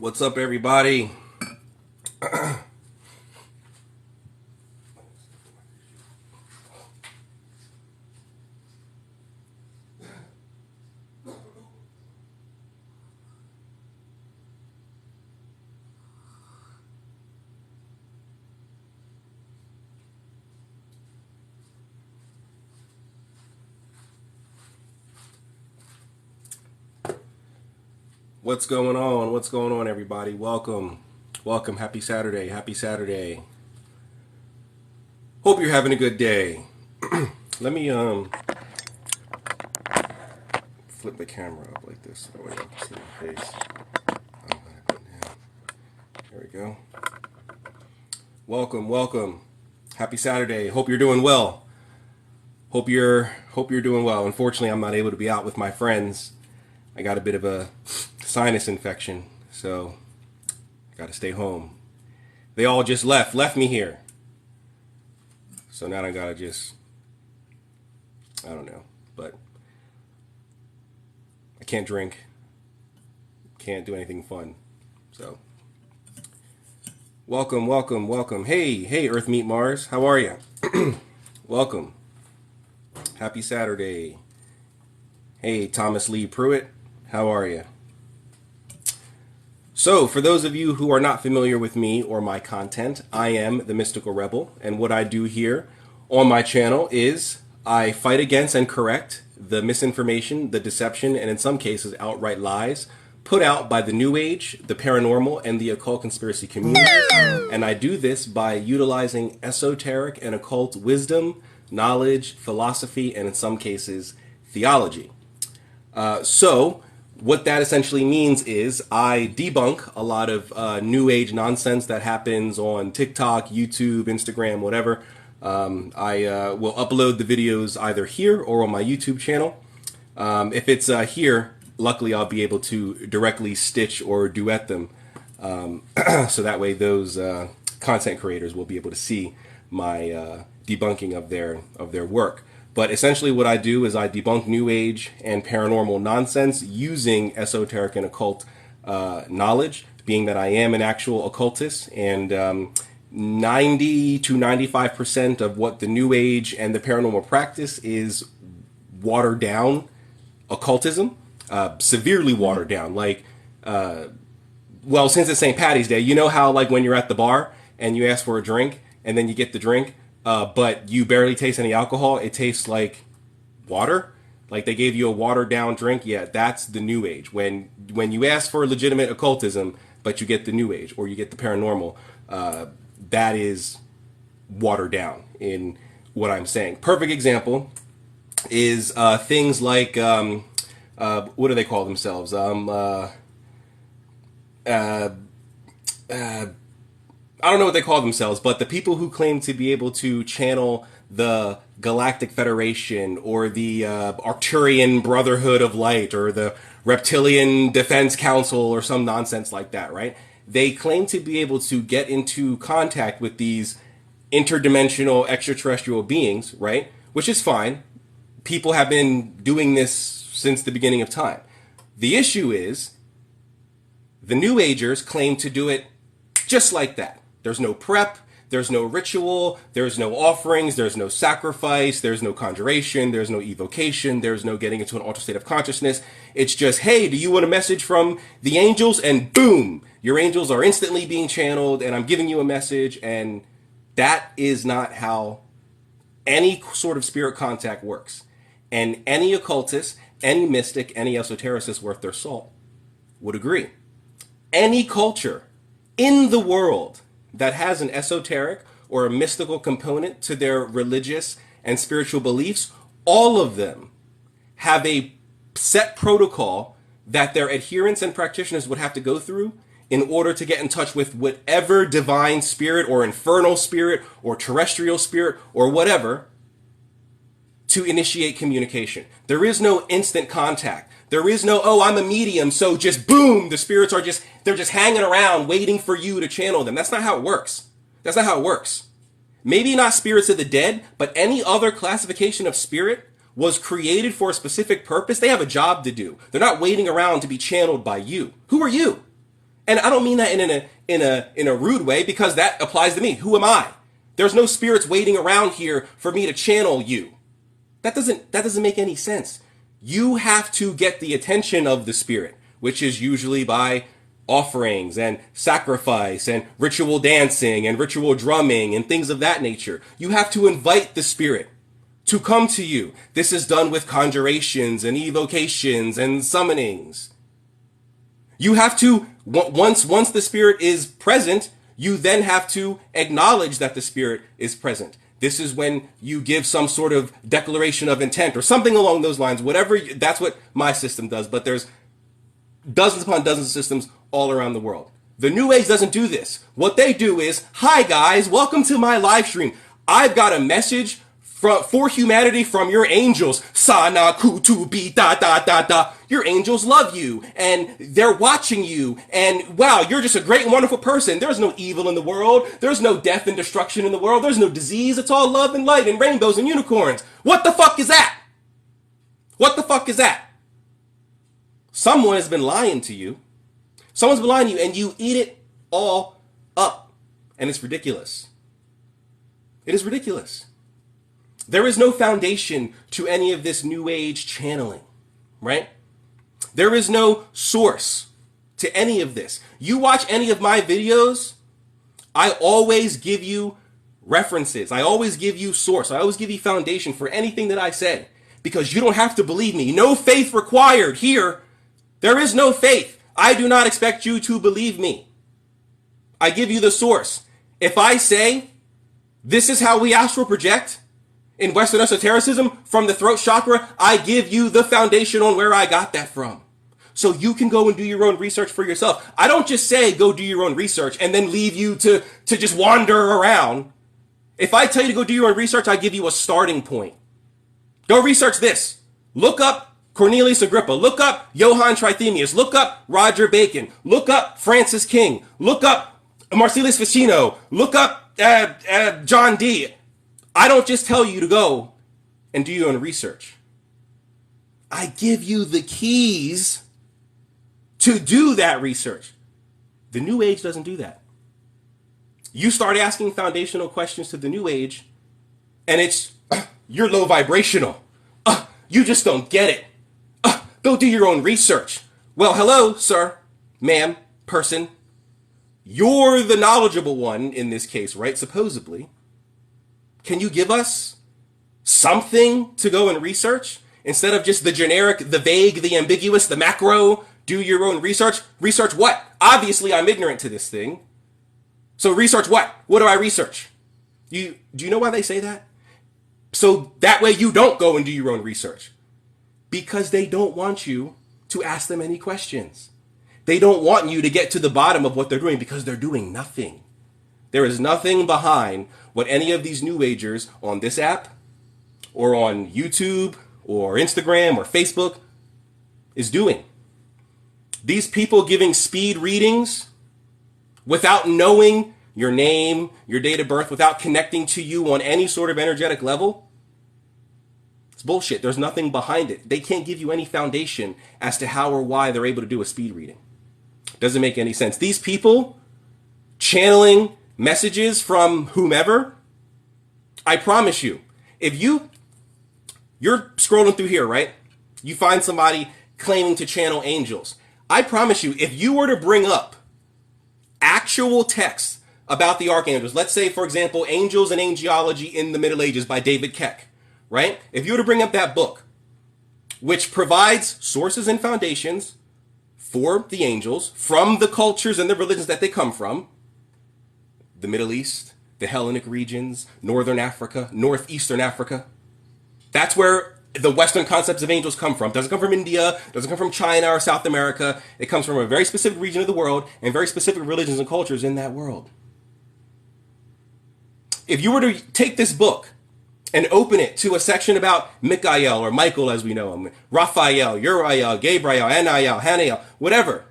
What's up, everybody? What's going on? What's going on, everybody? Welcome. Welcome. Happy Saturday. Happy Saturday. Hope you're having a good day. Let me flip the camera up like this so that way you can see my face. There we go. Welcome, welcome. Happy Saturday. Hope you're doing well. Hope you're doing well. Unfortunately, I'm not able to be out with my friends. I got a bit of a sinus infection, so I got to stay home. They all just left me here. So now I gotta I don't know, but I can't drink, can't do anything fun. So, welcome, welcome, welcome. Hey, Earth Meet Mars, how are you? Welcome. Happy Saturday. Hey, Thomas Lee Pruitt, how are you? So, for those of you who are not familiar with me or my content, I am the Mystical Rebel, and what I do here on my channel is I fight against and correct the misinformation, the deception, and in some cases outright lies put out by the New Age, the paranormal, and the occult conspiracy community. And I do this by utilizing esoteric and occult wisdom, knowledge, philosophy, and in some cases, theology. So, what that essentially means is I debunk a lot of New Age nonsense that happens on TikTok, YouTube, Instagram, whatever. I will upload the videos either here or on my YouTube channel. If it's here, luckily I'll be able to directly stitch or duet them. So that way those content creators will be able to see my debunking of their work. But essentially what I do is I debunk New Age and paranormal nonsense using esoteric and occult knowledge, being that I am an actual occultist, and 90 to 95% of what the New Age and the paranormal practice is watered down occultism, severely watered down. Like, well, since it's St. Patty's Day, you know how like when you're at the bar and you ask for a drink and then you get the drink, but you barely taste any alcohol. It tastes like water. Like they gave you a watered down drink. Yeah, that's the New Age. When you ask for legitimate occultism, but you get the New Age or you get the paranormal, that is watered down in what I'm saying. Perfect example is things like what do they call themselves? I don't know what they call themselves, but the people who claim to be able to channel the Galactic Federation or the Arcturian Brotherhood of Light or the Reptilian Defense Council or some nonsense like that, right? They claim to be able to get into contact with these interdimensional extraterrestrial beings, right? Which is fine. People have been doing this since the beginning of time. The issue is the New Agers claim to do it just like that. There's no prep, there's no ritual, there's no offerings, there's no sacrifice, there's no conjuration, there's no evocation, there's no getting into an altered state of consciousness. It's just, hey, do you want a message from the angels? And boom, your angels are instantly being channeled and I'm giving you a message. And that is not how any sort of spirit contact works. And any occultist, any mystic, any esotericist worth their salt would agree. Any culture in the world that has an esoteric or a mystical component to their religious and spiritual beliefs, all of them have a set protocol that their adherents and practitioners would have to go through in order to get in touch with whatever divine spirit or infernal spirit or terrestrial spirit or whatever to initiate communication. There is no instant contact. There is no, oh, I'm a medium, so just boom, the spirits are they're just hanging around waiting for you to channel them. That's not how it works. That's not how it works. Maybe not spirits of the dead, but any other classification of spirit was created for a specific purpose. They have a job to do. They're not waiting around to be channeled by you. Who are you? And I don't mean that in a rude way, because that applies to me. Who am I? There's no spirits waiting around here for me to channel you. That doesn't make any sense. You have to get the attention of the spirit, which is usually by offerings and sacrifice and ritual dancing and ritual drumming and things of that nature. You have to invite the spirit to come to you. This is done with conjurations and evocations and summonings. You have to, once the spirit is present, you then have to acknowledge that the spirit is present. This is when you give some sort of declaration of intent or something along those lines. That's what my system does. But there's dozens upon dozens of systems all around the world. The New Age doesn't do this. What they do is, hi guys, welcome to my live stream. I've got a message for humanity from your angels. Sana kutubi da da da da. Your angels love you and they're watching you, and wow, you're just a great and wonderful person. There's no evil in the world. There's no death and destruction in the world. There's no disease. It's all love and light and rainbows and unicorns. What the fuck is that? What the fuck is that? Someone has been lying to you. Someone's been lying to you, and you eat it all up. And it's ridiculous. It is ridiculous. There is no foundation to any of this New Age channeling, right? There is no source to any of this. You watch any of my videos, I always give you references. I always give you source. I always give you foundation for anything that I say, because you don't have to believe me. No faith required here. There is no faith. I do not expect you to believe me. I give you the source. If I say, this is how we astral project in Western esotericism from the throat chakra, I give you the foundation on where I got that from. So you can go and do your own research for yourself. I don't just say, go do your own research and then leave you to just wander around. If I tell you to go do your own research, I give you a starting point. Go research this. Look up Cornelius Agrippa. Look up Johann Trithemius. Look up Roger Bacon. Look up Francis King. Look up Marcellus Ficino. Look up John Dee. I don't just tell you to go and do your own research. I give you the keys to do that research. The New Age doesn't do that. You start asking foundational questions to the New Age, and it's, you're low vibrational. You just don't get it. Go do your own research. Well, hello, sir, ma'am, person. You're the knowledgeable one in this case, right? Supposedly. Can you give us something to go and research? Instead of just the generic, the vague, the ambiguous, the macro, do your own research. Research what? Obviously, I'm ignorant to this thing. So research what? What do I research? Do you know why they say that? So that way you don't go and do your own research. Because they don't want you to ask them any questions. They don't want you to get to the bottom of what they're doing, because they're doing nothing. There is nothing behind what any of these New Agers on this app or on YouTube or Instagram or Facebook is doing. These people giving speed readings without knowing your name, your date of birth, without connecting to you on any sort of energetic level, it's bullshit. There's nothing behind it. They can't give you any foundation as to how or why they're able to do a speed reading. Doesn't make any sense. These people channeling messages from whomever, I promise you, if you're scrolling through here, right? You find somebody claiming to channel angels. I promise you, if you were to bring up actual texts about the archangels, let's say, for example, Angels and Angelology in the Middle Ages by David Keck, right? If you were to bring up that book, which provides sources and foundations for the angels from the cultures and the religions that they come from, the Middle East, the Hellenic regions, Northern Africa, Northeastern Africa, that's where the Western concepts of angels come from. It doesn't come from India, doesn't come from China or South America. It comes from a very specific region of the world and very specific religions and cultures in that world. If you were to take this book and open it to a section about Michael, or Michael as we know him, Raphael, Uriel, Gabriel, Anael, Hanael, whatever,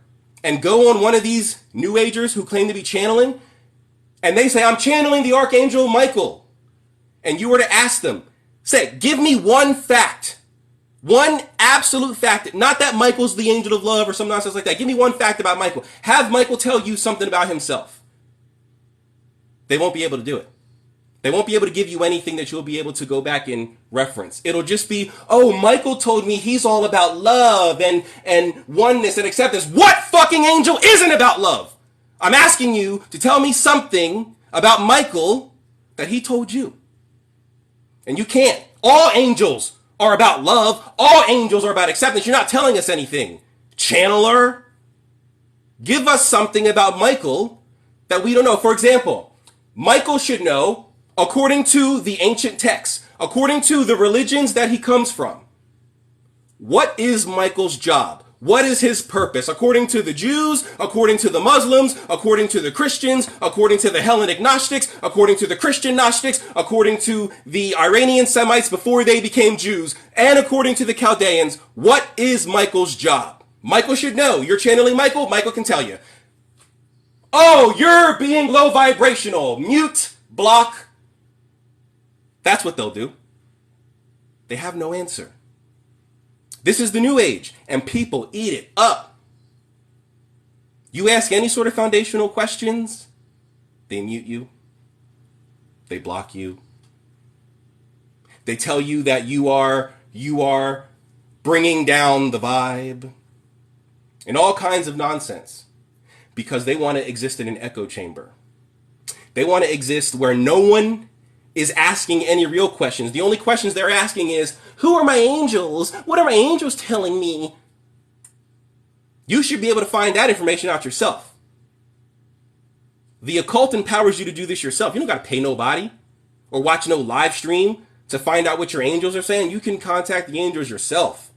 and go on one of these New Agers who claim to be channeling, and they say, I'm channeling the Archangel Michael, and you were to ask them, say, give me one fact One absolute fact. Not that Michael's the angel of love or some nonsense like that. Give me one fact about Michael. Have Michael tell you something about himself. They won't be able to do it. They won't be able to give you anything that you'll be able to go back and reference. It'll just be, oh, Michael told me he's all about love and oneness and acceptance. What fucking angel isn't about love? I'm asking you to tell me something about Michael that he told you. And you can't. All angels are about love. All angels are about acceptance. You're not telling us anything. Channeler, give us something about Michael that we don't know. For example, Michael should know, according to the ancient texts, according to the religions that he comes from, what is Michael's job? What is his purpose? According to the Jews, according to the Muslims, according to the Christians, according to the Hellenic Gnostics, according to the Christian Gnostics, according to the Iranian Semites before they became Jews, and according to the Chaldeans, what is Michael's job? Michael should know. You're channeling Michael, Michael can tell you. Oh, you're being low vibrational. Mute, block. That's what they'll do. They have no answer. This is the new age, and people eat it up. You ask any sort of foundational questions, they mute you. They block you. They tell you that you are bringing down the vibe. And all kinds of nonsense. Because they want to exist in an echo chamber. They want to exist where no one is asking any real questions. The only questions they're asking is, who are my angels? What are my angels telling me? You should be able to find that information out yourself. The occult empowers you to do this yourself. You don't got to pay nobody or watch no live stream to find out what your angels are saying. You can contact the angels yourself.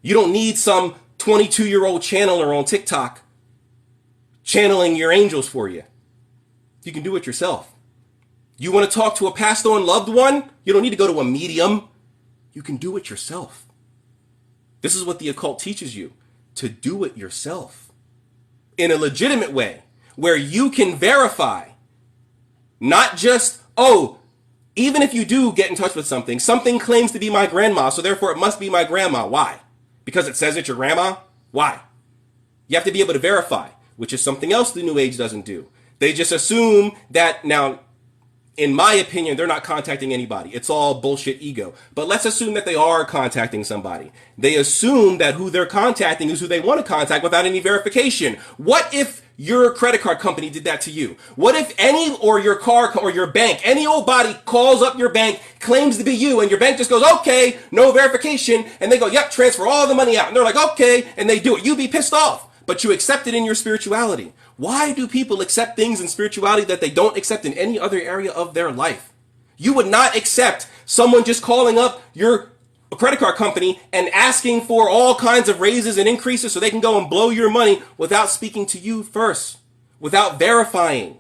You don't need some 22-year-old channeler on TikTok channeling your angels for you. You can do it yourself. You want to talk to a passed on loved one? You don't need to go to a medium. You can do it yourself. This is what the occult teaches you, to do it yourself in a legitimate way where you can verify, not just, oh, even if you do get in touch with something claims to be my grandma, so therefore it must be my grandma. Why? Because it says it's your grandma? Why? You have to be able to verify, which is something else the New Age doesn't do. They just assume that, now, in my opinion, they're not contacting anybody. It's all bullshit ego. But let's assume that they are contacting somebody. They assume that who they're contacting is who they want to contact without any verification. What if your credit card company did that to you? What if or your car or your bank, any old body calls up your bank, claims to be you, and your bank just goes, okay, no verification, and they go, yep, transfer all the money out. And they're like, okay, and they do it. You'd be pissed off. But you accept it in your spirituality. Why do people accept things in spirituality that they don't accept in any other area of their life? You would not accept someone just calling up your credit card company and asking for all kinds of raises and increases so they can go and blow your money without speaking to you first, without verifying.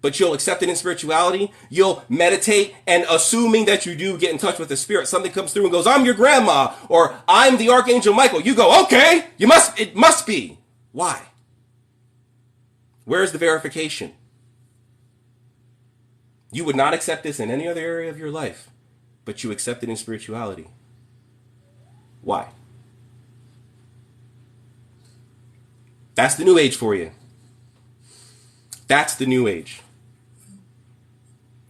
But you'll accept it in spirituality. You'll meditate, and assuming that you do get in touch with the spirit, something comes through and goes, I'm your grandma, or I'm the Archangel Michael. You go, okay, it must be. Why? Where's the verification? You would not accept this in any other area of your life, but you accept it in spirituality. Why? That's the New Age for you. That's the New Age.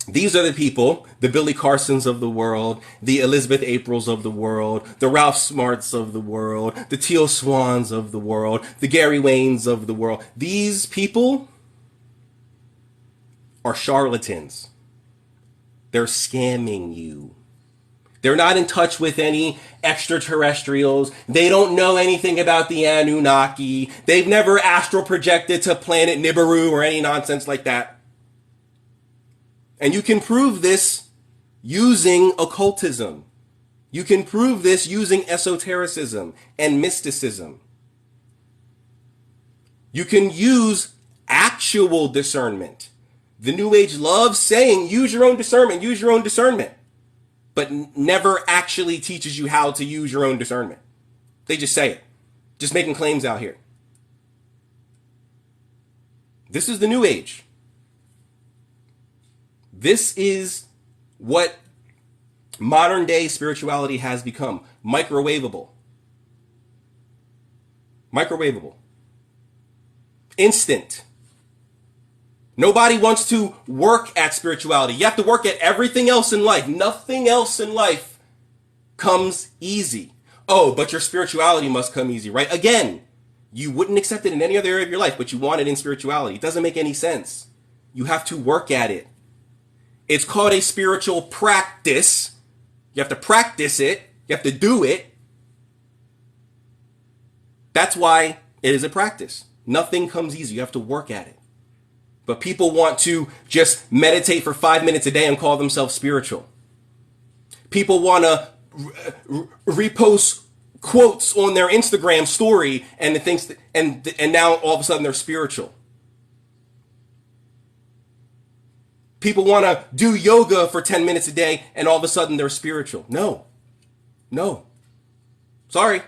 These are the people, the Billy Carsons of the world, the Elizabeth Aprils of the world, the Ralph Smarts of the world, the Teal Swans of the world, the Gary Waynes of the world. These people are charlatans. They're scamming you. They're not in touch with any extraterrestrials. They don't know anything about the Anunnaki. They've never astral projected to planet Nibiru or any nonsense like that. And you can prove this using occultism. You can prove this using esotericism and mysticism. You can use actual discernment. The New Age loves saying, use your own discernment, but never actually teaches you how to use your own discernment. They just say it, just making claims out here. This is the New Age. This is what Modern day spirituality has become microwavable. Microwavable. Instant. Nobody wants to work at spirituality. You have to work at everything else in life. Nothing else in life comes easy. Oh, but your spirituality must come easy, right? Again, you wouldn't accept it in any other area of your life, but you want it in spirituality. It doesn't make any sense. You have to work at it. It's called a spiritual practice. You have to practice it. You have to do it. That's why it is a practice. Nothing comes easy. You have to work at it. But people want to just meditate for 5 minutes a day and call themselves spiritual. People want to repost quotes on their Instagram story and and now all of a sudden they're spiritual. People want to do yoga for 10 minutes a day and all of a sudden they're spiritual. No. Sorry.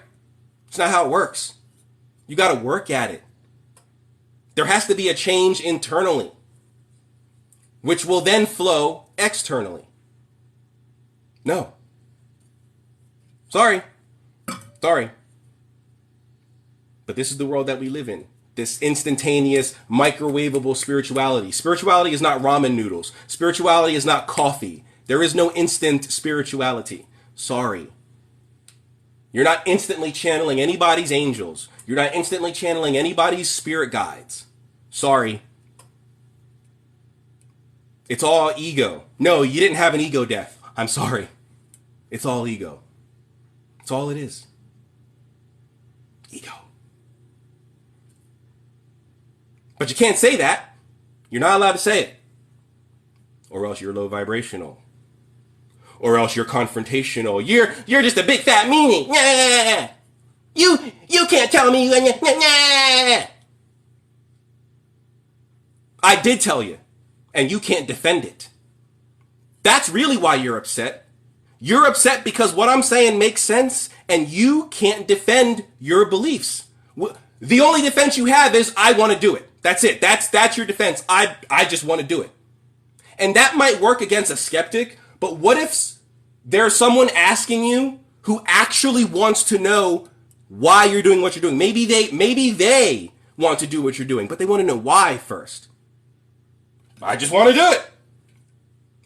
It's not how it works. You got to work at it. There has to be a change internally, which will then flow externally. No. Sorry. But this is the world that we live in. This instantaneous, microwavable spirituality. Spirituality is not ramen noodles. Spirituality is not coffee. There is no instant spirituality. Sorry. You're not instantly channeling anybody's angels. You're not instantly channeling anybody's spirit guides. Sorry. It's all ego. No, you didn't have an ego death. I'm sorry. It's all ego. It's all it is. Ego. But you can't say that. You're not allowed to say it. Or else you're low vibrational. Or else you're confrontational. You're just a big fat meanie. Nah. You can't tell me. Nah. I did tell you. And you can't defend it. That's really why you're upset. You're upset because what I'm saying makes sense and you can't defend your beliefs. The only defense you have is I want to do it. That's it. That's your defense. I just want to do it. And that might work against a skeptic, but what if there's someone asking you who actually wants to know why you're doing what you're doing? Maybe they want to do what you're doing, but they want to know why first. I just want to do it.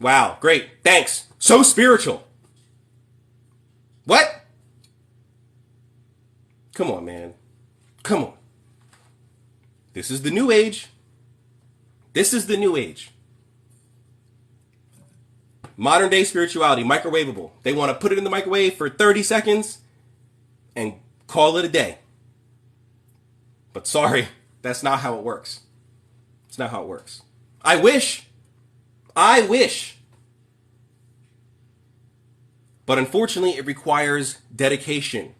Wow, great. Thanks. So spiritual. What? Come on, man. Come on. This is the new age. This is the new age. Modern day spirituality, microwavable. They want to put it in the microwave for 30 seconds and call it a day. But sorry, that's not how it works. It's not how it works. I wish. But unfortunately, it requires dedication.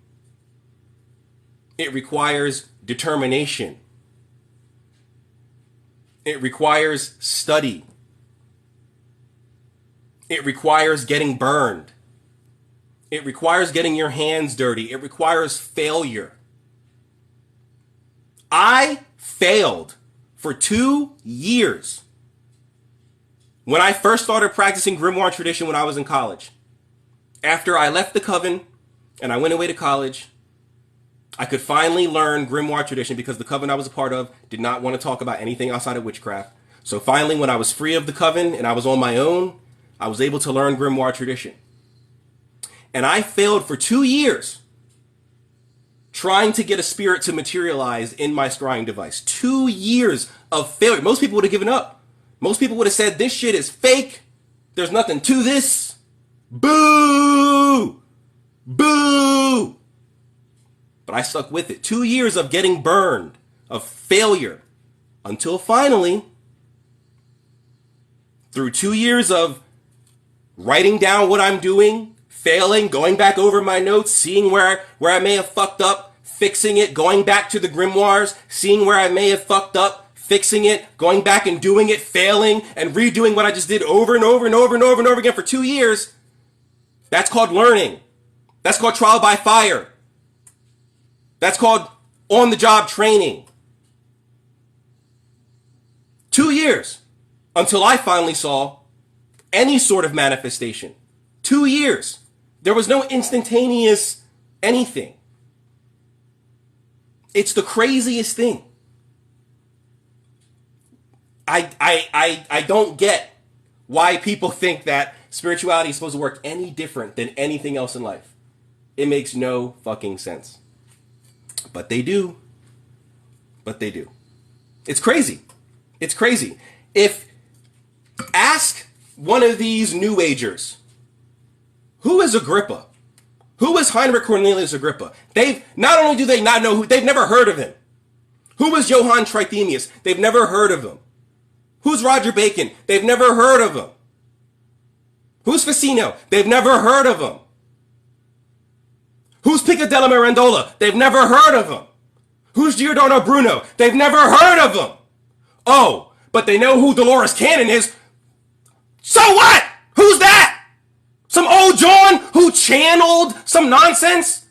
It requires determination. It requires study. It requires getting burned. It requires getting your hands dirty. It requires failure. I failed for 2 years when I first started practicing grimoire tradition when I was in college. After I left the coven and I went away to college, I could finally learn grimoire tradition because the coven I was a part of did not want to talk about anything outside of witchcraft. So finally, when I was free of the coven and I was on my own, I was able to learn grimoire tradition. And I failed for 2 years trying to get a spirit to materialize in my scrying device. 2 years of failure. Most people would have given up. Most people would have said, this shit is fake. There's nothing to this. Boo! Boo! But I stuck with it. 2 years of getting burned, of failure, until finally, through 2 years of writing down what I'm doing, failing, going back over my notes, seeing where I may have fucked up, fixing it, going back to the grimoires, seeing where I may have fucked up, fixing it, going back and doing it, failing, and redoing what I just did over and over and over and over and over again for 2 years. That's called learning. That's called trial by fire. That's called on-the-job training. 2 years until I finally saw any sort of manifestation. 2 years. There was no instantaneous anything. It's the craziest thing. I don't get why people think that spirituality is supposed to work any different than anything else in life. It makes no fucking sense. But they do. But they do. It's crazy. It's crazy. Ask one of these New Agers, who is Agrippa? Who is Heinrich Cornelius Agrippa? Not only do they not know who, they've never heard of him. Who is Johann Trithemius? They've never heard of him. Who's Roger Bacon? They've never heard of him. Who's Ficino? They've never heard of him. Who's Pico della Mirandola? They've never heard of him. Who's Giordano Bruno? They've never heard of him. Oh, but they know who Dolores Cannon is. So what? Who's that? Some old John who channeled some nonsense?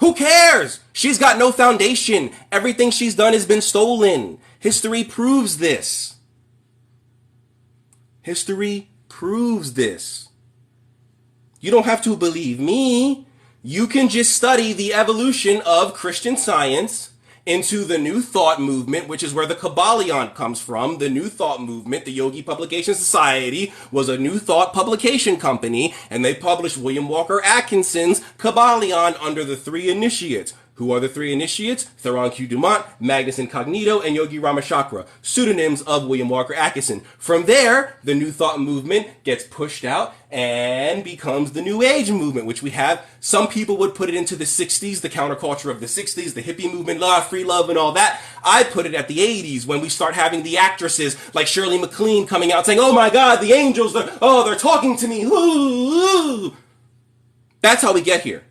Who cares? She's got no foundation. Everything she's done has been stolen. History proves this. History proves this. You don't have to believe me. You can just study the evolution of Christian Science into the New Thought movement, which is where the Kabbalion comes from. The New Thought movement, the Yogi Publication Society, was a New Thought publication company, and they published William Walker Atkinson's Kabbalion under the 3 initiates. Who are the 3 initiates? Theron Q. Dumont, Magnus Incognito, and Yogi Ramachakra, pseudonyms of William Walker Atkinson. From there, the New Thought movement gets pushed out and becomes the New Age movement, which we have. Some people would put it into the 60s, the counterculture of the 60s, the hippie movement, free love and all that. I put it at the 80s when we start having the actresses like Shirley MacLaine coming out saying, oh my God, the angels, they're talking to me. Ooh. That's how we get here.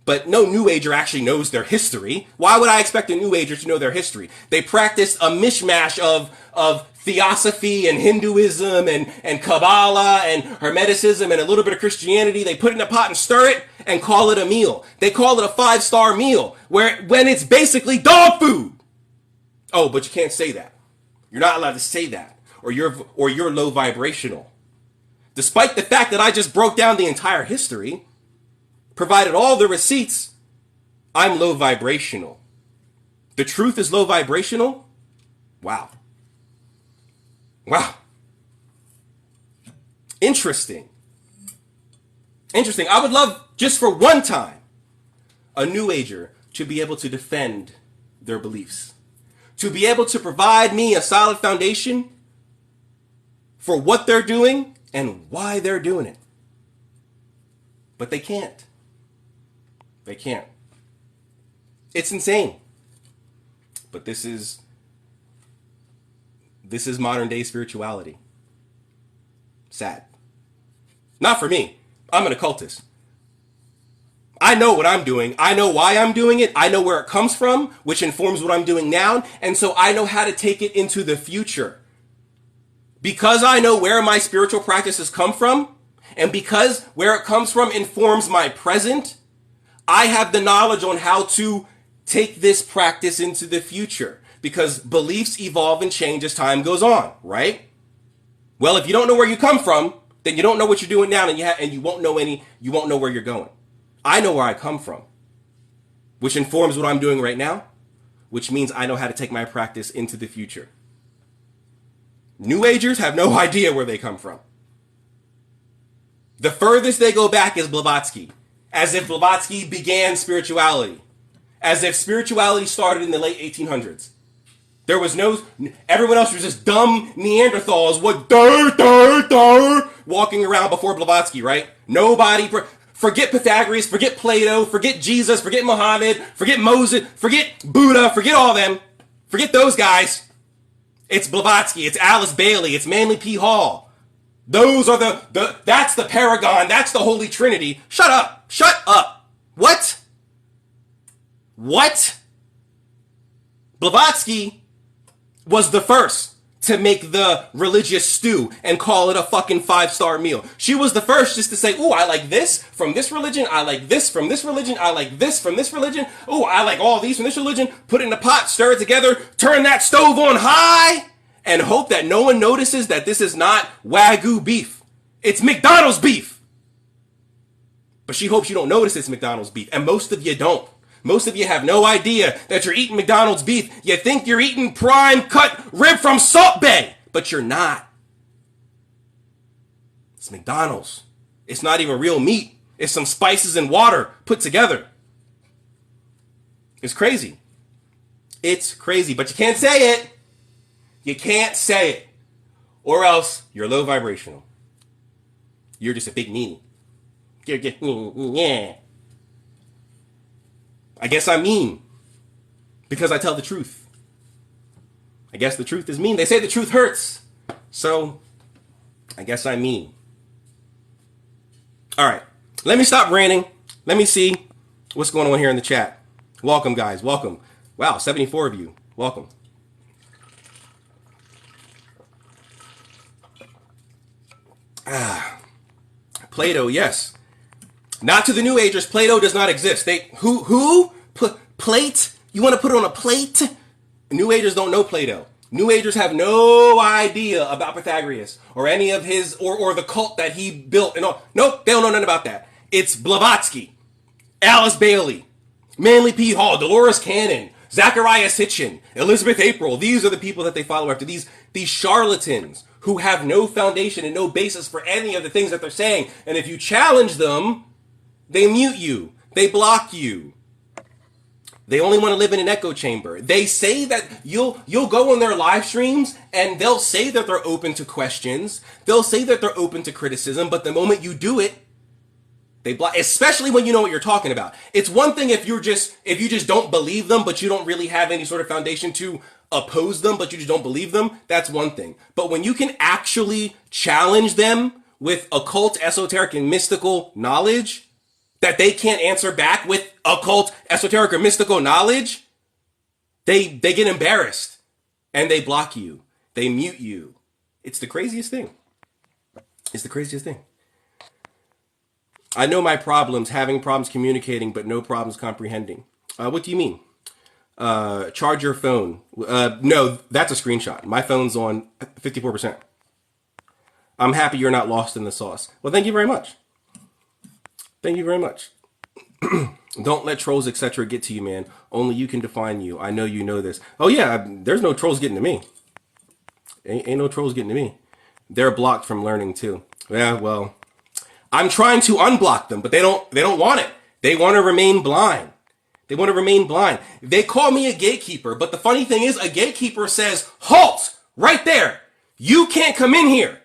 But no New Ager actually knows their history. Why would I expect a New Ager to know their history? They practice a mishmash of theosophy and Hinduism and Kabbalah and Hermeticism and a little bit of Christianity. They put it in a pot and stir it and call it a meal. They call it a 5-star meal when it's basically dog food. Oh, but you can't say that. You're not allowed to say that. Or you're low vibrational. Despite the fact that I just broke down the entire history, provided all the receipts, I'm low vibrational. The truth is low vibrational? Wow. Wow. Interesting. I would love, just for one time, a New Ager to be able to defend their beliefs. To be able to provide me a solid foundation for what they're doing and why they're doing it. But they can't. They can't. It's insane. But this is modern day spirituality. Sad. Not for me. I'm an occultist. I know what I'm doing. I know why I'm doing it. I know where it comes from, which informs what I'm doing now. And so I know how to take it into the future. Because I know where my spiritual practices come from, and because where it comes from informs my present, I have the knowledge on how to take this practice into the future, because beliefs evolve and change as time goes on, right? Well, if you don't know where you come from, then you don't know what you're doing now, and you won't know where you're going. I know where I come from, which informs what I'm doing right now, which means I know how to take my practice into the future. New Agers have no idea where they come from. The furthest they go back is Blavatsky. As if Blavatsky began spirituality. As if spirituality started in the late 1800s. There was everyone else was just dumb Neanderthals walking around before Blavatsky, right? Nobody, forget Pythagoras, forget Plato, forget Jesus, forget Muhammad, forget Moses, forget Buddha, forget all them. Forget those guys. It's Blavatsky, it's Alice Bailey, it's Manly P. Hall. Those are that's the paragon, that's the Holy Trinity. Shut up. What? Blavatsky was the first to make the religious stew and call it a fucking 5-star meal. She was the first just to say, ooh, I like this from this religion, I like this from this religion, I like this from this religion, ooh, I like all these from this religion, put it in a pot, stir it together, turn that stove on high, and hope that no one notices that this is not Wagyu beef. It's McDonald's beef. But she hopes you don't notice it's McDonald's beef. And most of you don't. Most of you have no idea that you're eating McDonald's beef. You think you're eating prime cut rib from Salt Bay. But you're not. It's McDonald's. It's not even real meat. It's some spices and water put together. It's crazy. It's crazy. But you can't say it. You can't say it. Or else you're low vibrational. You're just a big meanie. You're just, yeah. I guess I'm mean. Because I tell the truth. I guess the truth is mean. They say the truth hurts. So, I guess I'm mean. Alright. Let me stop ranting. Let me see what's going on here in the chat. Welcome, guys. Welcome. Wow, 74 of you. Welcome. Plato, yes. Not to the New Agers. Plato does not exist. Who? Plate? You want to put it on a plate? New Agers don't know Plato. New Agers have no idea about Pythagoras or any of his or the cult that he built and all. Nope, they don't know nothing about that. It's Blavatsky, Alice Bailey, Manly P. Hall, Dolores Cannon, Zachariah Sitchin, Elizabeth April. These are the people that they follow after. These charlatans who have no foundation and no basis for any of the things that they're saying. And if you challenge them, they mute you. They block you. They only want to live in an echo chamber. They say that you'll go on their live streams and they'll say that they're open to questions. They'll say that they're open to criticism, but the moment you do it, they block, especially when you know what you're talking about. It's one thing if you just don't believe them, but you don't really have any sort of foundation to oppose them, but you just don't believe them. That's one thing. But when you can actually challenge them with occult, esoteric, and mystical knowledge that they can't answer back with occult, esoteric, or mystical knowledge, they get embarrassed and they block you. They mute you. It's the craziest thing. It's the craziest thing. I know my problems, having problems communicating, but no problems comprehending. What do you mean? Charge your phone. No, that's a screenshot. My phone's on 54%. I'm happy you're not lost in the sauce. Well, thank you very much. Thank you very much. Don't let trolls, etc. get to you, man. Only you can define you. I know you know this. Oh, yeah, there's no trolls getting to me. Ain't no trolls getting to me. They're blocked from learning, too. Yeah, well, I'm trying to unblock them, but they don't want it. They want to remain blind. They want to remain blind. They call me a gatekeeper, but the funny thing is a gatekeeper says, halt, right there. You can't come in here.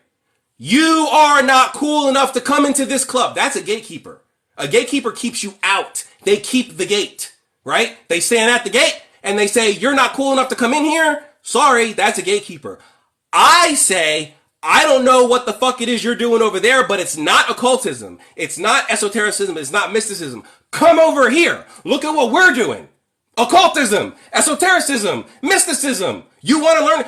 You are not cool enough to come into this club. That's a gatekeeper. A gatekeeper keeps you out. They keep the gate, right? They stand at the gate and they say, you're not cool enough to come in here. Sorry, that's a gatekeeper. I say, I don't know what the fuck it is you're doing over there, but it's not occultism. It's not esotericism. It's not mysticism. Come over here. Look at what we're doing. Occultism, esotericism, mysticism. You want to learn?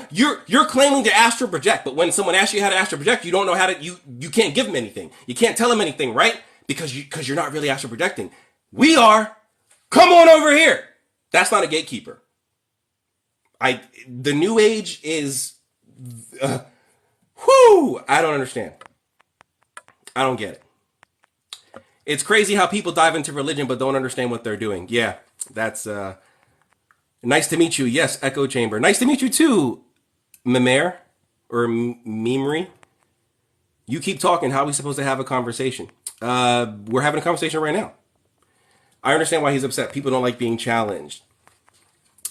You're claiming to astral project, but when someone asks you how to astral project, you don't know how to. You can't give them anything. You can't tell them anything, right? Because you're not really astral projecting. We are. Come on over here. That's not a gatekeeper. The new age is. I don't understand. I don't get it. It's crazy how people dive into religion but don't understand what they're doing. Yeah, that's nice to meet you. Yes, Echo Chamber. Nice to meet you too, Mimer or Mimri. You keep talking. How are we supposed to have a conversation? We're having a conversation right now. I understand why he's upset. People don't like being challenged.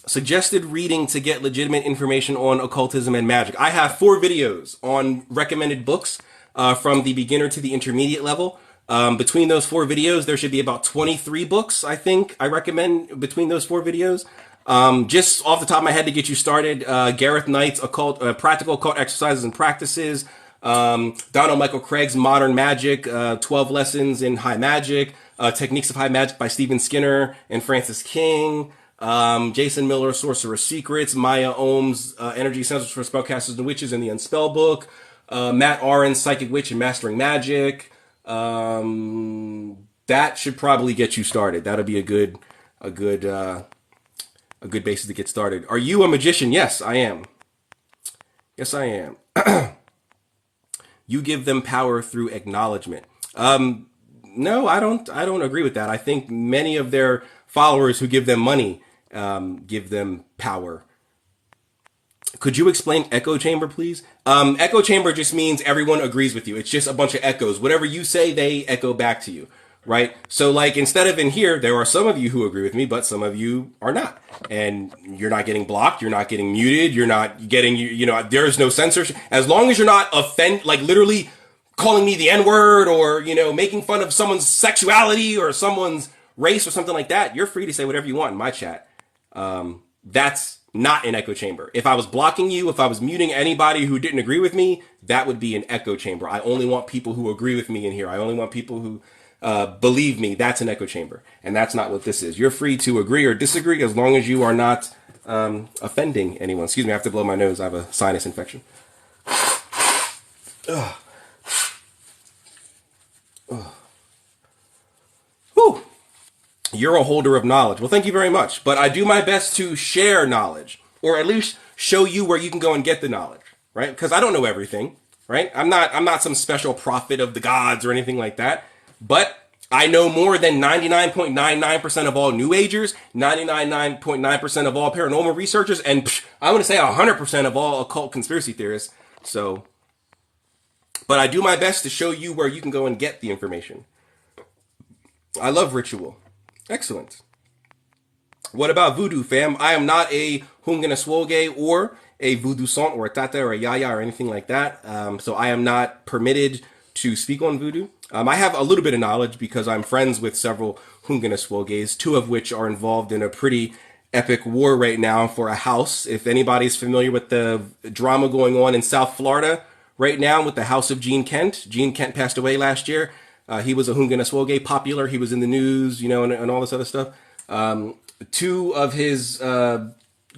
Suggested reading to get legitimate information on occultism and magic. I have 4 videos on recommended books from the beginner to the intermediate level. Between those 4 videos, there should be about 23 books, I think, I recommend between those 4 videos. Just off the top of my head to get you started, Gareth Knight's Practical Occult Exercises and Practices, Donald Michael Craig's Modern Magic, 12 Lessons in High Magic, Techniques of High Magic by Stephen Skinner and Francis King, Jason Miller, Sorcerer's Secrets, Maya Ohm's Energy Essentials for Spellcasters and Witches in the Unspell book, Matt Oren's Psychic Witch and Mastering Magic. That should probably get you started. That'll be a good basis to get started. Are you a magician? Yes, I am. Yes, I am. You give them power through acknowledgement. No, I don't. I don't agree with that. I think many of their followers who give them money give them power. Could you explain echo chamber, please? Echo chamber just means everyone agrees with you. It's just a bunch of echoes. Whatever you say, they echo back to you, right? So, like, instead of in here, there are some of you who agree with me, but some of you are not. And you're not getting blocked. You're not getting muted. You're not getting, there is no censorship. As long as you're not like literally calling me the N word or, making fun of someone's sexuality or someone's race or something like that, you're free to say whatever you want in my chat. That's not an echo chamber. If I was blocking you, if I was muting anybody who didn't agree with me, that would be an echo chamber. I only want people who agree with me in here. I only want people who believe me. That's an echo chamber. And that's not what this is. You're free to agree or disagree as long as you are not offending anyone. Excuse me, I have to blow my nose. I have a sinus infection. Ugh. Ugh. Whew. You're a holder of knowledge. Well, thank you very much. But I do my best to share knowledge, or at least show you where you can go and get the knowledge, right? Because I don't know everything, right? I'm not some special prophet of the gods or anything like that. But I know more than 99.99% of all New Agers, 99.9% of all paranormal researchers, and I want to say 100% of all occult conspiracy theorists. So, but I do my best to show you where you can go and get the information. I love ritual. Excellent. What about voodoo, fam? I am not a Hunganaswoge or a voodoo sant or a tata or a yaya or anything like that. So I am not permitted to speak on voodoo. I have a little bit of knowledge because I'm friends with several Hunganaswoges, two of which are involved in a pretty epic war right now for a house. If anybody's familiar with the drama going on in South Florida right now with the house of Gene Kent. Gene Kent passed away last year. He was a Hunganaswoge, popular. He was in the news, and all this other stuff. Two of his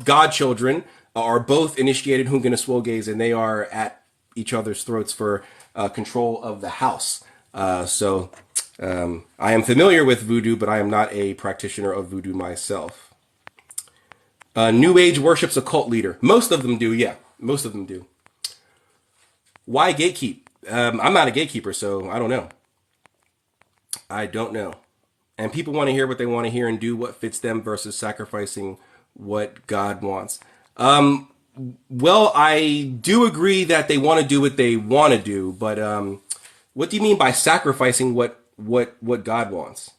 godchildren are both initiated Hunganaswoges, and they are at each other's throats for control of the house. So I am familiar with voodoo, but I am not a practitioner of voodoo myself. New Age worships a cult leader. Most of them do, yeah. Most of them do. Why gatekeep? I'm not a gatekeeper, so I don't know. I don't know. And people want to hear what they want to hear and do what fits them versus sacrificing what God wants. Well, I do agree that they want to do what they want to do, but what do you mean by sacrificing what God wants?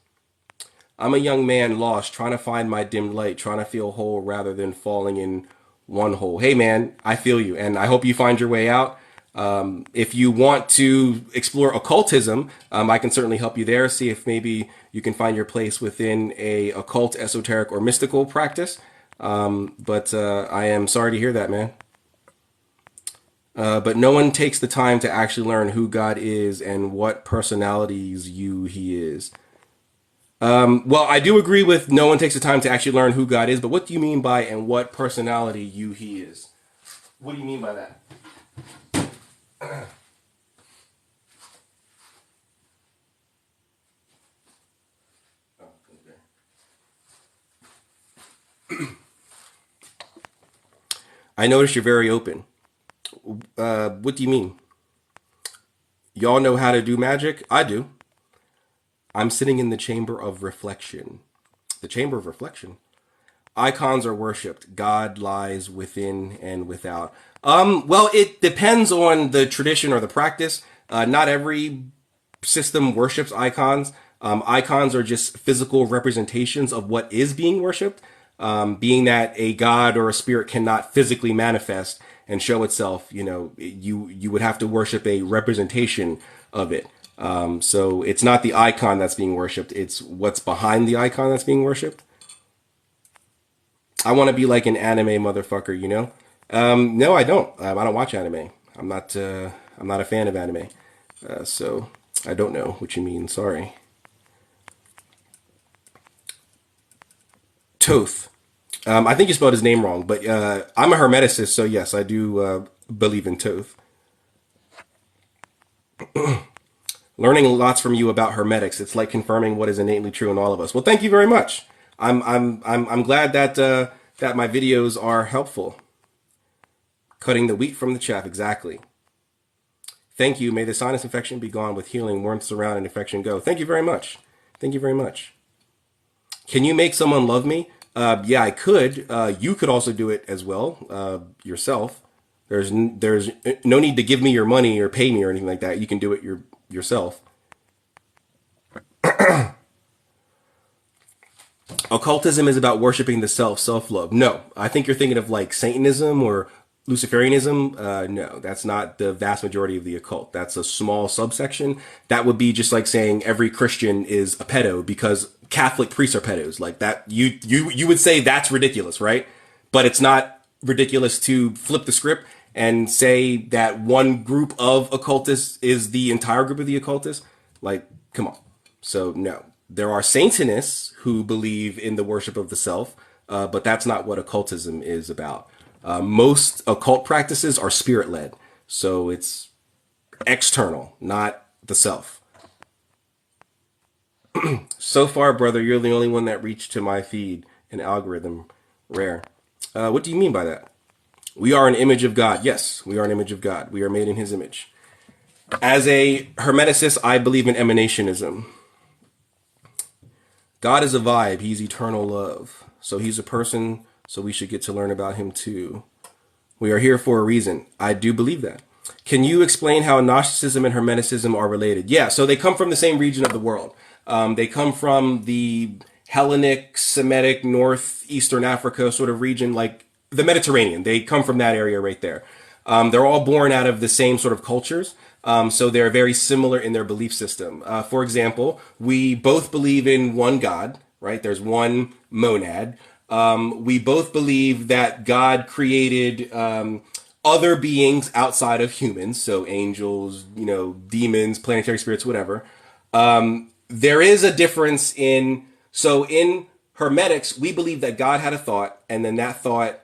I'm a young man lost, trying to find my dim light, trying to feel whole rather than falling in one hole. Hey, man, I feel you, and I hope you find your way out. If you want to explore occultism, I can certainly help you there. See if maybe you can find your place within a occult, esoteric, or mystical practice. But I am sorry to hear that, man. But no one takes the time to actually learn who God is and what personalities he is. Well, I do agree with no one takes the time to actually learn who God is, but what do you mean by and what personality he is? What do you mean by that? I notice you're very open. What do you mean? Y'all know how to do magic? I do. I'm sitting in the chamber of reflection. The chamber of reflection? Icons are worshipped. God lies within and without. Well, it depends on the tradition or the practice. Not every system worships icons. Icons are just physical representations of what is being worshipped. Being that a god or a spirit cannot physically manifest and show itself, you would have to worship a representation of it. So it's not the icon that's being worshipped. It's what's behind the icon that's being worshipped. I want to be like an anime motherfucker, No, I don't. I don't watch anime. I'm not a fan of anime. So I don't know what you mean. Sorry. Toth. I think you spelled his name wrong, but I'm a hermeticist, so yes, I do believe in Toth. Learning lots from you about hermetics. It's like confirming what is innately true in all of us. Well, thank you very much. I'm glad that that my videos are helpful. Cutting the wheat from the chaff, exactly. Thank you. May the sinus infection be gone with healing, warmth surround, and infection go. Thank you very much. Thank you very much. Can you make someone love me? Yeah, I could. You could also do it as well, yourself. There's no need to give me your money or pay me or anything like that. You can do it yourself. Occultism is about worshiping the self-love. No, I think you're thinking of like Satanism or Luciferianism. No, that's not the vast majority of the occult. That's a small subsection. That would be just like saying every Christian is a pedo because Catholic priests are pedos. Like that, you would say that's ridiculous, right? But it's not ridiculous to flip the script and say that one group of occultists is the entire group of the occultists. Like, come on. So no, there are Satanists who believe in the worship of the self, but that's not what occultism is about. Most occult practices are spirit-led, so it's external, not the self. So far, brother, you're the only one that reached to my feed. An algorithm. Rare. What do you mean by that? We are an image of God. Yes, we are an image of God. We are made in his image. As a Hermeticist, I believe in emanationism. God is a vibe. He's eternal love. So he's a person, so we should get to learn about him too. We are here for a reason. I do believe that. Can you explain how Gnosticism and Hermeticism are related? Yeah, so they come from the same region of the world. They come from the Hellenic, Semitic, northeastern Africa sort of region, like the Mediterranean. They come from that area right there. They're all born out of the same sort of cultures. So they're very similar in their belief system. For example, we both believe in one God, right? There's one monad. We both believe that God created other beings outside of humans, so angels, demons, planetary spirits, whatever. There is a difference in Hermetics, we believe that God had a thought, and then that thought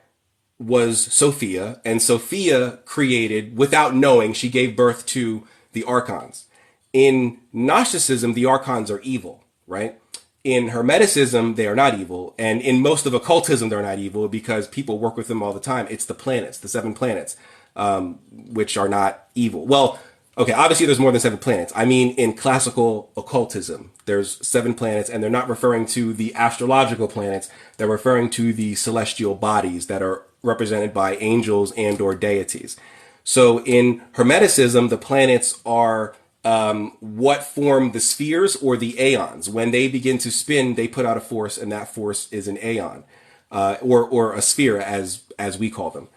was Sophia, and Sophia created, without knowing, she gave birth to the archons. In Gnosticism, the archons are evil, right? In Hermeticism, they are not evil, and in most of occultism, they're not evil because people work with them all the time. It's the planets, the 7 planets, which are not evil. Well, okay, obviously there's more than 7 planets. I mean, in classical occultism, there's 7 planets, and they're not referring to the astrological planets. They're referring to the celestial bodies that are represented by angels and or deities. So in Hermeticism, the planets are what form the spheres or the aeons. When they begin to spin, they put out a force, and that force is an aeon, or a sphere, as we call them.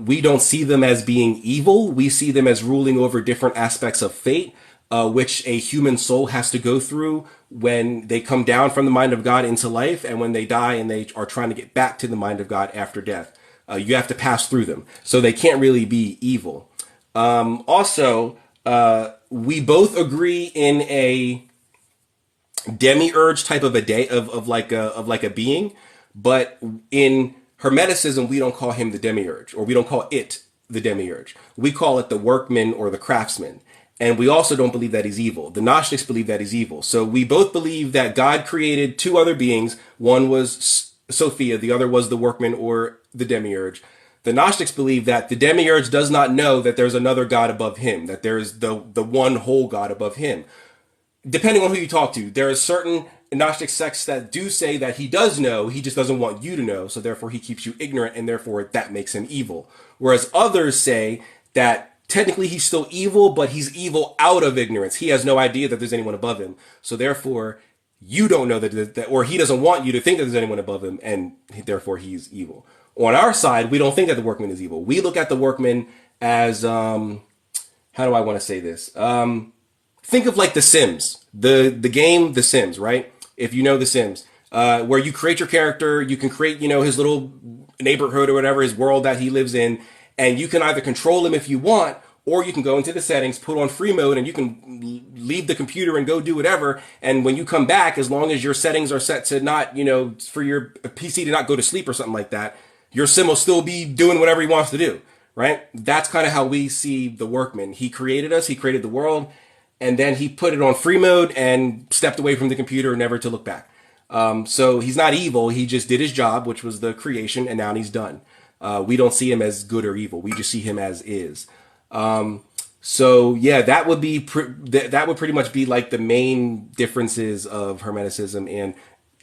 We don't see them as being evil. We see them as ruling over different aspects of fate, which a human soul has to go through when they come down from the mind of God into life, and when they die and they are trying to get back to the mind of God after death. You have to pass through them. So they can't really be evil. Also, we both agree in a demiurge type of a day of like a being, but in Hermeticism we don't call him the demiurge, or we don't call it the demiurge. We call it the workman or the craftsman. And we also don't believe that he's evil. The Gnostics believe that he's evil. So we both believe that God created 2 other beings. One was Sophia, the other was the workman or the demiurge. The Gnostics believe that the demiurge does not know that there's another God above him, that there is the one whole God above him. Depending on who you talk to, there are certain Gnostic sects that do say that he does know, he just doesn't want you to know, so therefore he keeps you ignorant, and therefore that makes him evil. Whereas others say that technically he's still evil, but he's evil out of ignorance. He has no idea that there's anyone above him, so therefore you don't know that, or he doesn't want you to think that there's anyone above him, and therefore he's evil. On our side, we don't think that the workman is evil. We look at the workman as, how do I want to say this? Think of like The Sims, the game The Sims, right? If you know The Sims, where you create your character, you can create, his little neighborhood or whatever, his world that he lives in, and you can either control him if you want, or you can go into the settings, put on free mode, and you can leave the computer and go do whatever. And when you come back, as long as your settings are set to not, for your PC to not go to sleep or something like that, your sim will still be doing whatever he wants to do, right? That's kind of how we see the workman. He created us, he created the world, and then he put it on free mode and stepped away from the computer, never to look back. So he's not evil, he just did his job, which was the creation, and now he's done. We don't see him as good or evil. We just see him as is. So yeah, that would be that would pretty much be like the main differences of Hermeticism and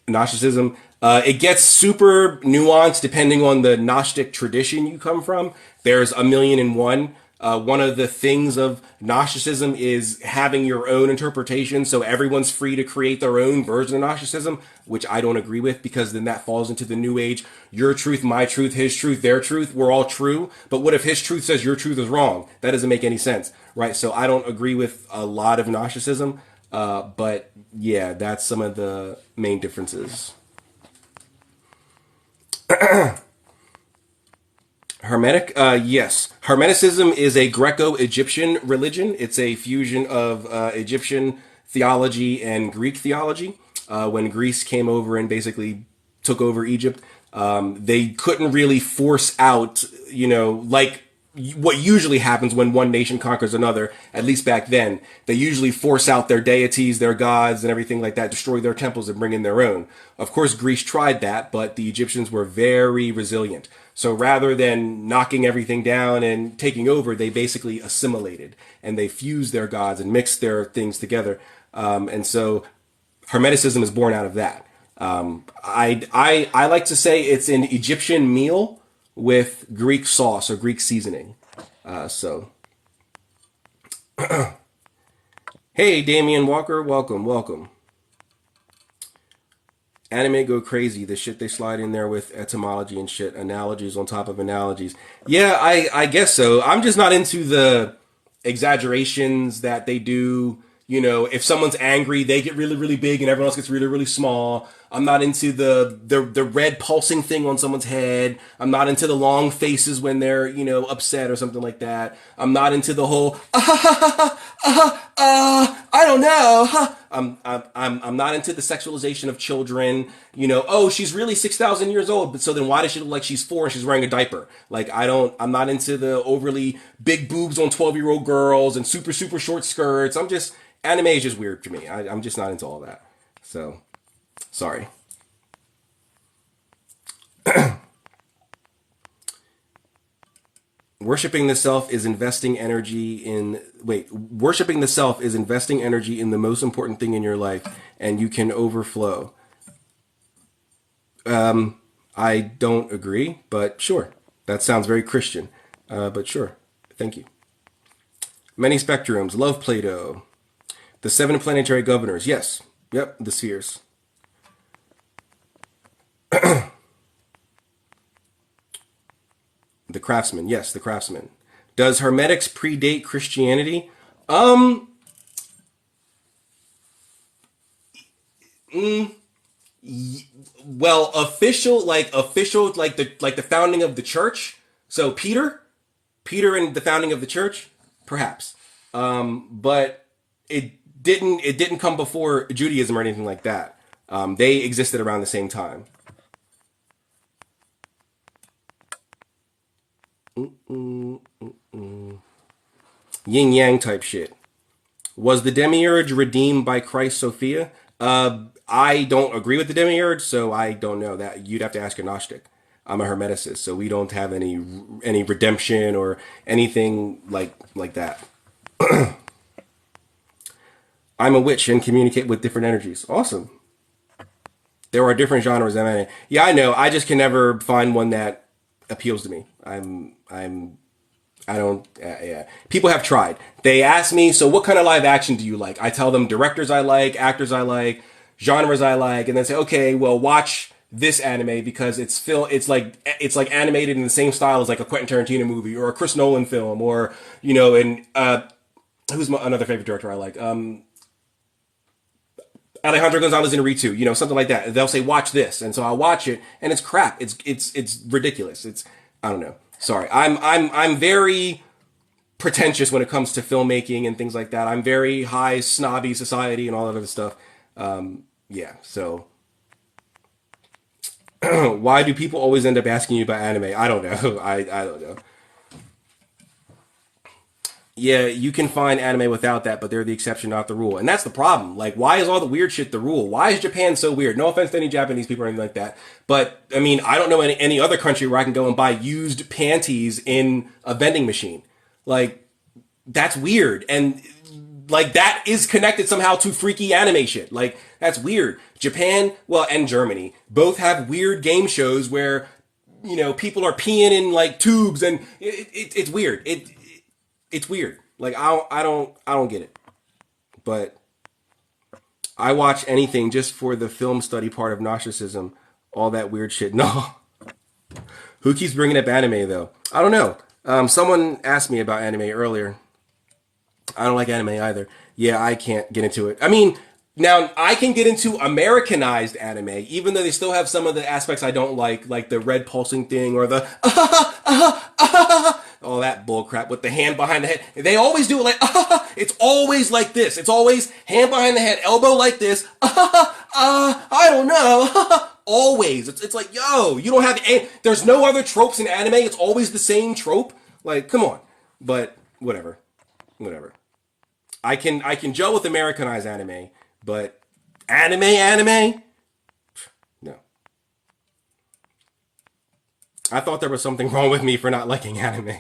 Gnosticism. It gets super nuanced depending on the Gnostic tradition you come from. There's a million and one. One of the things of Gnosticism is having your own interpretation, so everyone's free to create their own version of Gnosticism, which I don't agree with, because then that falls into the New Age. Your truth, my truth, his truth, their truth, we're all true. But what if his truth says your truth is wrong? That doesn't make any sense, right? So I don't agree with a lot of Gnosticism, but yeah, that's some of the main differences. Hermetic? Yes. Hermeticism is a Greco-Egyptian religion. It's a fusion of Egyptian theology and Greek theology. When Greece came over and basically took over Egypt, they couldn't really force out, like what usually happens when one nation conquers another, at least back then. They usually force out their deities, their gods, and everything like that, destroy their temples and bring in their own. Of course, Greece tried that, but the Egyptians were very resilient. So rather than knocking everything down and taking over, they basically assimilated and they fused their gods and mixed their things together. And so Hermeticism is born out of that. I like to say it's an Egyptian meal with Greek sauce or Greek seasoning. So, hey, Damian Walker, welcome, welcome. Anime go crazy. The shit they slide in there with etymology and shit, analogies on top of analogies. Yeah, I guess so. I'm just not into the exaggerations that they do. If someone's angry, they get really, really big and everyone else gets really, really small. I'm not into the red pulsing thing on someone's head. I'm not into the long faces when they're, upset or something like that. I'm not into the whole, I don't know. I'm not into the sexualization of children. Oh, she's really 6,000 years old, but so then why does she look like she's 4 and she's wearing a diaper? Like, I'm not into the overly big boobs on 12-year-old girls and super, super short skirts. Anime is just weird to me. I'm just not into all that. So, sorry. Worshipping the self is investing energy in the most important thing in your life, and you can overflow. I don't agree, but sure. That sounds very Christian. But sure. Thank you. Many spectrums. Love Plato. The 7 planetary governors. Yes. Yep. The spheres. The craftsman. Yes, the craftsman. Does Hermetics predate Christianity? Well, official, like the founding of the church. So Peter and the founding of the church, perhaps. But it didn't come before Judaism or anything like that. They existed around the same time. Yin yang type shit. Was the demiurge redeemed by Christ Sophia? I don't agree with the demiurge, so I don't know that. You'd have to ask a Gnostic. I'm a Hermeticist, so we don't have any redemption or anything like that. I'm a witch and communicate with different energies. Awesome. There are different genres of anime. Yeah, I know. I just can never find one that appeals to me. I don't, yeah. People have tried. They ask me, so what kind of live action do you like? I tell them directors I like, actors I like, genres I like, and then say, okay, well, watch this anime because it's like animated in the same style as like a Quentin Tarantino movie or a Chris Nolan film or, and, who's another favorite director I like? Alejandro Gonzalez Inarritu, something like that. They'll say, watch this. And so I'll watch it and it's crap. It's ridiculous. I don't know. Sorry. I'm very pretentious when it comes to filmmaking and things like that. I'm very high snobby society and all that other stuff. Yeah. So why do people always end up asking you about anime? I don't know. I don't know. Yeah, you can find anime without that, but they're the exception, not the rule. And that's the problem. Like, why is all the weird shit the rule? Why is Japan so weird? No offense to any Japanese people or anything like that. But, I mean, I don't know any other country where I can go and buy used panties in a vending machine. Like, that's weird. And, like, that is connected somehow to freaky anime shit. Like, that's weird. Japan, well, and Germany both have weird game shows where, people are peeing in, like, tubes, and it's weird. It's weird. Like I don't get it. But I watch anything just for the film study part of Gnosticism. All that weird shit. No. Who keeps bringing up anime though? I don't know. Someone asked me about anime earlier. I don't like anime either. Yeah, I can't get into it. I mean, now I can get into Americanized anime, even though they still have some of the aspects I don't like the red pulsing thing or the all that bullcrap with the hand behind the head. They always do it like it's always like this. It's always hand behind the head, elbow like this. I don't know. Always. It's like, yo, you don't have there's no other tropes in anime. It's always the same trope. Like, come on. But whatever. Whatever. I can gel with Americanized anime, but anime? No. I thought there was something wrong with me for not liking anime.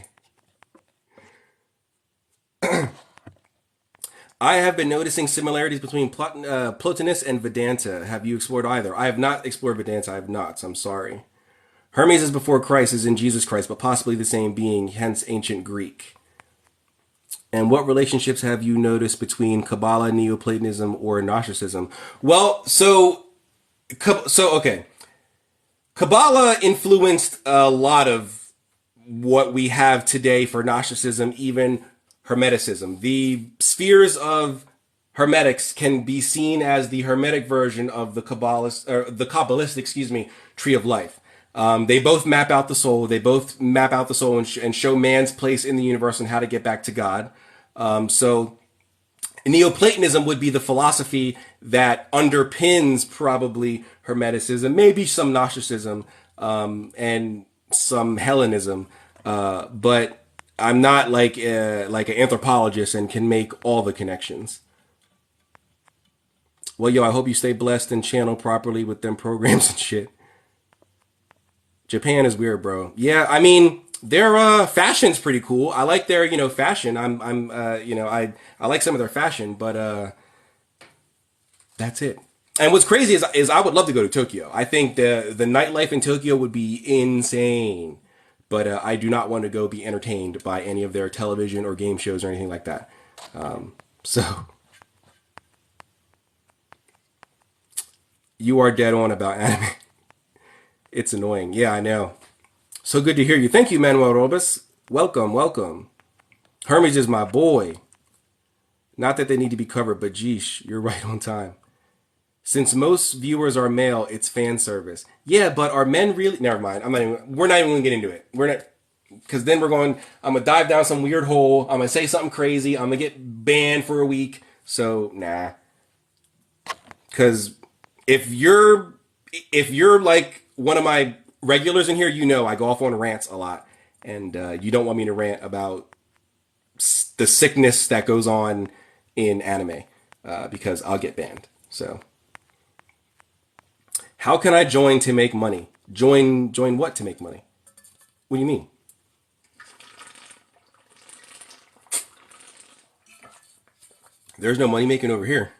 I have been noticing similarities between Plotinus and Vedanta. Have you explored either? I have not explored Vedanta. I have not. So I'm sorry. Hermes is before Christ, is in Jesus Christ, but possibly the same being, hence ancient Greek. And what relationships have you noticed between Kabbalah, Neoplatonism, or Gnosticism? Well, okay. Kabbalah influenced a lot of what we have today for Gnosticism, even Hermeticism. The spheres of Hermetics can be seen as the Hermetic version of the Kabbalistic, tree of life. They both map out the soul. They both map out the soul and show man's place in the universe and how to get back to God. So Neoplatonism would be the philosophy that underpins probably Hermeticism, maybe some Gnosticism, and some Hellenism. But I'm not like an anthropologist and can make all the connections. Well, yo, I hope you stay blessed and channel properly with them programs and shit. Japan is weird, bro. Yeah, I mean, their fashion's pretty cool. I like their, fashion. I like some of their fashion, but that's it. And what's crazy is I would love to go to Tokyo. I think the nightlife in Tokyo would be insane. But I do not want to go be entertained by any of their television or game shows or anything like that. So you are dead on about anime. It's annoying. Yeah, I know. So good to hear you. Thank you, Manuel Robus. Welcome, welcome. Hermes is my boy. Not that they need to be covered, but geesh, you're right on time. Since most viewers are male, it's fan service. Yeah, but are men really? Never mind. We're not even gonna get into it. We're not, because then I'm gonna dive down some weird hole. I'm gonna say something crazy. I'm gonna get banned for a week. So nah. Because if you're like one of my regulars in here, I go off on rants a lot, and you don't want me to rant about the sickness that goes on in anime, because I'll get banned. So. How can I join to make money? Join what to make money? What do you mean? There's no money making over here.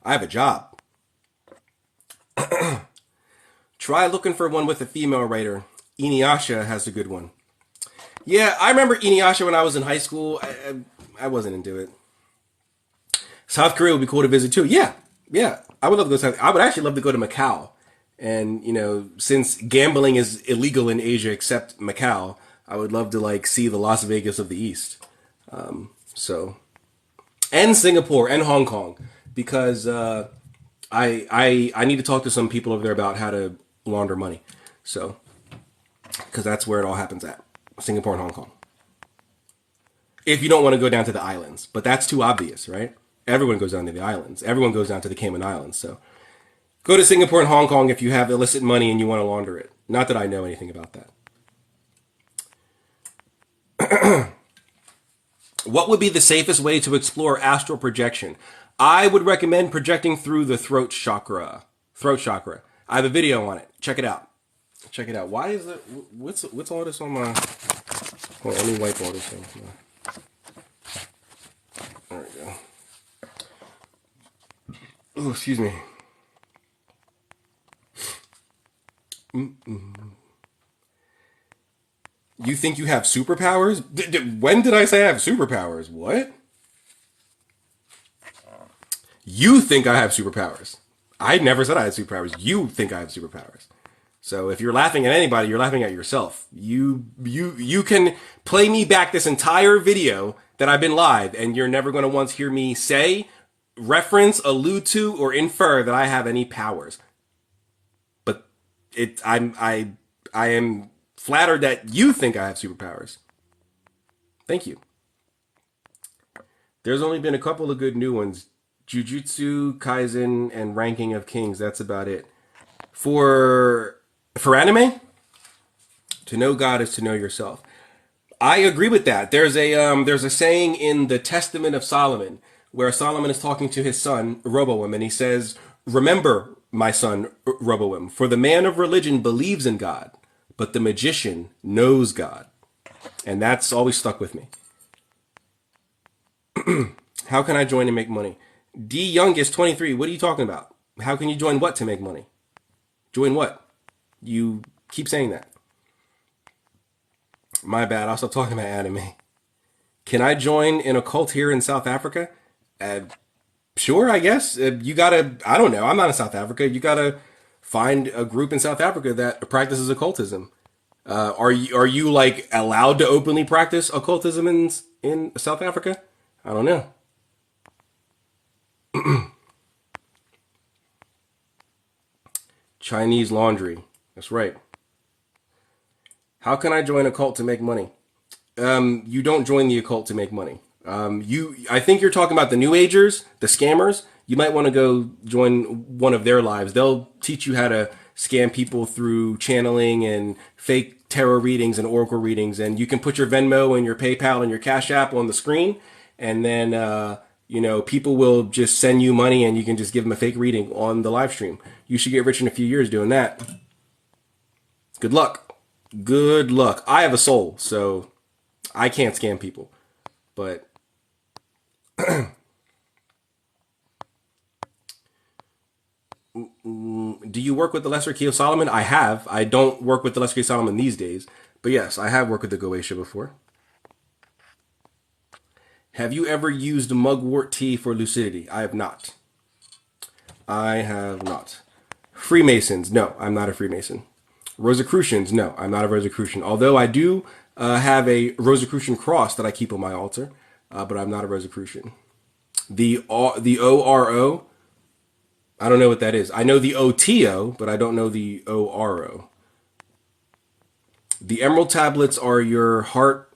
I have a job. Try looking for one with a female writer. Inuyasha has a good one. Yeah, I remember Inuyasha when I was in high school. I wasn't into it. South Korea would be cool to visit too. Yeah. I would love to go to South. I would actually love to go to Macau. And, since gambling is illegal in Asia except Macau, I would love to see the Las Vegas of the East. And Singapore and Hong Kong, because I need to talk to some people over there about how to launder money. So, because that's where it all happens at, Singapore and Hong Kong. If you don't want to go down to the islands, but that's too obvious, right? Everyone goes down to the islands. Everyone goes down to the Cayman Islands. So go to Singapore and Hong Kong if you have illicit money and you want to launder it. Not that I know anything about that. What would be the safest way to explore astral projection? I would recommend projecting through the throat chakra. Throat chakra. I have a video on it. Check it out. Check it out. Why is it? What's all this on my? Hold on, let me wipe all this thing. There we go. Oh, excuse me. You think you have superpowers? When did I say I have superpowers? What? You think I have superpowers. I never said I had superpowers. You think I have superpowers. So if you're laughing at anybody, you're laughing at yourself. You can play me back this entire video that I've been live, and you're never going to once hear me say, reference, allude to, or infer that I have any powers. But I am flattered that you think I have superpowers. Thank you. There's only been a couple of good new ones. Jujutsu Kaisen and Ranking of Kings. That's about it. For anime, to know God is to know yourself. I agree with that. There's a saying in the Testament of Solomon where Solomon is talking to his son Rehoboam, and he says, "Remember, my son Rehoboam, for the man of religion believes in God, but the magician knows God." And that's always stuck with me. How can I join and make money? D Youngest 23. What are you talking about? How can you join what to make money? Join what? You keep saying that. My bad. I'll stop talking about anime. Can I join an occult here in South Africa? Uh, sure, I guess. You gotta. I don't know. I'm not in South Africa. You gotta find a group in South Africa that practices occultism. Are you like allowed to openly practice occultism in South Africa? I don't know. Chinese laundry. That's right. How can I join a cult to make money? You don't join the occult to make money. I think you're talking about the New Agers, the scammers. You might want to go join one of their lives. They'll teach you how to scam people through channeling and fake tarot readings and oracle readings. And you can put your Venmo and your PayPal and your Cash App on the screen, and then people will just send you money, and you can just give them a fake reading on the live stream. You should get rich in a few years doing that. Good luck. Good luck. I have a soul, so I can't scam people. But do you work with the Lesser Key of Solomon? I have. I don't work with the Lesser Key of Solomon these days. But yes, I have worked with the Goetia before. Have you ever used mugwort tea for lucidity? I have not. I have not. Freemasons? No, I'm not a Freemason. Rosicrucians? No, I'm not a Rosicrucian. Although I do have a Rosicrucian cross that I keep on my altar, but I'm not a Rosicrucian. The ORO? I don't know what that is. I know the OTO, but I don't know the ORO. The emerald tablets are your heart.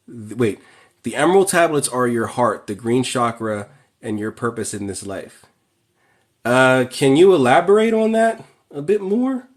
Wait. The emerald tablets are your heart, the green chakra, and your purpose in this life. Can you elaborate on that a bit more?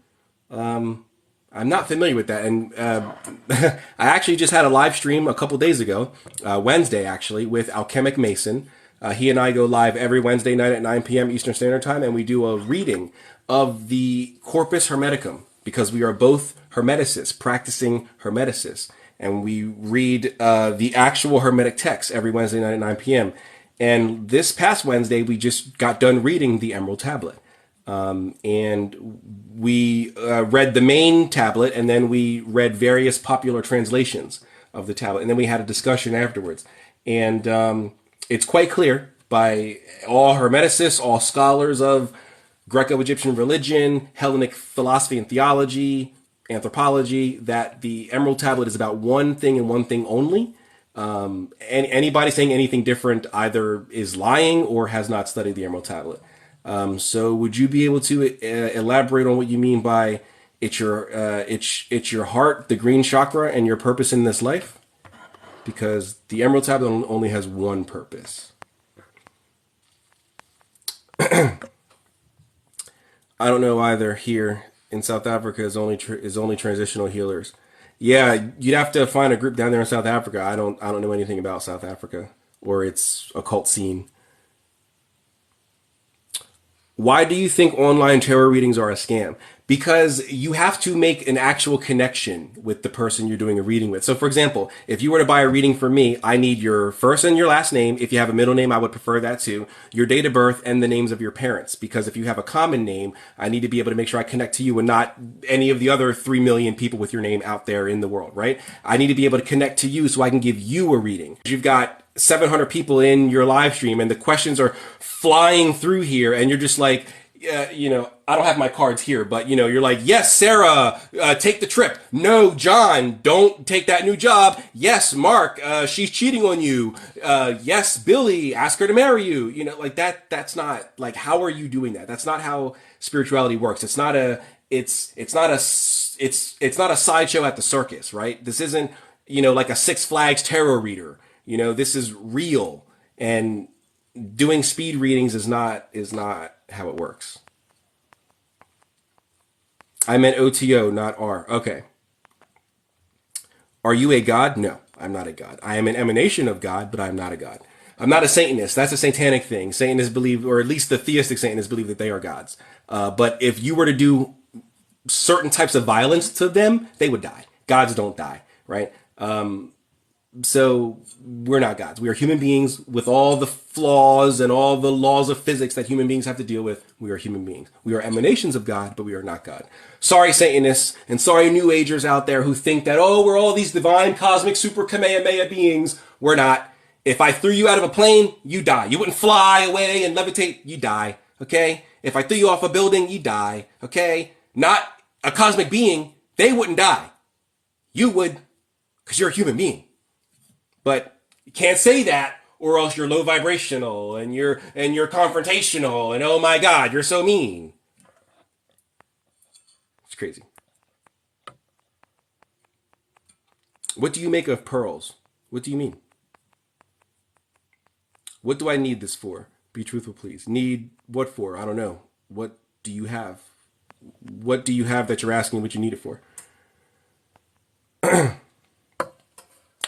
I'm not familiar with that. And I actually just had a live stream a couple days ago, Wednesday actually, with Alchemic Mason. He and I go live every Wednesday night at 9 p.m. Eastern Standard Time, and we do a reading of the Corpus Hermeticum, because we are both Hermeticists, practicing Hermeticists. And we read the actual Hermetic text every Wednesday night at 9 p.m. And this past Wednesday, we just got done reading the Emerald Tablet. And we read the main tablet, and then we read various popular translations of the tablet. And then we had a discussion afterwards. And it's quite clear by all Hermeticists, all scholars of Greco-Egyptian religion, Hellenic philosophy and theology, anthropology, that the Emerald Tablet is about one thing and one thing only. And anybody saying anything different either is lying or has not studied the Emerald Tablet. So would you be able to elaborate on what you mean by it's your heart, the green chakra, and your purpose in this life? Because the Emerald Tablet only has one purpose. I don't know either. Here in South Africa is only transitional healers. Yeah, you'd have to find a group down there in South Africa. I don't know anything about South Africa or its occult scene. Why do you think online tarot readings are a scam? Because you have to make an actual connection with the person you're doing a reading with. So, for example, if you were to buy a reading from me, I need your first and your last name. If you have a middle name, I would prefer that too. Your date of birth and the names of your parents. Because if you have a common name, I need to be able to make sure I connect to you and not any of the other 3 million people with your name out there in the world, right? I need to be able to connect to you so I can give you a reading. You've got 700 people in your live stream and the questions are flying through here and you're just like, I don't have my cards here, but you're like, yes, Sarah, take the trip. No, John, don't take that new job. Yes, Mark, she's cheating on you. Yes, Billy, ask her to marry you. Like that's not like, how are you doing that? That's not how spirituality works. It's not a sideshow at the circus, right? This isn't, like a Six Flags tarot reader. This is real, and doing speed readings is not how it works. I meant OTO, not R. Okay. Are you a god? No, I'm not a god. I am an emanation of God, but I'm not a god. I'm not a Satanist. That's a satanic thing. Satanists believe, or at least the theistic Satanists believe that they are gods. But if you were to do certain types of violence to them, they would die. Gods don't die, right? So we're not gods. We are human beings with all the flaws and all the laws of physics that human beings have to deal with. We are human beings. We are emanations of God, but we are not God. Sorry, Satanists, and sorry, New Agers out there who think that, oh, we're all these divine, cosmic, super Kamehameha beings. We're not. If I threw you out of a plane, you die. You wouldn't fly away and levitate. You die. Okay? If I threw you off a building, you die. Okay? Not a cosmic being. They wouldn't die. You would, because you're a human being. But you can't say that, or else you're low vibrational and you're confrontational and oh my god, you're so mean. It's crazy. What do you make of pearls? What do you mean? What do I need this for? Be truthful, please. Need what for? I don't know. What do you have? What do you have that you're asking what you need it for?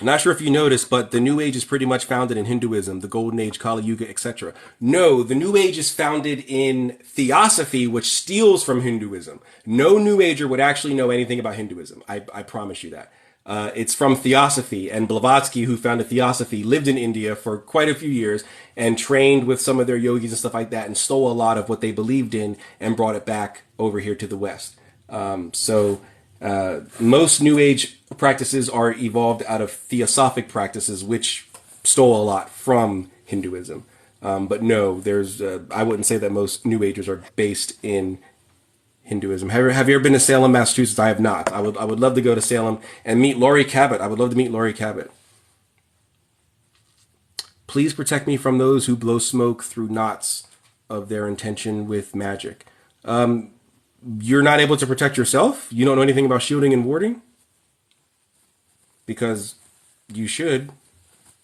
I'm not sure if you noticed, but the New Age is pretty much founded in Hinduism, the Golden Age, Kali Yuga, etc. No, the New Age is founded in Theosophy, which steals from Hinduism. No New Ager would actually know anything about Hinduism. I promise you that. It's from Theosophy, and Blavatsky, who founded Theosophy, lived in India for quite a few years and trained with some of their yogis and stuff like that and stole a lot of what they believed in and brought it back over here to the West. Most New Age practices are evolved out of Theosophic practices, which stole a lot from Hinduism. But no, I wouldn't say that most New Agers are based in Hinduism. Have you ever been to Salem, Massachusetts? I have not. I would love to go to Salem and meet Laurie Cabot. I would love to meet Laurie Cabot. Please protect me from those who blow smoke through knots of their intention with magic. You're not able to protect yourself? You don't know anything about shielding and warding? Because you should.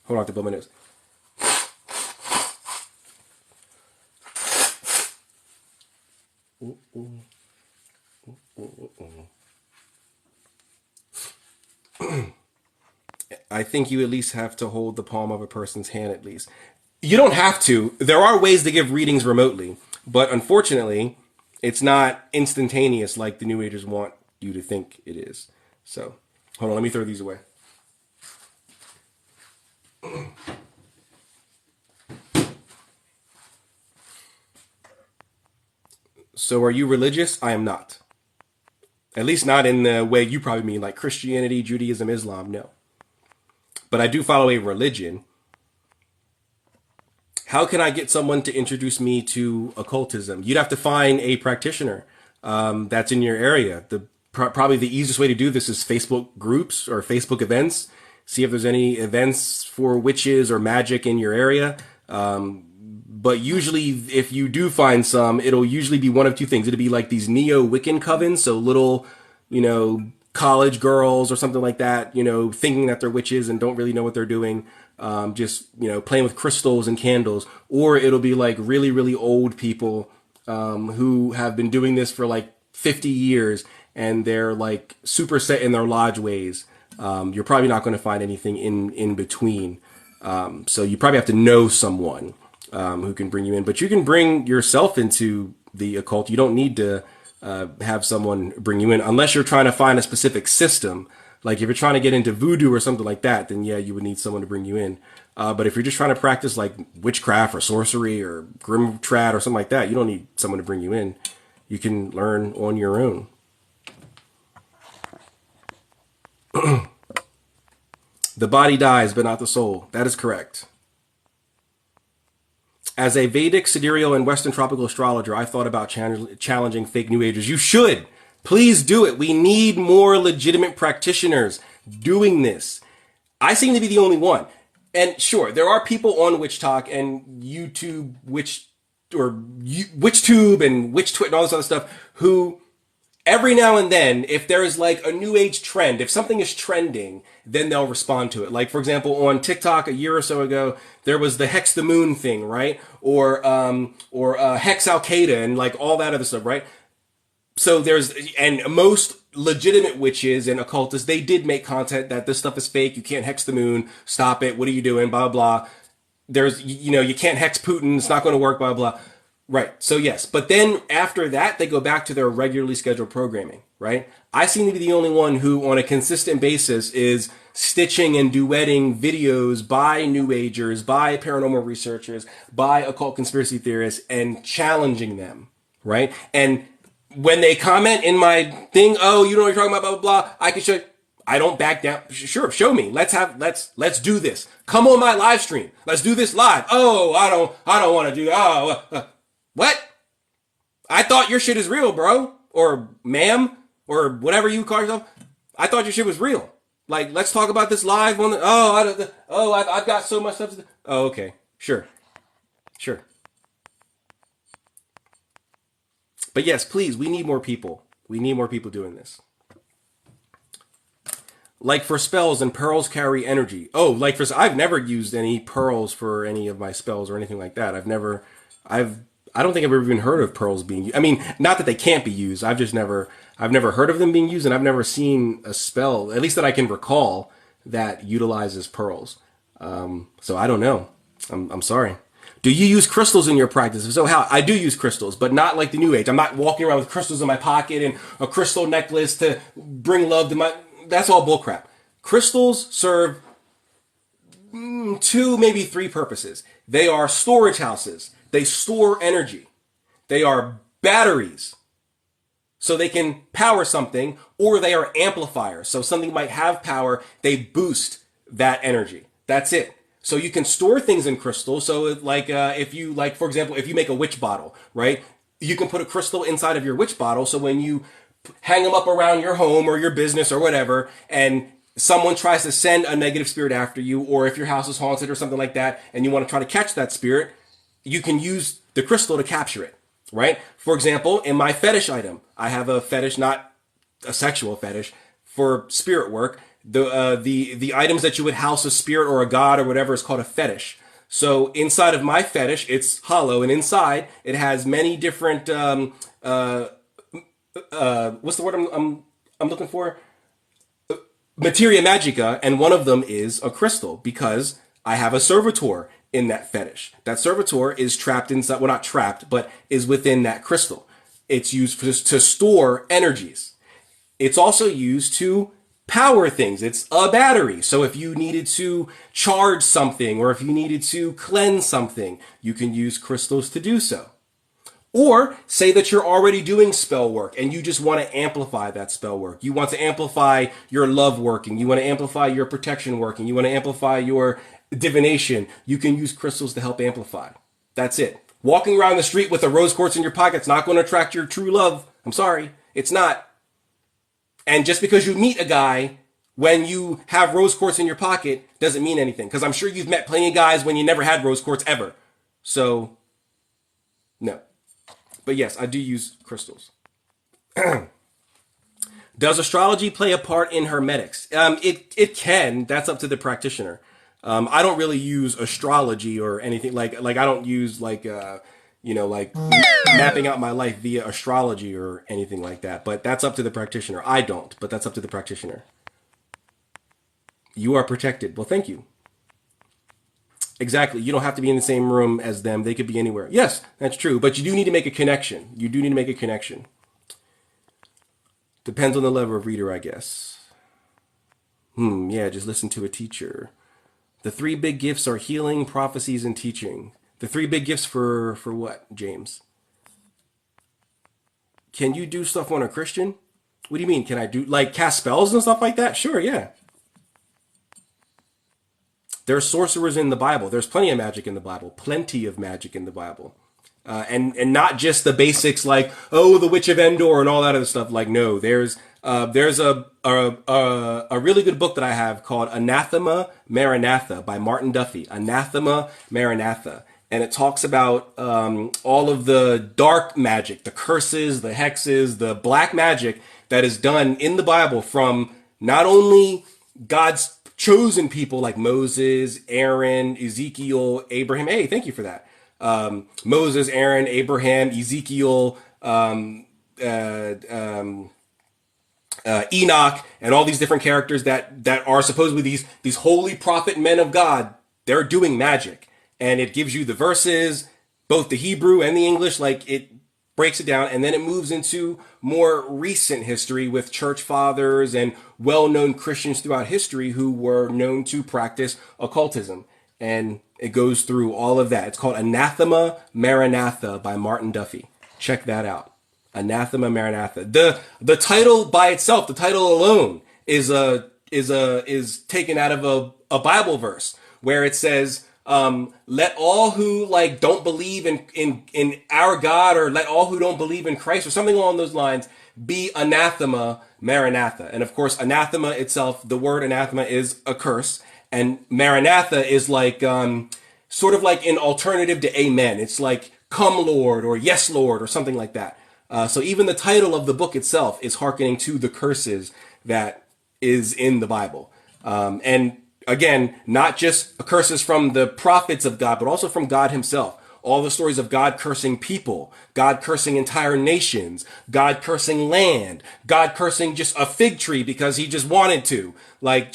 Hold on, I have to blow my nose. I think you at least have to hold the palm of a person's hand at least. You don't have to. There are ways to give readings remotely, but unfortunately, it's not instantaneous like the New Agers want you to think it is. So, hold on, let me throw these away. So, are you religious? I am not. At least not in the way you probably mean, like Christianity, Judaism, Islam. No. But I do follow a religion. How can I get someone to introduce me to occultism? You'd have to find a practitioner that's in your area. Probably the easiest way to do this is Facebook groups or Facebook events. See if there's any events for witches or magic in your area. But usually, if you do find some, it'll usually be one of two things. It'll be like these neo-Wiccan covens, so little, college girls or something like that, thinking that they're witches and don't really know what they're doing. Just, playing with crystals and candles. Or it'll be like really, really old people who have been doing this for like 50 years and they're like super set in their lodge ways, you're probably not going to find anything in between. So you probably have to know someone who can bring you in, but you can bring yourself into the occult. You don't need to have someone bring you in unless you're trying to find a specific system. Like if you're trying to get into voodoo or something like that, then yeah, you would need someone to bring you in. But if you're just trying to practice like witchcraft or sorcery or grim trad or something like that, you don't need someone to bring you in. You can learn on your own. The body dies, but not the soul. That is correct. As a Vedic, sidereal, and Western tropical astrologer, I thought about challenging fake New Agers. You should. Please do it. We need more legitimate practitioners doing this. I seem to be the only one. And sure, there are people on Witch Talk and YouTube, WitchTube and WitchTwit and all this other stuff who every now and then, if there is like a new age trend, if something is trending, then they'll respond to it. Like, for example, on TikTok a year or so ago, there was the Hex the Moon thing, right? Or Hex Al Qaeda and like all that other stuff, right? So and most legitimate witches and occultists, they did make content that this stuff is fake. You can't hex the moon. Stop it. What are you doing? Blah, blah. You can't hex Putin. It's not going to work, blah, blah. Right. So yes. But then after that, they go back to their regularly scheduled programming, right? I seem to be the only one who on a consistent basis is stitching and duetting videos by New Agers, by paranormal researchers, by occult conspiracy theorists and challenging them, right? And when they comment in my thing, oh, you know what you're talking about, blah, blah, blah, I can show you. I don't back down. Sure, show me. Let's do this. Come on my live stream. Let's do this live. Oh, I don't want to do, what? I thought your shit is real, bro. Or ma'am, or whatever you call yourself. I thought your shit was real. Like, let's talk about this live on the, I've got so much stuff to do. Oh, okay. Sure. But yes, please, we need more people. We need more people doing this. Like for spells, and pearls carry energy. Oh, I've never used any pearls for any of my spells or anything like that. I don't think I've ever even heard of pearls being used. I mean, not that they can't be used. I've never heard of them being used, and I've never seen a spell, at least that I can recall, that utilizes pearls. So I don't know. I'm sorry. Do you use crystals in your practice? If so, how? I do use crystals, but not like the New Age. I'm not walking around with crystals in my pocket and a crystal necklace to bring love to my... That's all bullcrap. Crystals serve 2, maybe 3 purposes. They are storage houses. They store energy. They are batteries. So they can power something, or they are amplifiers. So something might have power, they boost that energy. That's it. So you can store things in crystal. So for example, if you make a witch bottle, right? You can put a crystal inside of your witch bottle. So when you hang them up around your home or your business or whatever, and someone tries to send a negative spirit after you, or if your house is haunted or something like that, and you want to try to catch that spirit, you can use the crystal to capture it, right? For example, in my fetish item, I have a fetish, not a sexual fetish, for spirit work. The items that you would house a spirit or a god or whatever is called a fetish. So inside of my fetish, it's hollow, and inside it has many different what's the word I'm looking for? Materia magica, and one of them is a crystal, because I have a servitor in that fetish. That servitor is trapped inside, well, not trapped, but is within that crystal. It's used to store energies. It's also used to power things. It's a battery. So if you needed to charge something, or if you needed to cleanse something, you can use crystals to do so. Or say that you're already doing spell work and you just want to amplify that spell work. You want to amplify your love working. You want to amplify your protection working. You want to amplify your divination. You can use crystals to help amplify. That's it. Walking around the street with a rose quartz in your pocket's not going to attract your true love. I'm sorry. It's not. And just because you meet a guy when you have rose quartz in your pocket doesn't mean anything. Because I'm sure you've met plenty of guys when you never had rose quartz ever. So, no. But yes, I do use crystals. Does astrology play a part in hermetics? It can. That's up to the practitioner. I don't really use astrology or anything like I don't use like mapping out my life via astrology or anything like that. But that's up to the practitioner. I don't, but that's up to the practitioner. You are protected. Well, thank you. Exactly. You don't have to be in the same room as them. They could be anywhere. Yes, that's true. But you do need to make a connection. You do need to make a connection. Depends on the level of reader, I guess. Yeah, just listen to a teacher. The three big gifts are healing, prophecies, and teaching. The three big gifts for what, James? Can you do stuff on a Christian? What do you mean? Can I do like cast spells and stuff like that? Sure, yeah. There's sorcerers in the Bible. There's plenty of magic in the Bible. Plenty of magic in the Bible. And not just the basics like, oh, the Witch of Endor and all that other stuff. Like, no, there's a really good book that I have called Anathema Maranatha by Martin Duffy. Anathema Maranatha. And it talks about all of the dark magic, the curses, the hexes, the black magic that is done in the Bible from not only God's chosen people like Moses, Aaron, Ezekiel, Abraham. Hey, thank you for that. Moses, Aaron, Abraham, Ezekiel, Enoch, and all these different characters that are supposedly these holy prophet men of God. They're doing magic, and it gives you the verses, both the Hebrew and the English. Like it breaks it down, and then it moves into more recent history with church fathers and well-known Christians throughout history who were known to practice occultism. And it goes through all of that. It's called Anathema Maranatha by Martin Duffy. Check that out. Anathema Maranatha. The title by itself, the title alone, is taken out of a Bible verse where it says, let all who like don't believe in our God, or let all who don't believe in Christ, or something along those lines, be anathema Maranatha. And of course, anathema itself, the word anathema is a curse. And Maranatha is like, sort of like an alternative to amen. It's like, come Lord, or yes Lord, or something like that. So even the title of the book itself is hearkening to the curses that is in the Bible. And again, not just curses from the prophets of God, but also from God himself. All the stories of God cursing people, God cursing entire nations, God cursing land, God cursing just a fig tree because he just wanted to. Like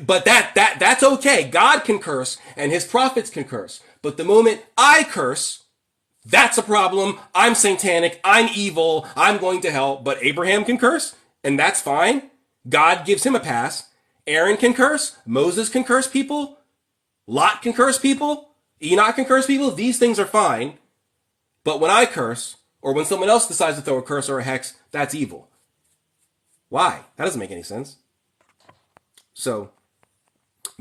but that's okay. God can curse and his prophets can curse. But the moment I curse, that's a problem. I'm satanic. I'm evil. I'm going to hell. But Abraham can curse, and that's fine. God gives him a pass. Aaron can curse. Moses can curse people. Lot can curse people. Enoch can curse people. These things are fine. But when I curse, or when someone else decides to throw a curse or a hex, that's evil. Why? That doesn't make any sense. So,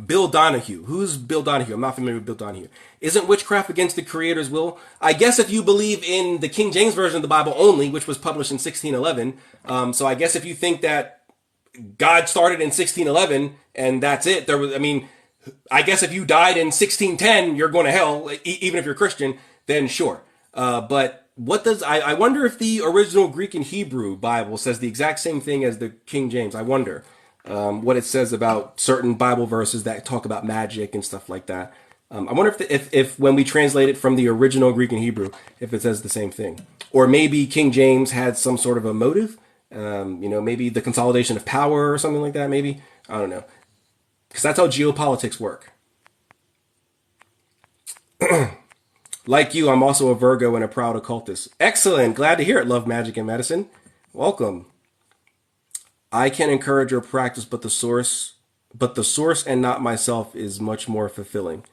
Bill Donahue. Who's Bill Donahue? I'm not familiar with Bill Donahue. Isn't witchcraft against the Creator's will? I guess if you believe in the King James Version of the Bible only, which was published in 1611, so I guess if you think that God started in 1611 and that's it, I guess if you died in 1610, you're going to hell, even if you're Christian, then sure. But what does, I wonder if the original Greek and Hebrew Bible says the exact same thing as the King James. I wonder what it says about certain Bible verses that talk about magic and stuff like that. I wonder if when we translate it from the original Greek and Hebrew, if it says the same thing. Or maybe King James had some sort of a motive. Maybe the consolidation of power or something like that, maybe. I don't know. Because that's how geopolitics work. Like you, I'm also a Virgo and a proud occultist. Excellent. Glad to hear it, Love Magic and Medicine. Welcome. I can encourage your practice, but the source and not myself is much more fulfilling.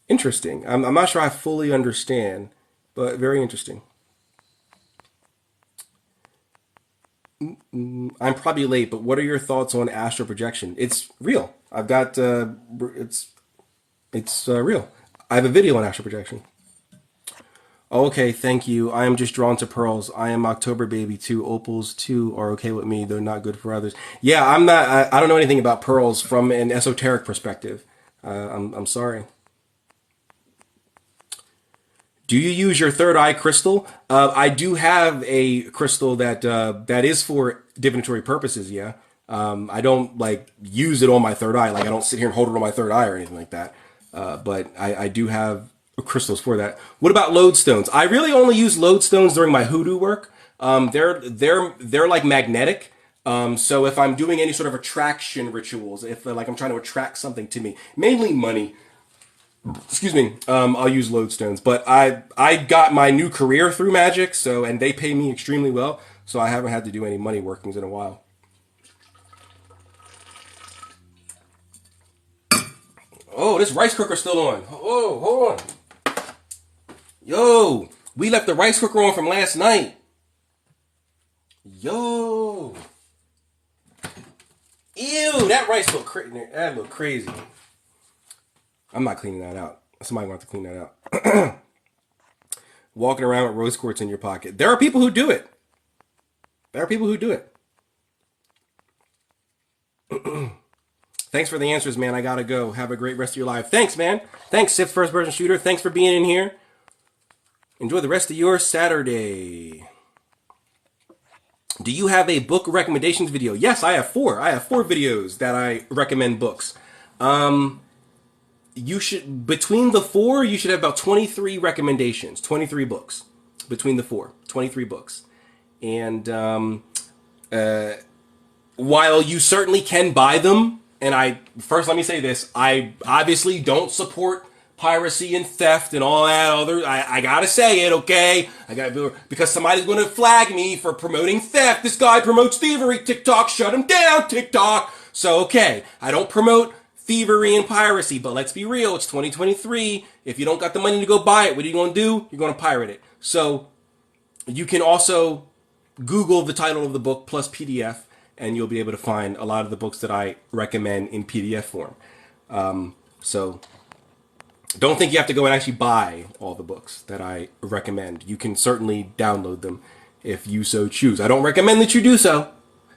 Interesting. I'm not sure I fully understand, but very interesting. I'm probably late, but what are your thoughts on astral projection? It's real. I've got it's real. I have a video on astral projection. Okay, thank you. I am just drawn to pearls. I am October baby too. Opals too are okay with me. They're not good for others. Yeah, I'm not. I don't know anything about pearls from an esoteric perspective. I'm sorry. Do you use your third eye crystal? I do have a crystal that is for divinatory purposes. Yeah. I don't like use it on my third eye. Like I don't sit here and hold it on my third eye or anything like that. But I do have crystals for that. What about lodestones? I really only use lodestones during my hoodoo work. They're like magnetic. So if I'm doing any sort of attraction rituals, if like I'm trying to attract something to me, mainly money, excuse me, I'll use lodestones. But I got my new career through magic, so and they pay me extremely well, so I haven't had to do any money workings in a while. Oh, this rice cooker's still on. Oh, hold on. Yo, we left the rice cooker on from last night. Yo. Ew, that rice look crazy. That look crazy. I'm not cleaning that out. Somebody wants to clean that out. Walking around with rose quartz in your pocket. There are people who do it. There are people who do it. Thanks for the answers, man. I gotta go. Have a great rest of your life. Thanks, man. Thanks, Sith First Person Shooter. Thanks for being in here. Enjoy the rest of your Saturday. Do you have a book recommendations video? Yes, I have 4. I have 4 videos that I recommend books. You should, between the 4, you should have about 23 recommendations, 23 books between the 4, 23 books. And while you certainly can buy them, and let me say this, I obviously don't support piracy and theft and all that other. I gotta say it, okay? Because somebody's gonna flag me for promoting theft. This guy promotes thievery. TikTok, shut him down, TikTok. So, okay, I don't promote thievery and piracy, but let's be real, it's 2023. If you don't got the money to go buy it, what are you gonna do? You're gonna pirate it. So, you can also Google the title of the book plus PDF, and you'll be able to find a lot of the books that I recommend in PDF form. So don't think you have to go and actually buy all the books that I recommend. You can certainly download them if you so choose. I don't recommend that you do so,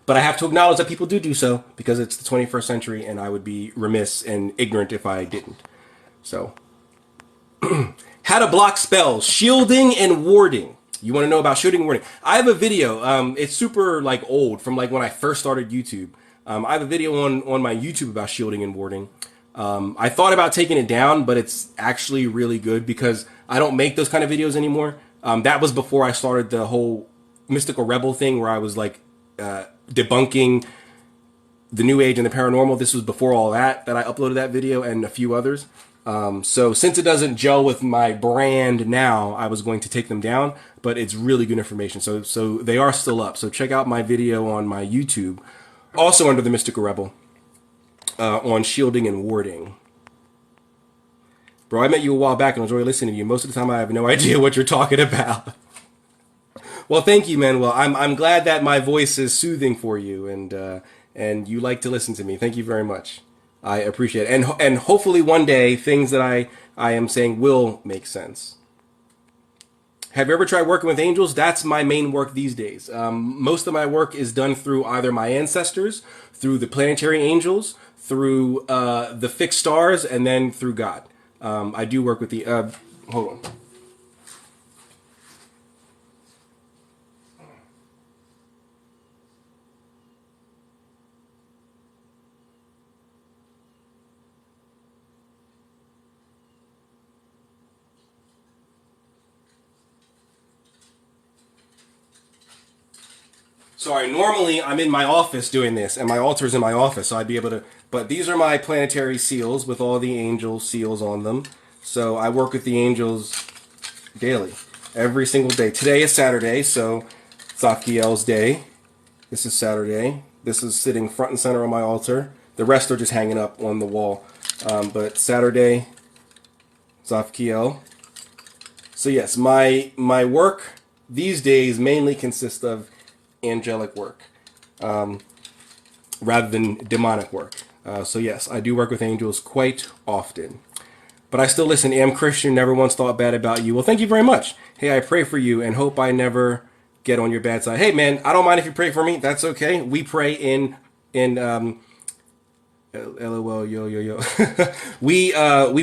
but I have to acknowledge that people do so because it's the 21st century, and I would be remiss and ignorant if I didn't. So, how to block spells, shielding and warding. You want to know about shielding and warding? I have a video. It's super like old from like when I first started YouTube. I have a video on my YouTube about shielding and warding. I thought about taking it down, but it's actually really good because I don't make those kind of videos anymore. That was before I started the whole mystical rebel thing where I was like debunking the new age and the paranormal. This was before all that I uploaded that video and a few others. So since it doesn't gel with my brand now, I was going to take them down, but it's really good information. So they are still up. So check out my video on my YouTube, also under the Mystical Rebel, on shielding and warding. Bro, I met you a while back and enjoy listening to you. Most of the time I have no idea what you're talking about. Well, thank you, man. Well, I'm glad that my voice is soothing for you, and you like to listen to me. Thank you very much. I appreciate it. And hopefully one day things that I am saying will make sense. Have you ever tried working with angels? That's my main work these days. Most of my work is done through either my ancestors, through the planetary angels, through the fixed stars, and then through God. I do work with the... hold on. Sorry, normally I'm in my office doing this, and my altar's in my office, so I'd be able to... But these are my planetary seals with all the angel seals on them. So I work with the angels daily, every single day. Today is Saturday, so Zafkiel's day. This is Saturday. This is sitting front and center on my altar. The rest are just hanging up on the wall. But Saturday, Zafkiel. So yes, my work these days mainly consists of angelic work rather than demonic work. So yes, I do work with angels quite often. But I still listen. Am Christian, never once thought bad about you. Well, thank you very much. Hey, I pray for you and hope I never get on your bad side. Hey, man, I don't mind if you pray for me. That's okay. We pray in LOL, yo. we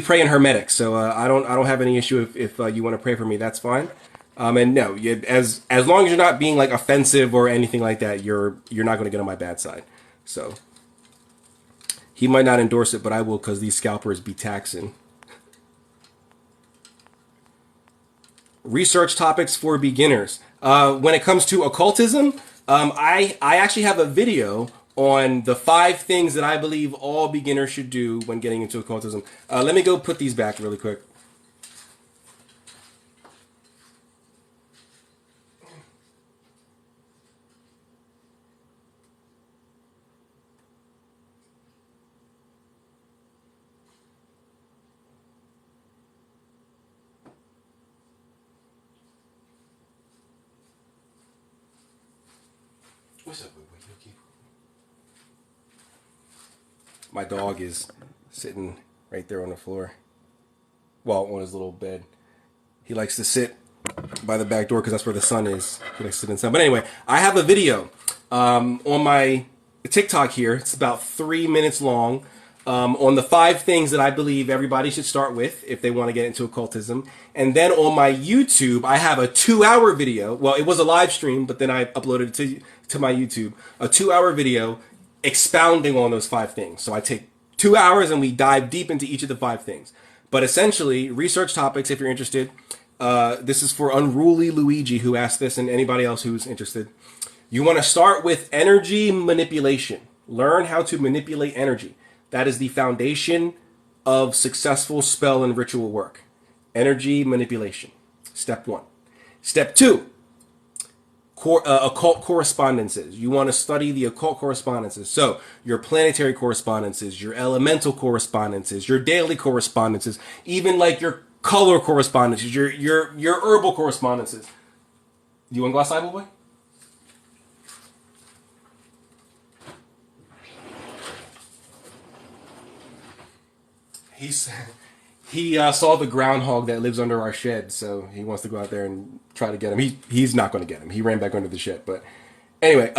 pray in Hermetic, so I don't have any issue if you want to pray for me. That's fine. And no, as long as you're not being like offensive or anything like that, you're not going to get on my bad side. So he might not endorse it, but I will because these scalpers be taxing. research topics for beginners. When it comes to occultism, I actually have a video on the 5 things that I believe all beginners should do when getting into occultism. Let me go put these back really quick. What's up, Yoki? My dog is sitting right there on the floor. Well, on his little bed. He likes to sit by the back door because that's where the sun is. He likes to sit inside. But anyway, I have a video on my TikTok here. It's about 3 minutes long. On the 5 things that I believe everybody should start with if they want to get into occultism. And then on my YouTube, I have a 2-hour video. Well, it was a live stream, but then I uploaded it to my YouTube. A 2-hour video expounding on those 5 things. So I take 2 hours and we dive deep into each of the 5 things. But essentially, research topics, if you're interested. This is for Unruly Luigi, who asked this, and anybody else who's interested. You want to start with energy manipulation. Learn how to manipulate energy. That is the foundation of successful spell and ritual work. Energy manipulation. Step 1. Step 2. Occult correspondences. You want to study the occult correspondences. So your planetary correspondences, your elemental correspondences, your daily correspondences, even like your color correspondences, your herbal correspondences. You want a glass eye, boy? He saw the groundhog that lives under our shed, so he wants to go out there and try to get him. He's not going to get him. He ran back under the shed. But anyway,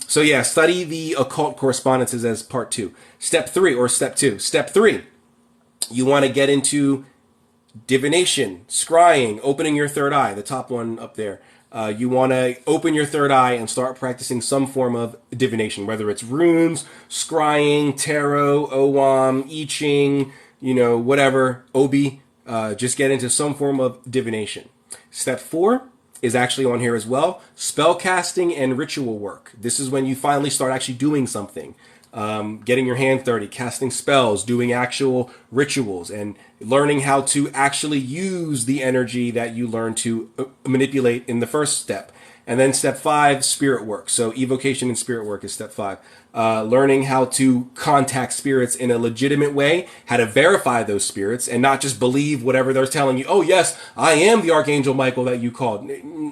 so yeah, study the occult correspondences as part 2. Step 3 or step 2. Step 3, you want to get into divination, scrying, opening your third eye, the top one up there. You want to open your third eye and start practicing some form of divination, whether it's runes, scrying, tarot, Owam, I Ching, whatever, Obi. Just get into some form of divination. Step 4 is actually on here as well. Spell casting and ritual work. This is when you finally start actually doing something. Getting your hand dirty, casting spells, doing actual rituals, and learning how to actually use the energy that you learn to manipulate in the first step. And then step 5, spirit work. So evocation and spirit work is step 5. Learning how to contact spirits in a legitimate way, how to verify those spirits and not just believe whatever they're telling you. Oh, yes, I am the Archangel Michael that you called.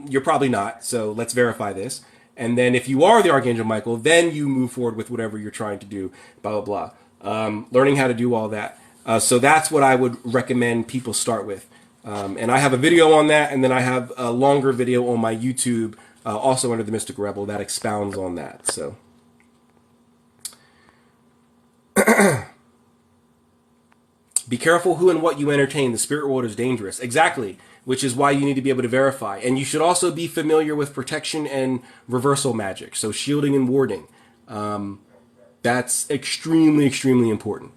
You're probably not. So let's verify this. And then if you are the Archangel Michael, then you move forward with whatever you're trying to do, blah, blah, blah. Learning how to do all that. So that's what I would recommend people start with. And I have a video on that, and then I have a longer video on my YouTube, also under the Mystic Rebel, that expounds on that. So, be careful who and what you entertain. The spirit world is dangerous. Exactly, which is why you need to be able to verify. And you should also be familiar with protection and reversal magic, so shielding and warding. That's extremely, extremely important.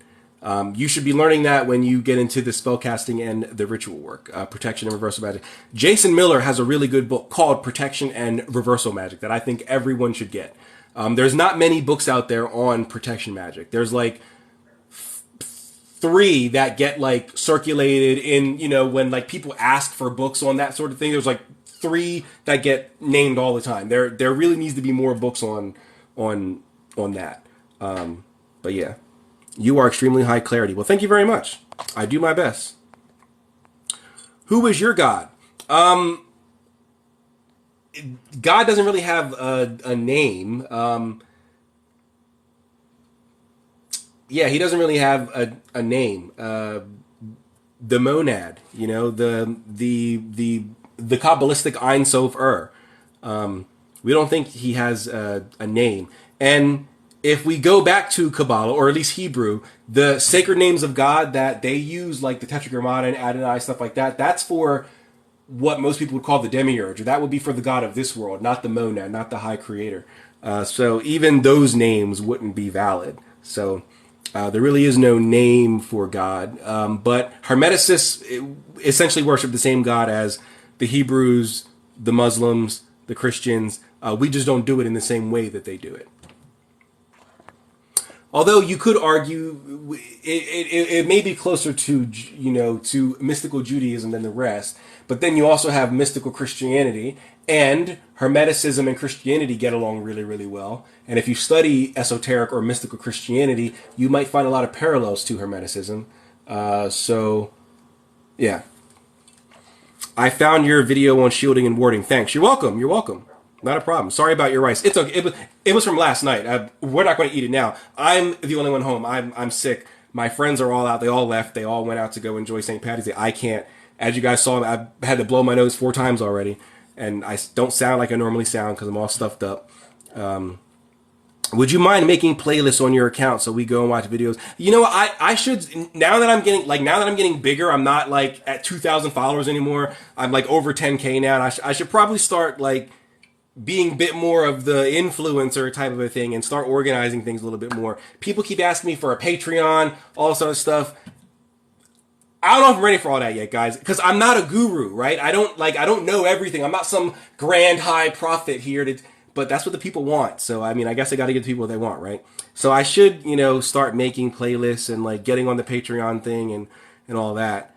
You should be learning that when you get into the spellcasting and the ritual work, protection and reversal magic. Jason Miller has a really good book called Protection and Reversal Magic that I think everyone should get. There's not many books out there on protection magic. There's like 3 that get like circulated in, when like people ask for books on that sort of thing. There's like 3 that get named all the time. There really needs to be more books on that. But yeah. You are extremely high clarity. Well, thank you very much. I do my best. Who is your God? God doesn't really have a name. He doesn't really have a name. The monad, the Kabbalistic Ein Sof we don't think he has a name. And if we go back to Kabbalah, or at least Hebrew, the sacred names of God that they use, like the Tetragrammaton and Adonai, stuff like that, that's for what most people would call the demiurge, or that would be for the God of this world, not the monad, not the high creator. So even those names wouldn't be valid. So there really is no name for God. But Hermeticists essentially worship the same God as the Hebrews, the Muslims, the Christians. We just don't do it in the same way that they do it. Although you could argue it may be closer to, to mystical Judaism than the rest, but then you also have mystical Christianity, and Hermeticism and Christianity get along really, really well. And if you study esoteric or mystical Christianity, you might find a lot of parallels to Hermeticism. So, yeah. I found your video on shielding and warding. Thanks. You're welcome. You're welcome. Not a problem. Sorry about your rice. It's okay. It was from last night. We're not going to eat it now. I'm the only one home. I'm sick. My friends are all out. They all left. They all went out to go enjoy St. Patty's Day. I can't. As you guys saw, I had to blow my nose 4 times already, and I don't sound like I normally sound because I'm all stuffed up. Would you mind making playlists on your account so we go and watch videos? You know, I should, now that I'm getting bigger, I'm not like at 2,000 followers anymore. I'm like over 10K now. And I should probably start like being a bit more of the influencer type of a thing and start organizing things a little bit more. People keep asking me for a Patreon, all sort of stuff. I don't know if I'm ready for all that yet, guys, because I'm not a guru, right? I don't know everything. I'm not some grand high prophet here but that's what the people want. So, I mean, I guess I got to give the people what they want, right? So I should, start making playlists and like getting on the Patreon thing and all that.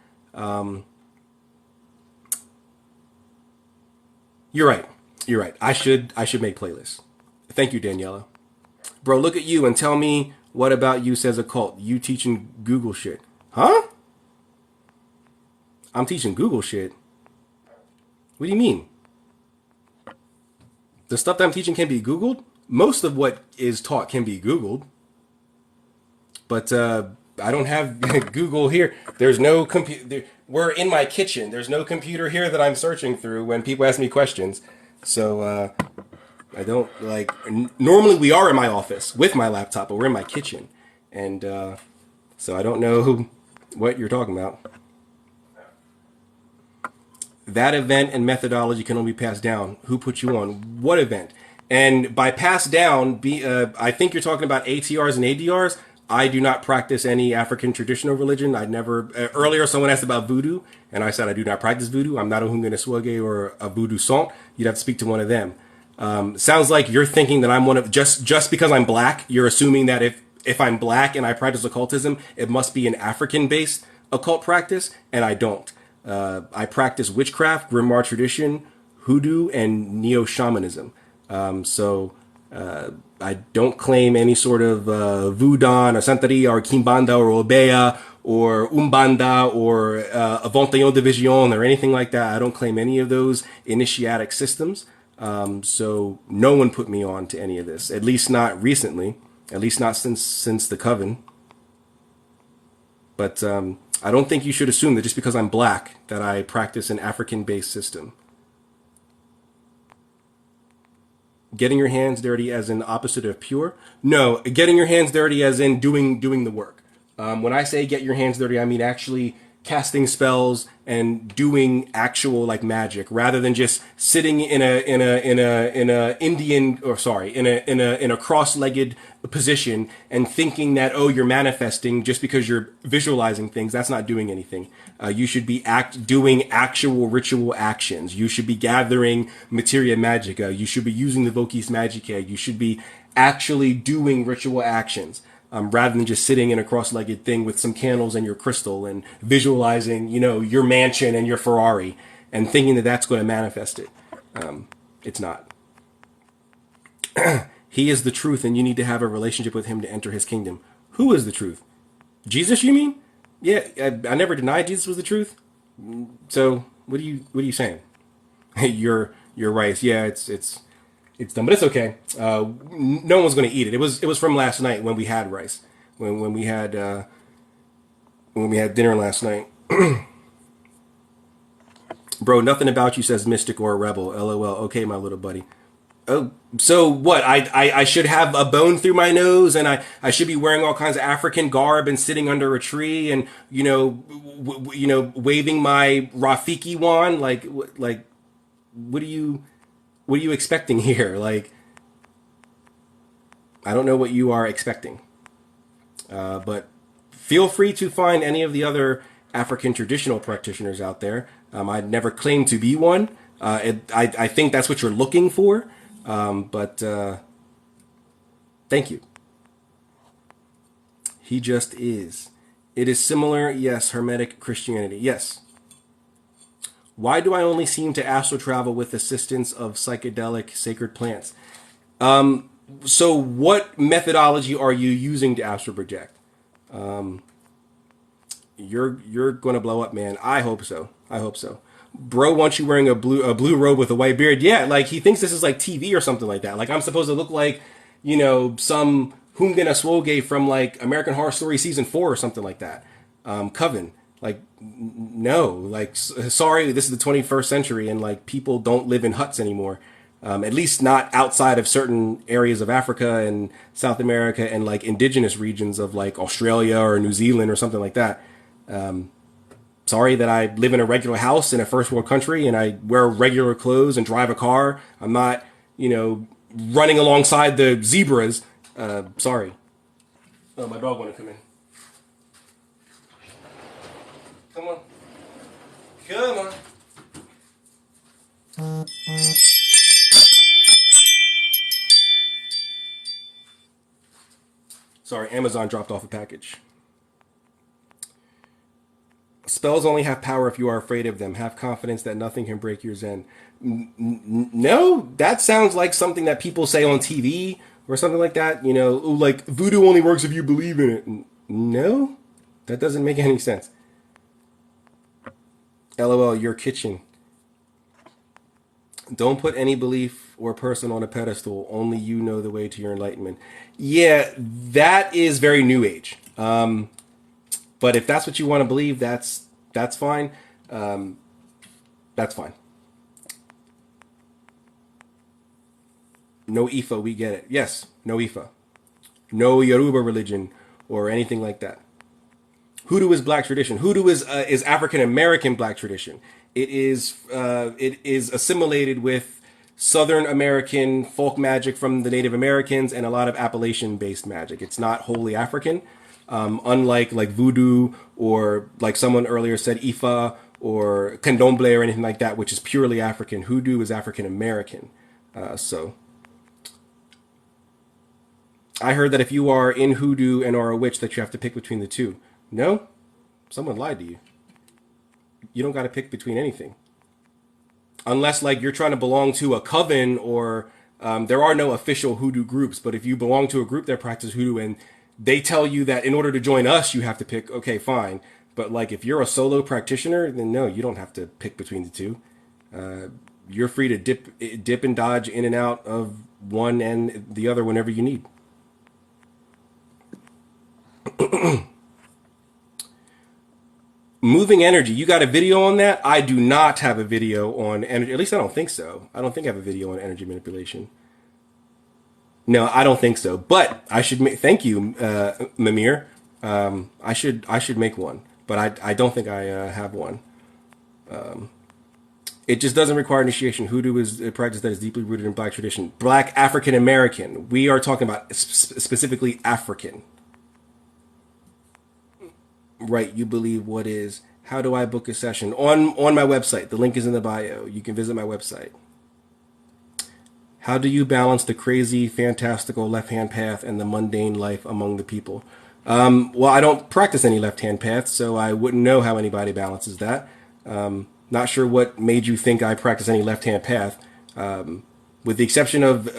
You're right. You're right. I should make playlists. Thank you, Daniela. Bro, look at you and tell me what about you says a cult. You teaching Google shit. Huh? I'm teaching Google shit. What do you mean? The stuff that I'm teaching can be Googled. Most of what is taught can be Googled. But I don't have Google here. There's no computer. We're in my kitchen. There's no computer here that I'm searching through when people ask me questions. So I don't normally we are in my office with my laptop, but we're in my kitchen. And so I don't know what you're talking about. That event and methodology can only be passed down. Who put you on? What event? And by passed down, I think you're talking about ATRs and ADRs. I do not practice any African traditional religion. I never. Earlier, someone asked about voodoo, and I said I do not practice voodoo. I'm not a Hunganaswage or a voodoo sant. You'd have to speak to one of them. Sounds like you're thinking that I'm one of just because I'm black. You're assuming that if I'm black and I practice occultism, it must be an African-based occult practice, and I don't. I practice witchcraft, grimoire tradition, hoodoo, and neo-shamanism. So I don't claim any sort of Vudan or Santeria or Kimbanda or Obeya or Umbanda or Avantillon de Vision or anything like that. I don't claim any of those initiatic systems. So no one put me on to any of this, at least not recently, at least not since the Coven. But I don't think you should assume that just because I'm black that I practice an African-based system. Getting your hands dirty as in opposite of pure? No, getting your hands dirty as in doing the work. When I say get your hands dirty, I mean actually casting spells and doing actual like magic, rather than just sitting in a cross-legged position and thinking that, oh, you're manifesting just because you're visualizing things. That's not doing anything. You should be doing actual ritual actions. You should be gathering materia magica. You should be using the Vocis Magicae. You should be actually doing ritual actions. Rather than just sitting in a cross-legged thing with some candles and your crystal and visualizing, your mansion and your Ferrari and thinking that that's going to manifest it. It's not. He is the truth, and you need to have a relationship with him to enter his kingdom. Who is the truth? Jesus, you mean? Yeah, I never denied Jesus was the truth. So what are you saying? You're right. Yeah, it's done, but it's okay. No one's going to eat it. It was from last night when we had rice, when we had dinner last night. Bro, nothing about you says mystic or a rebel. LOL. Okay, my little buddy. Oh, so what? I should have a bone through my nose, and I should be wearing all kinds of African garb and sitting under a tree, and waving my Rafiki wand. Like what are you expecting here? Like, I don't know what you are expecting. But feel free to find any of the other African traditional practitioners out there. I never claimed to be one. I think that's what you're looking for, but thank you. He just is. It is similar, yes, Hermetic Christianity, yes. Why do I only seem to astral travel with assistance of psychedelic sacred plants? So, what methodology are you using to astral project? You're gonna blow up, man. I hope so. I hope so. Bro wants you wearing a blue robe with a white beard. Yeah, like he thinks this is like TV or something like that. Like I'm supposed to look like, some Hungan Swoge from like American Horror Story season 4 or something like that. Coven. Like no, like sorry, this is the 21st century and like people don't live in huts anymore. At least not outside of certain areas of Africa and South America and like indigenous regions of like Australia or New Zealand or something like that. Sorry that I live in a regular house in a first world country and I wear regular clothes and drive a car. I'm not, running alongside the zebras. Sorry. Oh, my dog want to come in. Come on. Come on. Sorry, Amazon dropped off a package. Spells only have power if you are afraid of them. Have confidence that nothing can break your zen. No, that sounds like something that people say on TV or something like that. Like voodoo only works if you believe in it. No, that doesn't make any sense. LOL, your kitchen. Don't put any belief or person on a pedestal. Only you know the way to your enlightenment. Yeah, that is very new age. But if that's what you want to believe, that's fine. That's fine. No Ifa, we get it. Yes, no Ifa. No Yoruba religion or anything like that. Hoodoo is black tradition. Hoodoo is African American black tradition. It is assimilated with Southern American folk magic from the Native Americans and a lot of Appalachian based magic. It's not wholly African. Unlike like voodoo or like someone earlier said Ifa or candomblé or anything like that, which is purely African. Hoodoo is African American. So I heard that if you are in hoodoo and are a witch that you have to pick between the two. No, someone lied to you. You don't got to pick between anything. Unless like you're trying to belong to a coven or there are no official hoodoo groups. But if you belong to a group that practices hoodoo and they tell you that in order to join us, you have to pick, okay, fine. But like if you're a solo practitioner, then no, you don't have to pick between the two. You're free to dip and dodge in and out of one and the other whenever you need. Moving energy. You got a video on that? I do not have a video on energy. At least I don't think so. I don't think I have a video on energy manipulation. No, I don't think so. But I should make. Thank you, Mimir. I should make one, but I don't think I have one. It just doesn't require initiation. Hoodoo is a practice that is deeply rooted in black tradition. Black African American. We are talking about specifically African. Right, you believe what is. How do I book a session? On my website. The link is in the bio. You can visit my website. How do you balance the crazy, fantastical left-hand path and the mundane life among the people? Well, I don't practice any left-hand paths, so I wouldn't know how anybody balances that. Not sure what made you think I practice any left-hand path. With the exception of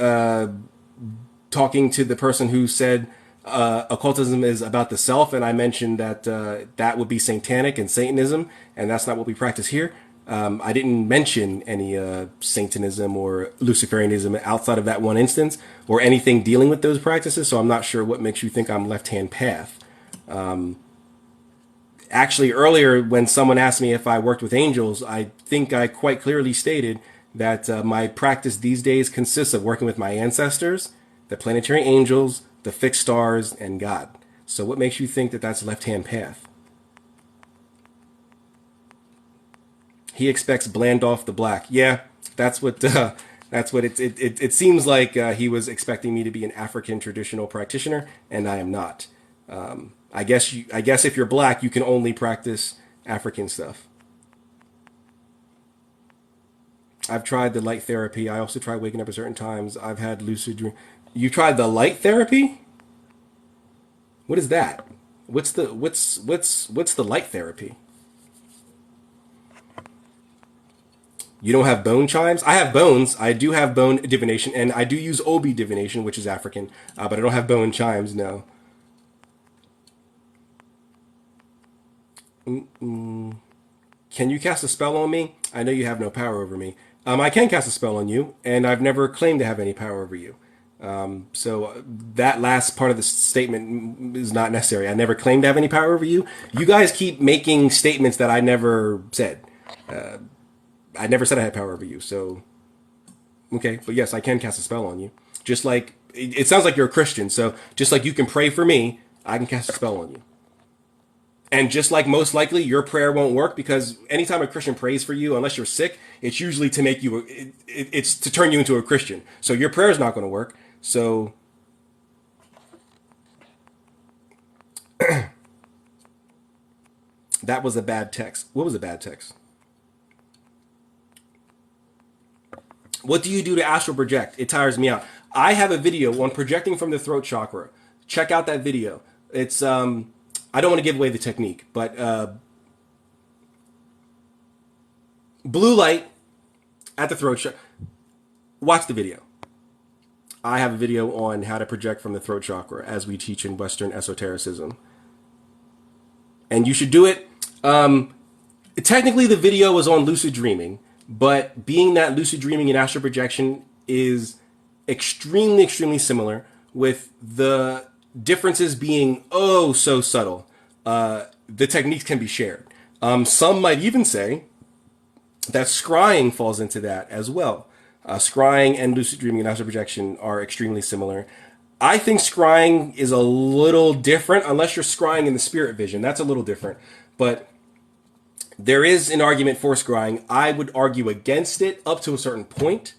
talking to the person who said occultism is about the self, and I mentioned that that would be satanic and Satanism, and that's not what we practice here. I didn't mention any Satanism or Luciferianism outside of that one instance, or anything dealing with those practices, so I'm not sure what makes you think I'm left-hand path. Actually, earlier when someone asked me if I worked with angels, I think I quite clearly stated that my practice these days consists of working with my ancestors, the planetary angels, the fixed stars, and God. So what makes you think that that's left-hand path? He expects bland off the black. Yeah, that's what it seems like. He was expecting me to be an African traditional practitioner, and I am not. I guess if you're black, you can only practice African stuff. I've tried the light therapy. I also tried waking up at certain times. I've had lucid dream. You tried the light therapy? What is that? What's the light therapy? You don't have bone chimes? I have bones. I do have bone divination, and I do use Obi divination, which is African, but I don't have bone chimes. No. Can you cast a spell on me? I know you have no power over me. I can cast a spell on you, and I've never claimed to have any power over you. So that last part of the statement is not necessary. I never claimed to have any power over you. You guys keep making statements that I never said. I never said I had power over you. So, okay. But yes, I can cast a spell on you. Just like, it sounds like you're a Christian. So just like you can pray for me, I can cast a spell on you. And just like most likely your prayer won't work, because anytime a Christian prays for you, unless you're sick, it's usually to make you, it's to turn you into a Christian. So your prayer is not going to work. So that was a bad text. What was a bad text? What do you do to astral project? It tires me out. I have a video on projecting from the throat chakra. Check out that video. It's I don't want to give away the technique, but blue light at the throat chakra. Watch the video. I have a video on how to project from the throat chakra, as we teach in Western esotericism. And you should do it. Technically, the video was on lucid dreaming, but being that lucid dreaming and astral projection is extremely, extremely similar, with the differences being oh so subtle, the techniques can be shared. Some might even say that scrying falls into that as well. Scrying and lucid dreaming and astral projection are extremely similar. I think scrying is a little different, unless you're scrying in the spirit vision. That's a little different. But there is an argument for scrying. I would argue against it up to a certain point.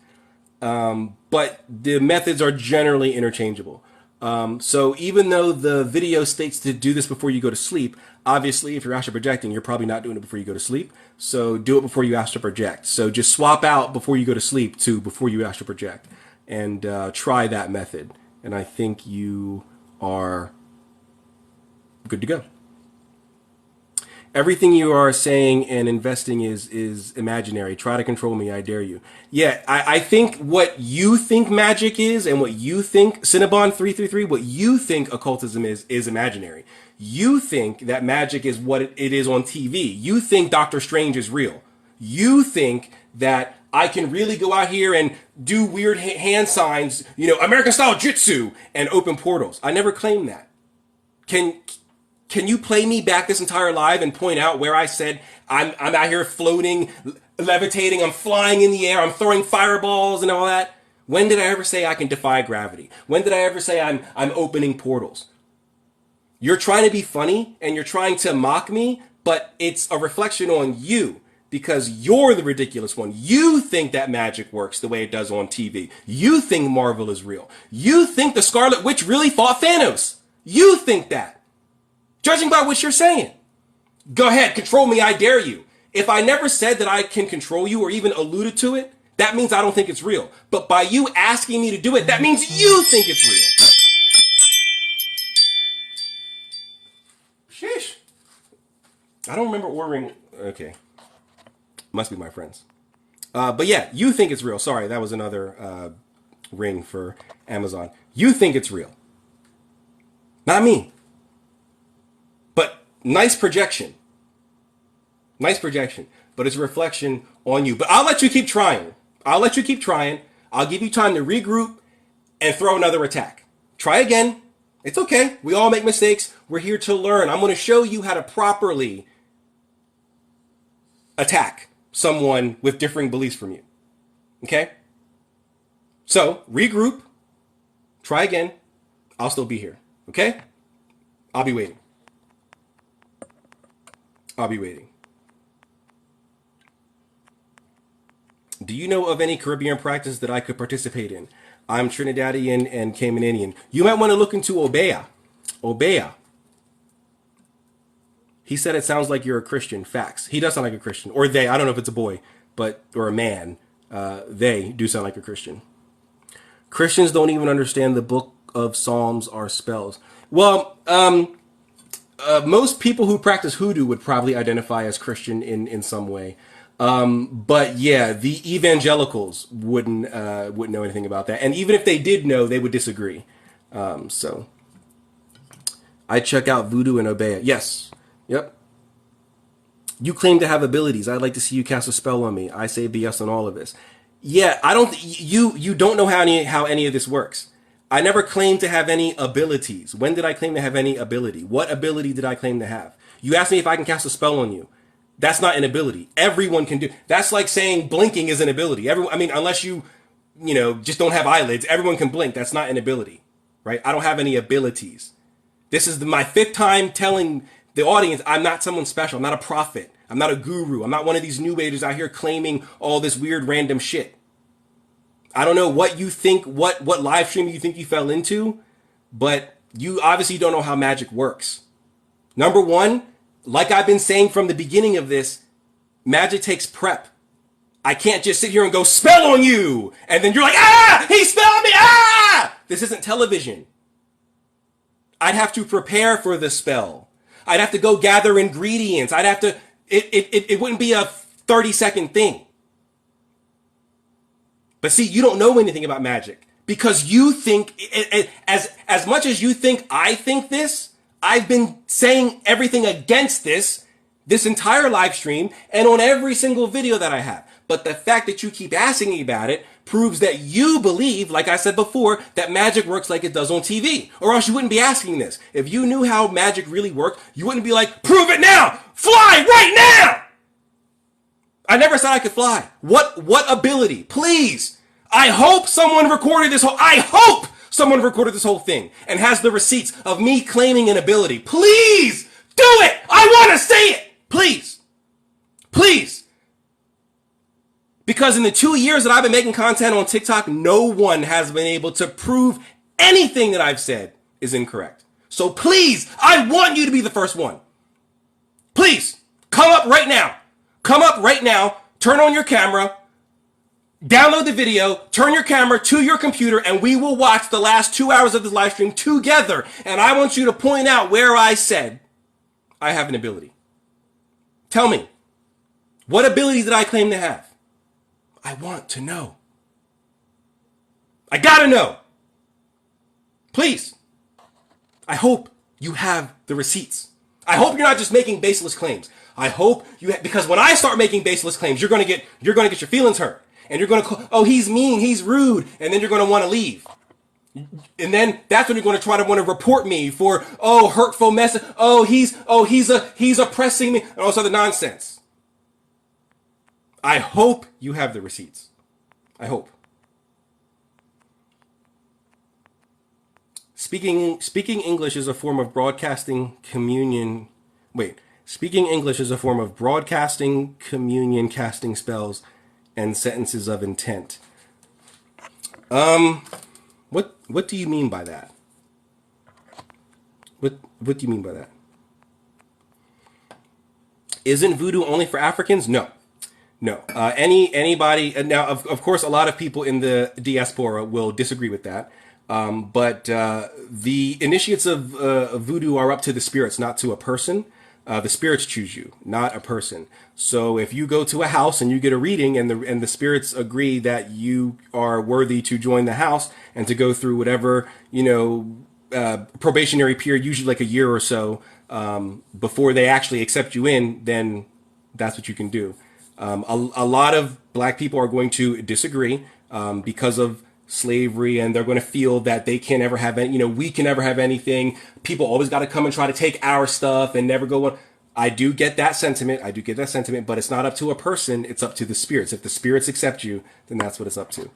But the methods are generally interchangeable. So even though the video states to do this before you go to sleep, obviously if you're astral projecting, you're probably not doing it before you go to sleep. So do it before you astral project. So just swap out before you go to sleep to before you astral project, and try that method. And I think you are good to go. Everything you are saying and investing is imaginary. Try to control me, I dare you. Yeah, I think what you think magic is, and what you think, Cinnabon 333, what you think occultism is imaginary. You think that magic is what it is on TV. You think Doctor Strange is real. You think that I can really go out here and do weird hand signs, American style jitsu, and open portals. I never claimed that. Can you play me back this entire live and point out where I said I'm out here floating, levitating, I'm flying in the air, I'm throwing fireballs and all that? When did I ever say I can defy gravity? When did I ever say I'm opening portals? You're trying to be funny and you're trying to mock me, but it's a reflection on you, because you're the ridiculous one. You think that magic works the way it does on TV. You think Marvel is real. You think the Scarlet Witch really fought Thanos. You think that. Judging by what you're saying. Go ahead, control me, I dare you. If I never said that I can control you or even alluded to it, that means I don't think it's real. But by you asking me to do it, that means you think it's real. Sheesh. I don't remember ordering. Okay. Must be my friends. But yeah, you think it's real. Sorry, that was another ring for Amazon. You think it's real. Not me. But nice projection. Nice projection. But it's a reflection on you. But I'll let you keep trying. I'll give you time to regroup and throw another attack. Try again. It's okay. We all make mistakes. We're here to learn. I'm going to show you how to properly attack someone with differing beliefs from you. Okay? So, regroup. Try again. I'll still be here. Okay? I'll be waiting. Do you know of any Caribbean practice that I could participate in? I'm Trinidadian and Caymanian. You might want to look into Obeah. He said it sounds like you're a Christian. Facts. He does sound like a Christian. Or they. I don't know if it's a boy, or a man. They do sound like a Christian. Christians don't even understand the book of Psalms are spells. Well, most people who practice hoodoo would probably identify as Christian in some way. But yeah, the evangelicals wouldn't know anything about that. And even if they did know, they would disagree. So I check out voodoo and obey it. Yes. Yep. You claim to have abilities. I'd like to see you cast a spell on me. I say BS on all of this. Yeah, I don't. You don't know how any of this works. I never claimed to have any abilities. When did I claim to have any ability? What ability did I claim to have? You asked me if I can cast a spell on you. That's not an ability. Everyone can do. That's like saying blinking is an ability. Unless you just don't have eyelids, everyone can blink. That's not an ability, right? I don't have any abilities. This is my 5th time telling the audience I'm not someone special. I'm not a prophet. I'm not a guru. I'm not one of these new agers out here claiming all this weird random shit. I don't know what you think, what live stream you think you fell into, but you obviously don't know how magic works. Number one, like I've been saying from the beginning of this, magic takes prep. I can't just sit here and go spell on you, and then you're like, he spelled me, This isn't television. I'd have to prepare for the spell. I'd have to go gather ingredients. It wouldn't be a 30-second thing. But see, you don't know anything about magic because you think, as much as you think I think this, I've been saying everything against this entire live stream and on every single video that I have. But the fact that you keep asking me about it proves that you believe, like I said before, that magic works like it does on TV. Or else you wouldn't be asking this. If you knew how magic really worked, you wouldn't be like, prove it now! Fly right now! I never said I could fly. What ability? Please. I hope someone recorded this whole thing and has the receipts of me claiming an ability. Please do it. I want to see it. Please. Please. Because in the 2 years that I've been making content on TikTok, no one has been able to prove anything that I've said is incorrect. So please, I want you to be the first one. Please, come up right now. Come up right now, turn on your camera, download the video, turn your camera to your computer, and we will watch the last 2 hours of this live stream together. And I want you to point out where I said I have an ability. Tell me, what ability did I claim to have? I want to know. I gotta know. Please. I hope you have the receipts. I hope you're not just making baseless claims. I hope because when I start making baseless claims, you're gonna get your feelings hurt, and you're gonna call, oh, he's mean, he's rude, and then you're gonna want to leave, and then that's when you're gonna try to want to report me for hurtful message. He's oppressing me, and all this other nonsense. I hope you have the receipts. I hope. Speaking English is a form of broadcasting communion. Speaking English is a form of broadcasting communion, casting spells, and sentences of intent. What do you mean by that? What do you mean by that? Isn't voodoo only for Africans? No. Anybody now, of course, a lot of people in the diaspora will disagree with that. But the initiates of voodoo are up to the spirits, not to a person. The spirits choose you, not a person. So if you go to a house and you get a reading, and the spirits agree that you are worthy to join the house and to go through whatever probationary period, usually like a year or so, before they actually accept you in, then that's what you can do. A lot of black people are going to disagree because of slavery, and they're going to feel that they can never have any, we can never have anything. People always got to come and try to take our stuff and never go on. I do get that sentiment, but it's not up to a person. It's up to the spirits. If the spirits accept you, then that's what it's up to.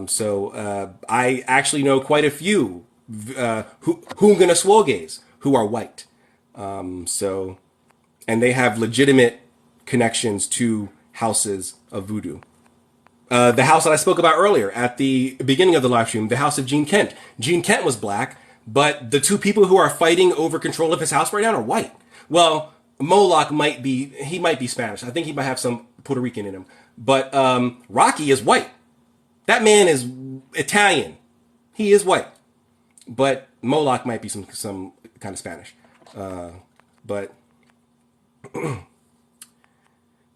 So I actually know quite a few Hunganaswoges who are white. And they have legitimate connections to houses of voodoo. The house that I spoke about earlier at the beginning of the live stream, the house of Gene Kent. Gene Kent was black, but the two people who are fighting over control of his house right now are white. Well, Moloch might be Spanish. I think he might have some Puerto Rican in him. But Rocky is white. That man is Italian. He is white. But Moloch might be some kind of Spanish. But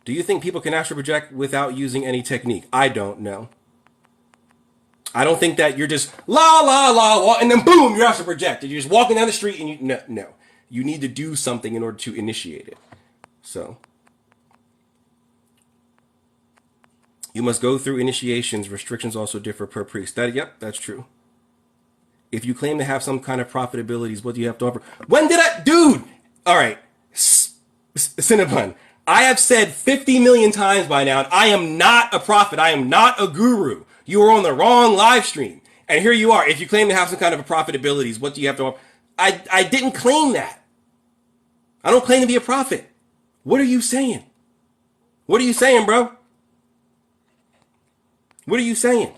do you think people can astral project without using any technique? I don't know. I don't think that you're just la la la, and then boom, you're astral projected. You're just walking down the street and no. You need to do something in order to initiate it. So you must go through initiations. Restrictions also differ per priest. Yep, that's true. If you claim to have some kind of profitabilities, what do you have to offer? When did I, dude? All right, Cinnabon. I have said 50 million times by now, I am not a prophet. I am not a guru. You are on the wrong live stream. And here you are. If you claim to have some kind of a profitabilities, what do you have to offer? I didn't claim that. I don't claim to be a prophet. What are you saying? What are you saying, bro? What are you saying?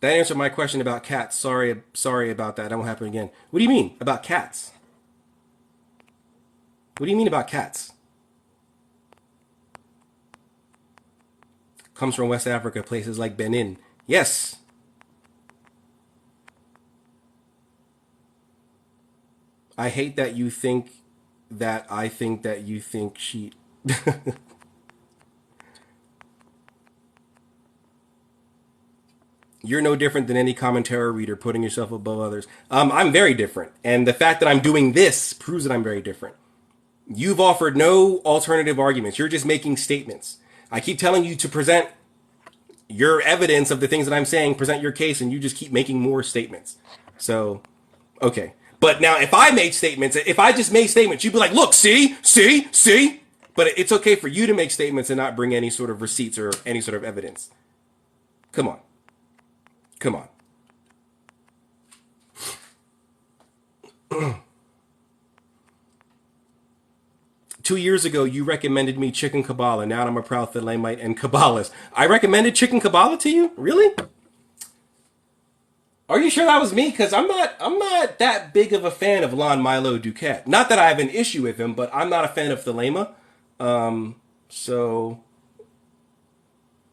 That answered my question about cats. Sorry about that. That won't happen again. What do you mean about cats? What do you mean about cats? Comes from West Africa, places like Benin. Yes. I hate that you think that I think that you think she... You're no different than any commentary reader putting yourself above others. I'm very different. And the fact that I'm doing this proves that I'm very different. You've offered no alternative arguments. You're just making statements. I keep telling you to present your evidence of the things that I'm saying, present your case, and you just keep making more statements. So, okay. But now if I made statements, if I just made statements, you'd be like, look, see? But it's okay for you to make statements and not bring any sort of receipts or any sort of evidence. Come on. 2 years ago, you recommended me chicken Kabbalah. Now I'm a proud Thalemite and Kabbalist. I recommended chicken Kabbalah to you? Really? Are you sure that was me? Because I'm not that big of a fan of Lon Milo Duquette. Not that I have an issue with him, but I'm not a fan of Thelema. So,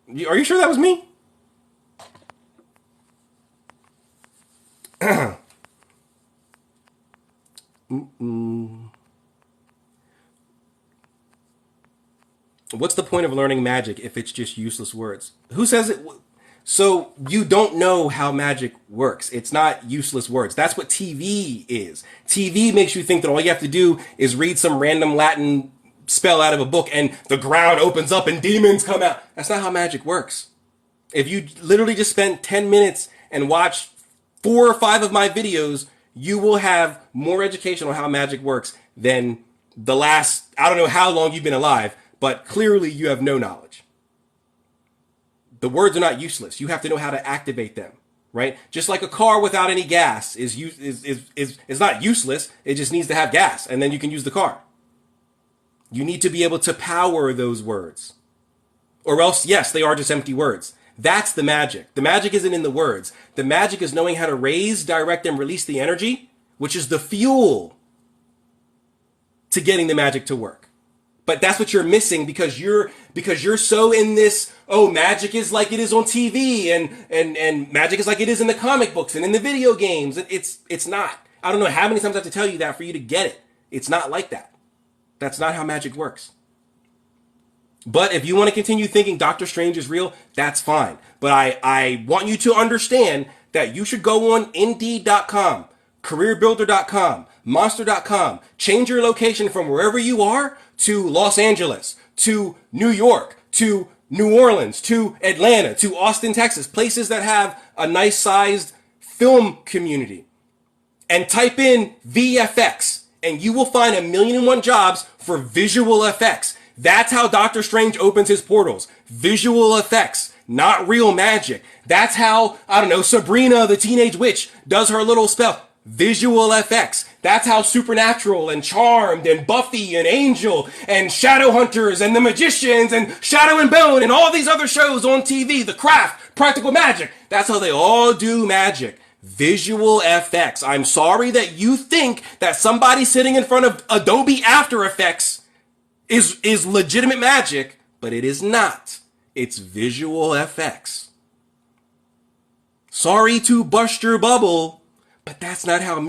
are you sure that was me? What's the point of learning magic if it's just useless words? Who says it? So you don't know how magic works. It's not useless words. That's what TV is. TV makes you think that all you have to do is read some random Latin spell out of a book and the ground opens up and demons come out. That's not how magic works. If you literally just spent 10 minutes and watched 4 or 5 of my videos, you will have more education on how magic works than the last, I don't know how long you've been alive, but clearly you have no knowledge. The words are not useless. You have to know how to activate them, right? Just like a car without any gas is not useless. It just needs to have gas, and then you can use the car. You need to be able to power those words. Or else, yes, they are just empty words. That's the magic. The magic isn't in the words. The magic is knowing how to raise, direct, and release the energy, which is the fuel to getting the magic to work. But that's what you're missing because you're so in this, oh, magic is like it is on TV and magic is like it is in the comic books and in the video games. It's not. I don't know how many times I have to tell you that for you to get it. It's not like that. That's not how magic works. But if you want to continue thinking Doctor Strange is real, that's fine. But I want you to understand that you should go on Indeed.com, CareerBuilder.com, Monster.com, change your location from wherever you are to Los Angeles, to New York, to New Orleans, to Atlanta, to Austin, Texas, places that have a nice sized film community. And type in VFX and you will find 1,000,001 jobs for visual effects. That's how Doctor Strange opens his portals. Visual effects, not real magic. That's how, I don't know, Sabrina the Teenage Witch does her little spell. Visual effects. That's how Supernatural and Charmed and Buffy and Angel and Shadowhunters and The Magicians and Shadow and Bone and all these other shows on TV, The Craft, Practical Magic. That's how they all do magic. Visual effects. I'm sorry that you think that somebody sitting in front of Adobe After Effects is legitimate magic, but it is not. It's visual effects. Sorry to bust your bubble, but that's not how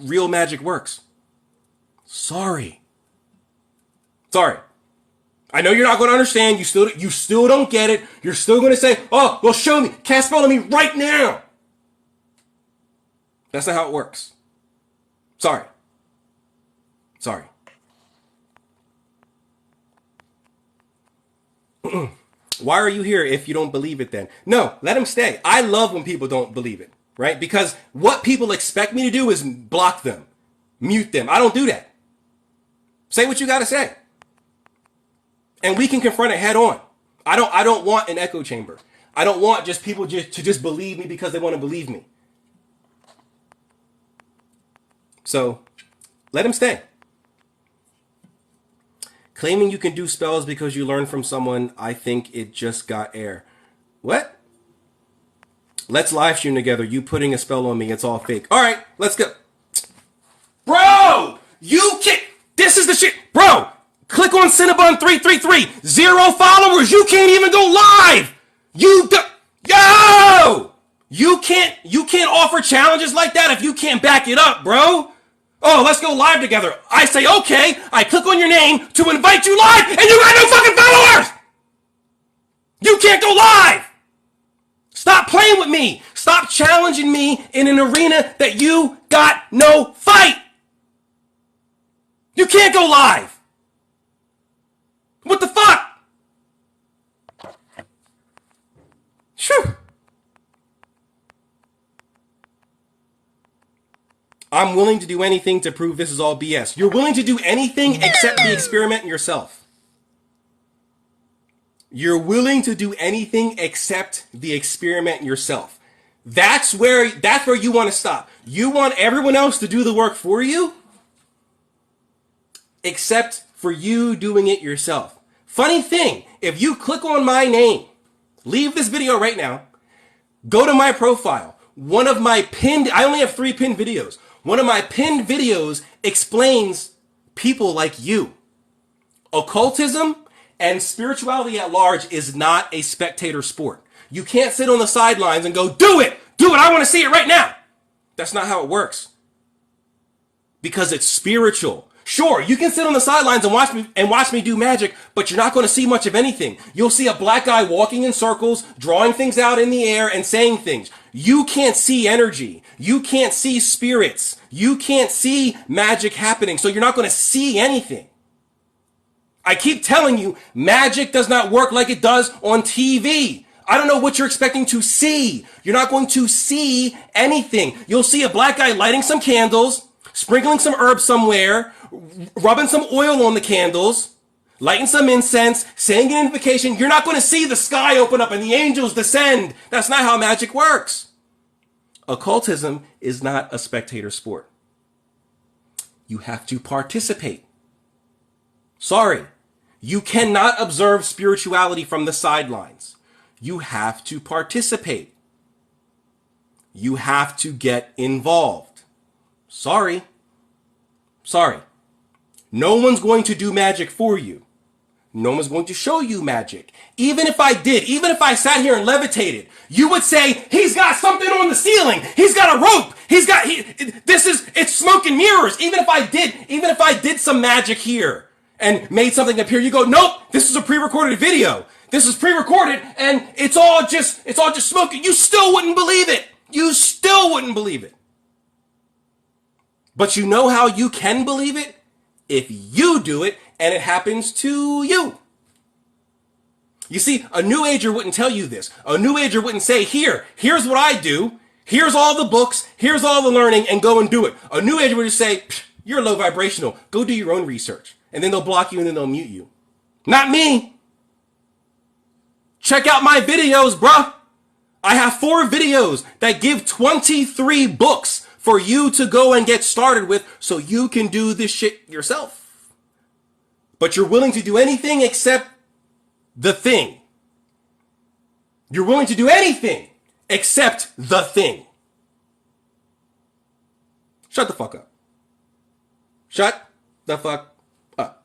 real magic works. Sorry. I know you're not going to understand. You still don't get it. You're still going to say, "Oh, well, show me. Cast spell on me right now." That's not how it works. Sorry. Why are you here if you don't believe it then? No, let them stay. I love when people don't believe it, right? Because what people expect me to do is block them, mute them. I don't do that. Say what you got to say. And we can confront it head on. I don't want an echo chamber. I don't want just people to just believe me because they want to believe me. So, let him stay. Claiming you can do spells because you learned from someone, I think it just got air. What? Let's live stream together. You putting a spell on me, it's all fake. All right, let's go. Bro, you can't. This is the shit. Bro, click on Cinnabon 333. 0 followers. You can't even go live. Yo! You can't offer challenges like that if you can't back it up, bro. Oh, let's go live together. I say, okay. I click on your name to invite you live, and you got no fucking followers! You can't go live! Stop playing with me. Stop challenging me in an arena that you got no fight. You can't go live. What the fuck? Phew. I'm willing to do anything to prove this is all BS. You're willing to do anything except the experiment yourself. You're willing to do anything except the experiment yourself. That's where you want to stop. You want everyone else to do the work for you, except for you doing it yourself. Funny thing, if you click on my name, leave this video right now, go to my profile. One of my I only have 3 pinned videos. One of my pinned videos explains people like you. Occultism and spirituality at large is not a spectator sport. You can't sit on the sidelines and go, do it, I want to see it right now. That's not how it works. Because it's spiritual. Sure, you can sit on the sidelines and watch me do magic, but you're not going to see much of anything. You'll see a black guy walking in circles, drawing things out in the air and saying things. You can't see energy. You can't see spirits. You can't see magic happening, so you're not going to see anything. I keep telling you, magic does not work like it does on TV. I don't know what you're expecting to see. You're not going to see anything. You'll see a black guy lighting some candles, sprinkling some herbs somewhere, rubbing some oil on the candles, lighting some incense, saying an invocation. You're not going to see the sky open up and the angels descend. That's not how magic works. Occultism is not a spectator sport. You have to participate. Sorry, you cannot observe spirituality from the sidelines. You have to participate. You have to get involved. Sorry. No one's going to do magic for you. No one's going to show you magic. Even if I sat here and levitated, you would say, he's got something on the ceiling. He's got a rope. It's smoke and mirrors. Even if I did some magic here and made something appear, you go, nope, this is a pre-recorded video. This is pre-recorded and it's all just smoke. You still wouldn't believe it. But you know how you can believe it? If you do it and it happens to you. You see, a New Ager wouldn't tell you this. A New Ager wouldn't say, here's what I do. Here's all the books. Here's all the learning and go and do it. A New Ager would just say, you're low vibrational. Go do your own research. And then they'll block you and then they'll mute you. Not me. Check out my videos, bruh. I have 4 videos that give 23 books for you to go and get started with so you can do this shit yourself. But you're willing to do anything except the thing. You're willing to do anything except the thing. Shut the fuck up. Shut the fuck up.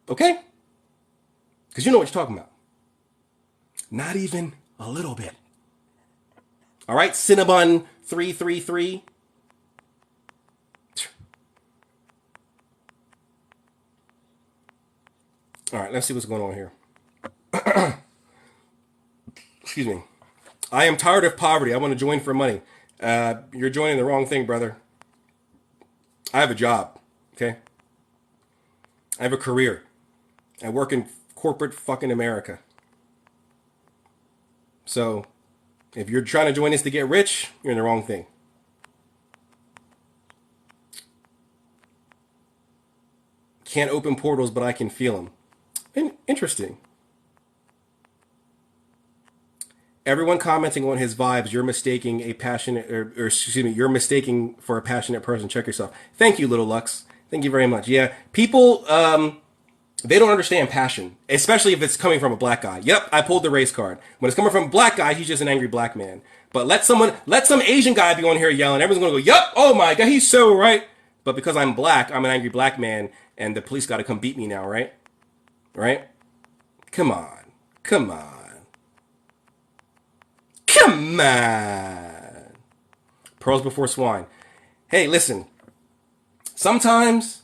Okay? Because you know what you're talking about. Not even a little bit. All right? Cinnabon 333. All right, let's see what's going on here. Excuse me. I am tired of poverty. I want to join for money. You're joining the wrong thing, brother. I have a job, okay? I have a career. I work in corporate fucking America. So, if you're trying to join us to get rich, you're in the wrong thing. Can't open portals, but I can feel them. Interesting. Everyone commenting on his vibes, you're mistaking a passionate, or excuse me, you're mistaking for a passionate person. Check yourself. Thank you, Little Lux. Thank you very much. Yeah, people, they don't understand passion, especially if it's coming from a black guy. Yep, I pulled the race card. When it's coming from a black guy, he's just an angry black man. But let some Asian guy be on here yelling. Everyone's gonna go, yep, oh my God, he's so right. But because I'm black, I'm an angry black man, and the police gotta come beat me now, right? Right? Come on. Come on. Come on. Pearls before swine. Hey, listen. Sometimes,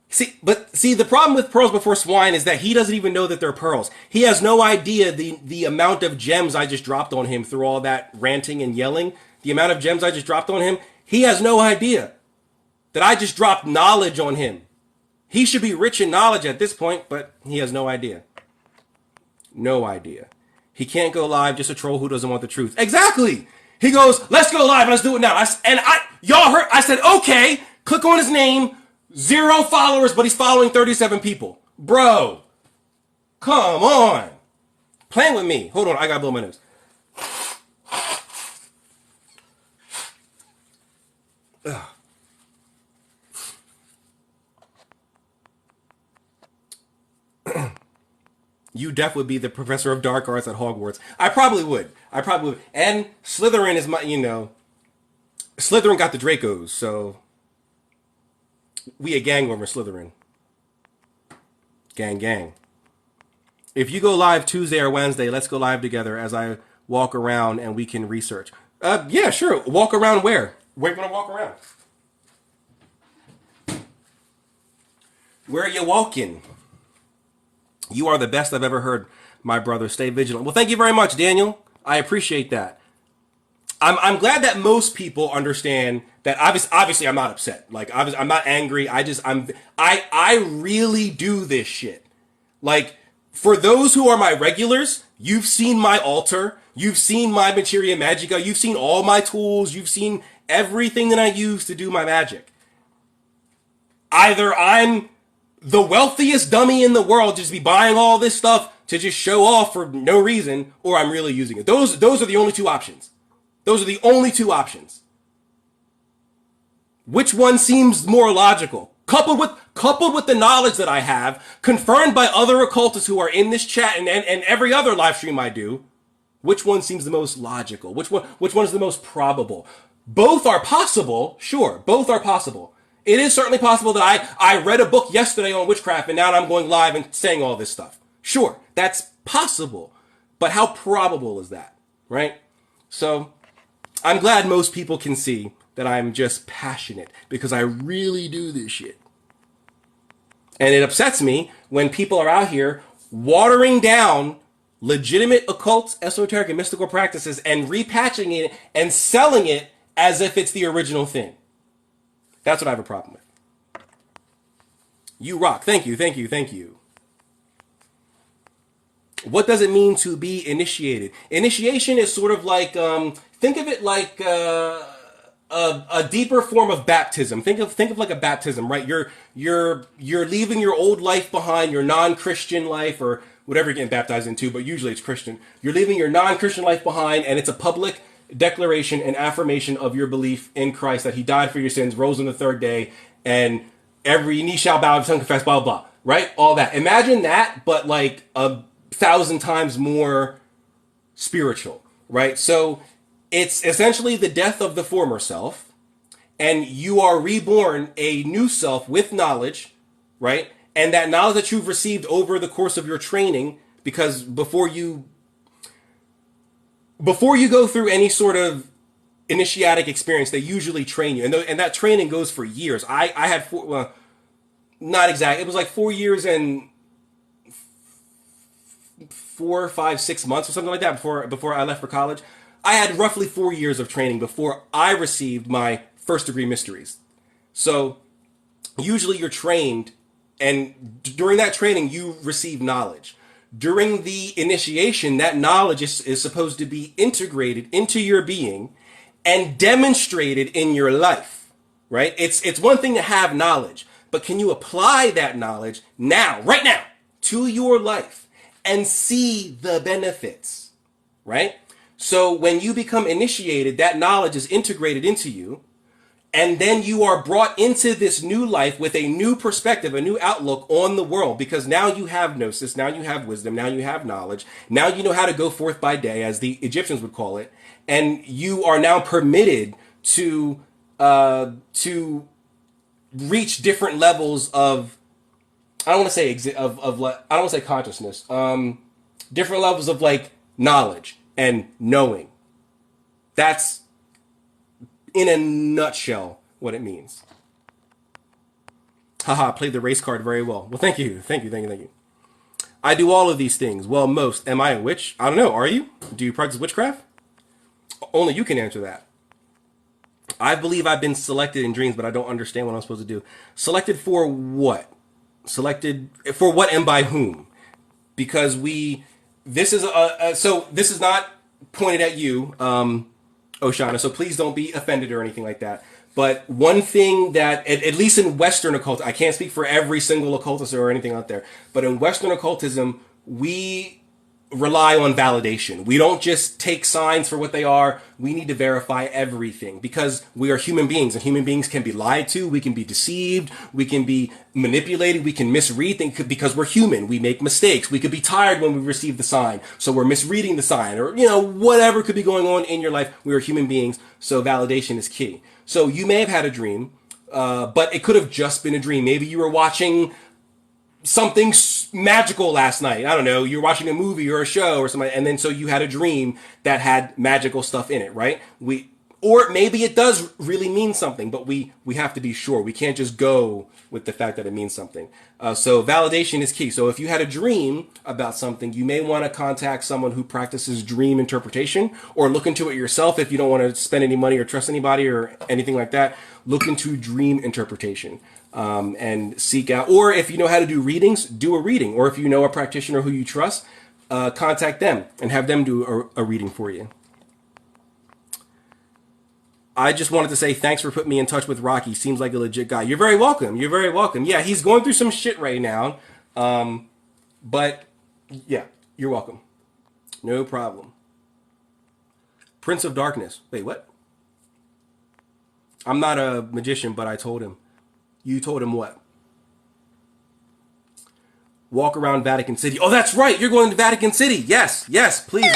see, the problem with pearls before swine is that he doesn't even know that they're pearls. He has no idea the amount of gems I just dropped on him through all that ranting and yelling. The amount of gems I just dropped on him. He has no idea that I just dropped knowledge on him. He should be rich in knowledge at this point, but he has no idea. No idea. He can't go live, just a troll who doesn't want the truth. Exactly. He goes, let's go live, let's do it now. Y'all heard, I said, okay, click on his name, 0 followers, but he's following 37 people. Bro, come on. Playing with me. Hold on, I gotta blow my nose. Ugh. You definitely would be the professor of dark arts at Hogwarts. I probably would. And Slytherin is my, Slytherin got the Dracos, so we a gang over Slytherin. Gang. If you go live Tuesday or Wednesday, let's go live together as I walk around and we can research. Yeah, sure. Walk around where? Where are you going to walk around? Where are you walking? You are the best I've ever heard, my brother. Stay vigilant. Well, thank you very much, Daniel. I appreciate that. I'm glad that most people understand that. Obviously, I'm not upset. Like, I'm not angry. I really do this shit. Like, for those who are my regulars, you've seen my altar. You've seen my materia magica. You've seen all my tools. You've seen everything that I use to do my magic. Either I'm the wealthiest dummy in the world, just be buying all this stuff to just show off for no reason, or I'm really using it. Those are the only two options. Those are the only two options. Which one seems more logical? Coupled with the knowledge that I have, confirmed by other occultists who are in this chat and every other live stream I do, which one seems the most logical? Which one is the most probable? Both are possible, sure, both are possible. It is certainly possible that I read a book yesterday on witchcraft and now I'm going live and saying all this stuff. Sure, that's possible. But how probable is that, right? So I'm glad most people can see that I'm just passionate because I really do this shit. And it upsets me when people are out here watering down legitimate occult, esoteric, and mystical practices and repatching it and selling it as if it's the original thing. That's what I have a problem with. You rock. Thank you. What does it mean to be initiated? Initiation is sort of like, think of it like a deeper form of baptism. Think of like a baptism, right? You're leaving your old life behind, your non-Christian life, or whatever you're getting baptized into, but usually it's Christian. You're leaving your non-Christian life behind, and it's a public declaration and affirmation of your belief in Christ, that he died for your sins, rose on the third day, and every knee shall bow, every tongue confess, blah, blah, blah, right? All that. Imagine that, but like 1,000 times more spiritual, right? So it's essentially the death of the former self and you are reborn a new self with knowledge, right? And that knowledge that you've received over the course of your training, because before you go through any sort of initiatic experience, they usually train you, and that training goes for years. I had four, well, not exact. It was like 4 years and 4, 5, 6 months or something like that before I left for college. I had roughly 4 years of training before I received my first degree mysteries. So usually you're trained, and during that training you receive knowledge. During the initiation, that knowledge is supposed to be integrated into your being and demonstrated in your life, right? It's one thing to have knowledge, but can you apply that knowledge now, right now, to your life and see the benefits, right? So when you become initiated, that knowledge is integrated into you, and then you are brought into this new life with a new perspective, a new outlook on the world, because now you have gnosis, now you have wisdom, now you have knowledge, now you know how to go forth by day, as the Egyptians would call it, and you are now permitted to reach different levels of, I don't want to say I don't want to say consciousness, different levels of like knowledge and knowing. That's in a nutshell what it means. Haha, played the race card very well. Well, thank you. I do all of these things. Well, most. Am I a witch? I don't know. Are you? Do you practice witchcraft? Only you can answer that. I believe I've been selected in dreams, but I don't understand what I'm supposed to do. Selected for what? Selected for what and by whom? Because this is not pointed at you, Oshana, so please don't be offended or anything like that. But one thing that, at least in Western occultism, I can't speak for every single occultist or anything out there, but in Western occultism, we rely on validation. We don't just take signs for what they are. We need to verify everything, because we are human beings, and human beings can be lied to. We can be deceived. We can be manipulated. We can misread things because we're human. We make mistakes. We could be tired when we receive the sign, so we're misreading the sign, or whatever could be going on in your life. We are human beings, so validation is key. So you may have had a dream, but it could have just been a dream. Maybe you were watching something magical last night. I don't know. You're watching a movie or a show or something, and then so you had a dream that had magical stuff in it, right? Or maybe it does really mean something, but we have to be sure. We can't just go with the fact that it means something. So validation is key. So if you had a dream about something, you may want to contact someone who practices dream interpretation, or look into it yourself if you don't want to spend any money or trust anybody or anything like that. Look into dream interpretation. And seek out, or if you know how to do readings, do a reading, or if you know a practitioner who you trust, contact them and have them do a reading for you. I just wanted to say thanks for putting me in touch with Rocky. Seems like a legit guy. You're very welcome. Yeah, he's going through some shit right now, but yeah, you're welcome. No problem. Prince of Darkness. Wait, what? I'm not a magician, but I told him. You told him what? Walk around Vatican City. Oh, that's right. You're going to Vatican City. Yes, please,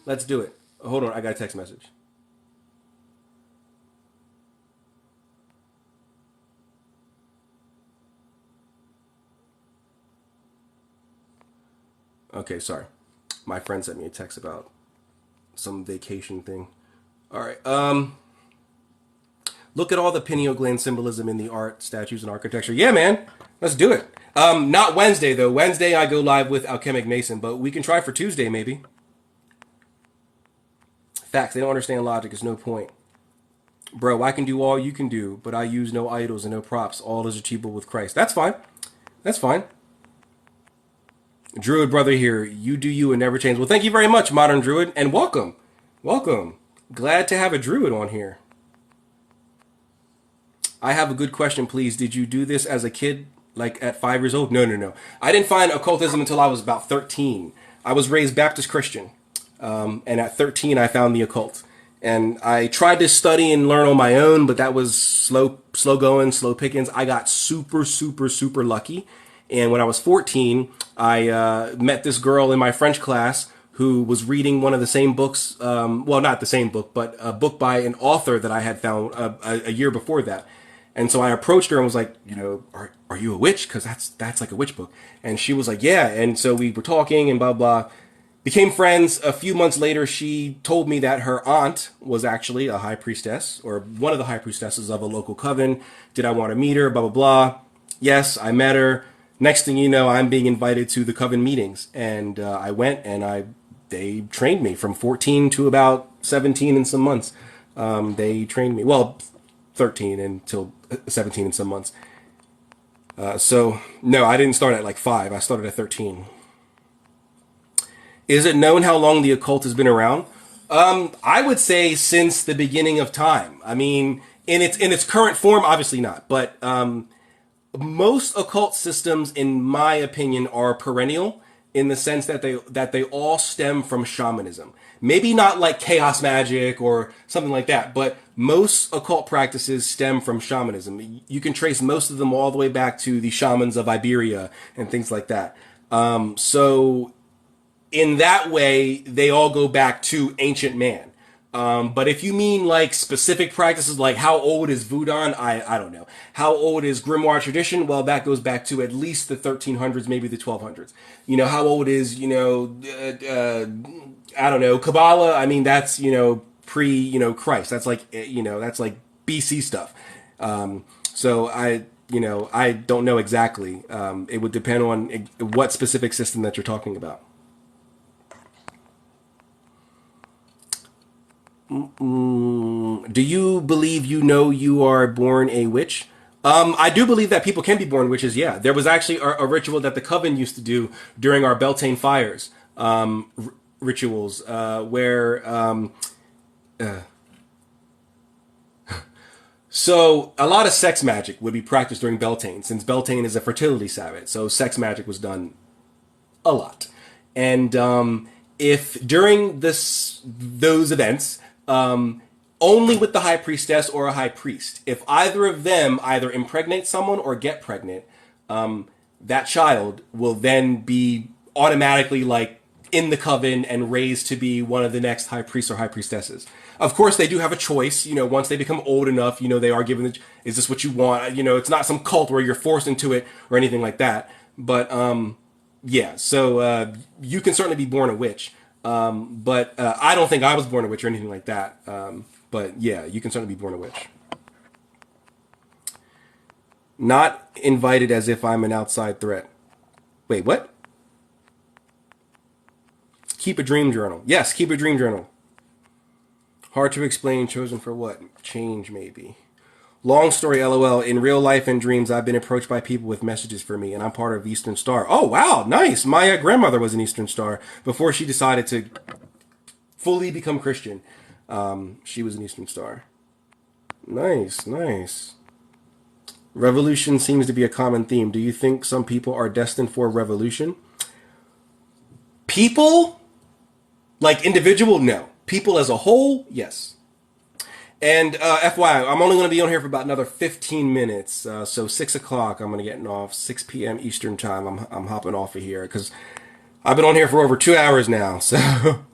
let's do it. Hold on, I got a text message. Okay, sorry. My friend sent me a text about some vacation thing. All right. Look at all the pineal gland symbolism in the art, statues, and architecture. Yeah, man. Let's do it. Not Wednesday, though. Wednesday, I go live with Alchemic Mason, but we can try for Tuesday, maybe. Facts. They don't understand logic. It's no point. Bro, I can do all you can do, but I use no idols and no props. All is achievable with Christ. That's fine. Druid brother here. You do you and never change. Well, thank you very much, Modern Druid, and welcome. Glad to have a Druid on here. I have a good question, please. Did you do this as a kid, like at 5 years old? No. I didn't find occultism until I was about 13. I was raised Baptist Christian, and at 13 I found the occult. And I tried to study and learn on my own, but that was slow going, slow pickings. I got super lucky. And when I was 14, I met this girl in my French class who was reading one of the same books. Well, not the same book, but a book by an author that I had found a year before that. And so I approached her and was like, are you a witch? Because that's like a witch book. And she was like, yeah. And so we were talking and blah blah. Became friends. A few months later, she told me that her aunt was actually a high priestess, or one of the high priestesses of a local coven. Did I want to meet her? Blah, blah, blah. Yes, I met her. Next thing you know, I'm being invited to the coven meetings. And I went and they trained me from 14 to about 17 in some months. They trained me, well, 13 until 17 in some months. So, no, I didn't start at like 5. I started at 13. Is it known how long the occult has been around? I would say since the beginning of time. I mean, in its current form, obviously not. But most occult systems, in my opinion, are perennial in the sense that they all stem from shamanism. Maybe not like chaos magic or something like that, but most occult practices stem from shamanism. You can trace most of them all the way back to the shamans of Iberia and things like that. So in that way, they all go back to ancient man. But if you mean like specific practices, like how old is Voodoo, I don't know. How old is grimoire tradition? Well, that goes back to at least the 1300s, maybe the 1200s. How old is, I don't know, Kabbalah? I mean, that's, pre, Christ. That's like, that's like BC stuff. So I don't know exactly. It would depend on what specific system that you're talking about. Do you believe you are born a witch? I do believe that people can be born witches, yeah. There was actually a ritual that the coven used to do during our Beltane fires rituals where... So a lot of sex magic would be practiced during Beltane, since Beltane is a fertility Sabbath. So sex magic was done a lot. And if during those events... only with the high priestess or a high priest. If either of them either impregnate someone or get pregnant, that child will then be automatically like in the coven and raised to be one of the next high priests or high priestesses. Of course, they do have a choice. Once they become old enough, they are given is this what you want? It's not some cult where you're forced into it or anything like that. But yeah, so you can certainly be born a witch. But I don't think I was born a witch or anything like that. But yeah, you can certainly be born a witch. Not invited as if I'm an outside threat. Wait, what? Keep a dream journal. Yes, keep a dream journal. Hard to explain, chosen for what? Change, maybe. Long story, LOL. In real life and dreams, I've been approached by people with messages for me, and I'm part of Eastern Star. Oh, wow, nice. My grandmother was an Eastern Star before she decided to fully become Christian. She was an Eastern Star. Nice, nice. Revolution seems to be a common theme. Do you think some people are destined for revolution? People? Like individual? No. People as a whole? Yes. And FYI, I'm only going to be on here for about another 15 minutes. So 6 o'clock, I'm going to get off. 6 p.m. Eastern time, I'm hopping off of here because I've been on here for over 2 hours now. So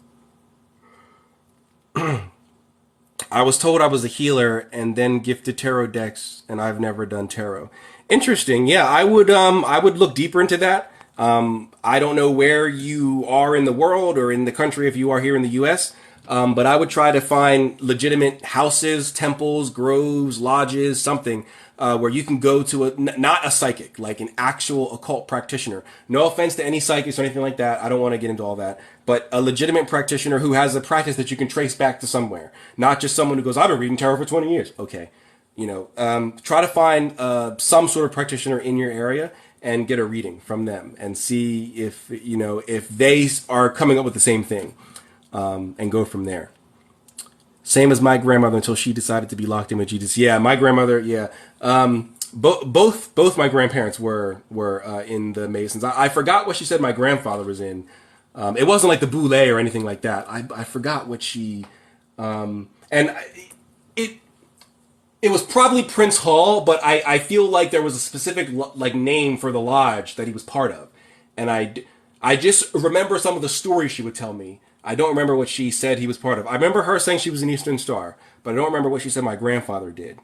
I was told I was a healer and then gifted tarot decks, and I've never done tarot. Interesting. Yeah, I would look deeper into that. I don't know where you are in the world or in the country if you are here in the U.S., but I would try to find legitimate houses, temples, groves, lodges, something where you can go to not a psychic, like an actual occult practitioner. No offense to any psychics or anything like that. I don't want to get into all that. But a legitimate practitioner who has a practice that you can trace back to somewhere. Not just someone who goes, I've been reading tarot for 20 years. Okay. Try to find some sort of practitioner in your area and get a reading from them and see if they are coming up with the same thing. And go from there. Same as my grandmother until she decided to be locked in with Jesus. Yeah, my grandmother. Yeah, both my grandparents were in the Masons. I forgot what she said my grandfather was in. It wasn't like the Boule or anything like that. I forgot what she. It was probably Prince Hall, but I feel like there was a specific like name for the lodge that he was part of, and I just remember some of the stories she would tell me. I don't remember what she said he was part of. I remember her saying she was an Eastern Star, but I don't remember what she said my grandfather did.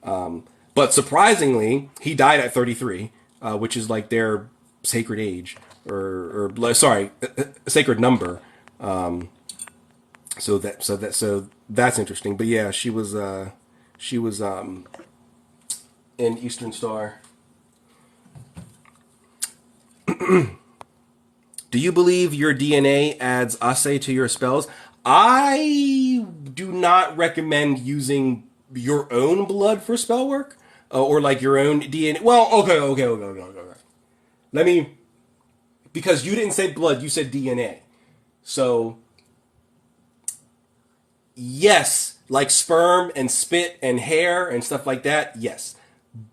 But surprisingly, he died at 33, which is like their sacred age, or sorry, sacred number. So that's interesting. But yeah, she was an Eastern Star. Do you believe your DNA adds assay to your spells? I do not recommend using your own blood for spell work, or like your own DNA. Well, okay. Let me, because you didn't say blood, you said DNA. So yes, like sperm and spit and hair and stuff like that. Yes,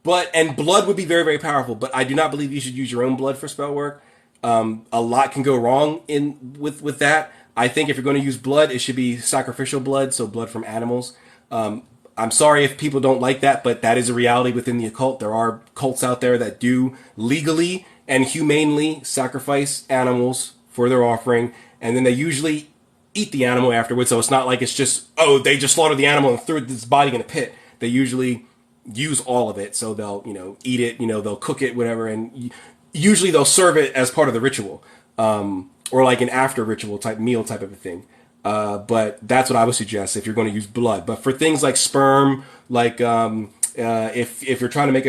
but and blood would be very very powerful. But I do not believe you should use your own blood for spell work. A lot can go wrong in with that. I think if you're going to use blood, it should be sacrificial blood, so blood from animals. I'm sorry if people don't like that, but that is a reality within the occult. There are cults out there that do legally and humanely sacrifice animals for their offering, and then they usually eat the animal afterwards. So it's not like it's just, oh, they just slaughtered the animal and threw its body in a pit. They usually use all of it, so they'll eat it, they'll cook it, whatever, and usually they'll serve it as part of the ritual, or like an after ritual type meal type of a thing. But that's what I would suggest if you're going to use blood. But for things like sperm, like if you're trying to make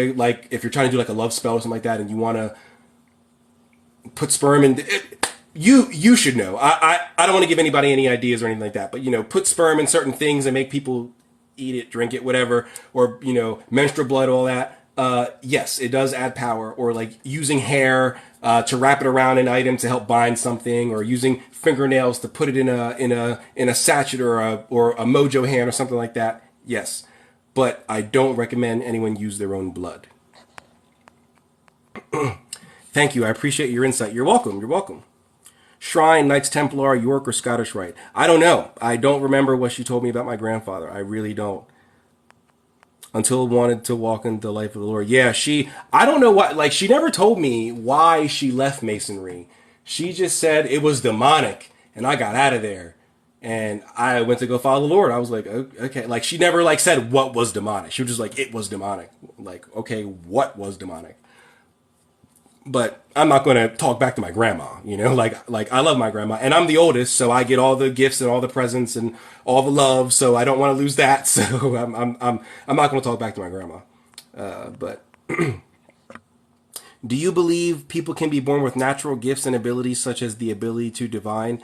if you're trying to do like a love spell or something like that, and you want to put sperm in, you should know. I don't want to give anybody any ideas or anything like that. But put sperm in certain things and make people eat it, drink it, whatever, or menstrual blood, all that. Yes, it does add power. Or like using hair to wrap it around an item to help bind something, or using fingernails to put it in a sachet or a mojo hand or something like that. Yes, but I don't recommend anyone use their own blood. Thank you. I appreciate your insight. You're welcome. You're welcome. Shrine, Knights Templar, York, or Scottish Rite? I don't know. I don't remember what she told me about my grandfather. I really don't. Until wanted to walk in the life of the Lord. Yeah, I don't know what, like, she never told me why she left Masonry. She just said it was demonic, and I got out of there. And I went to go follow the Lord. I was like, okay. Like, she never, like, said what was demonic. She was just like, it was demonic. Like, okay, what was demonic? But I'm not going to talk back to my grandma, like I love my grandma, and I'm the oldest, so I get all the gifts and all the presents and all the love, so I don't want to lose that. So I'm not going to talk back to my grandma. But do you believe people can be born with natural gifts and abilities such as the ability to divine?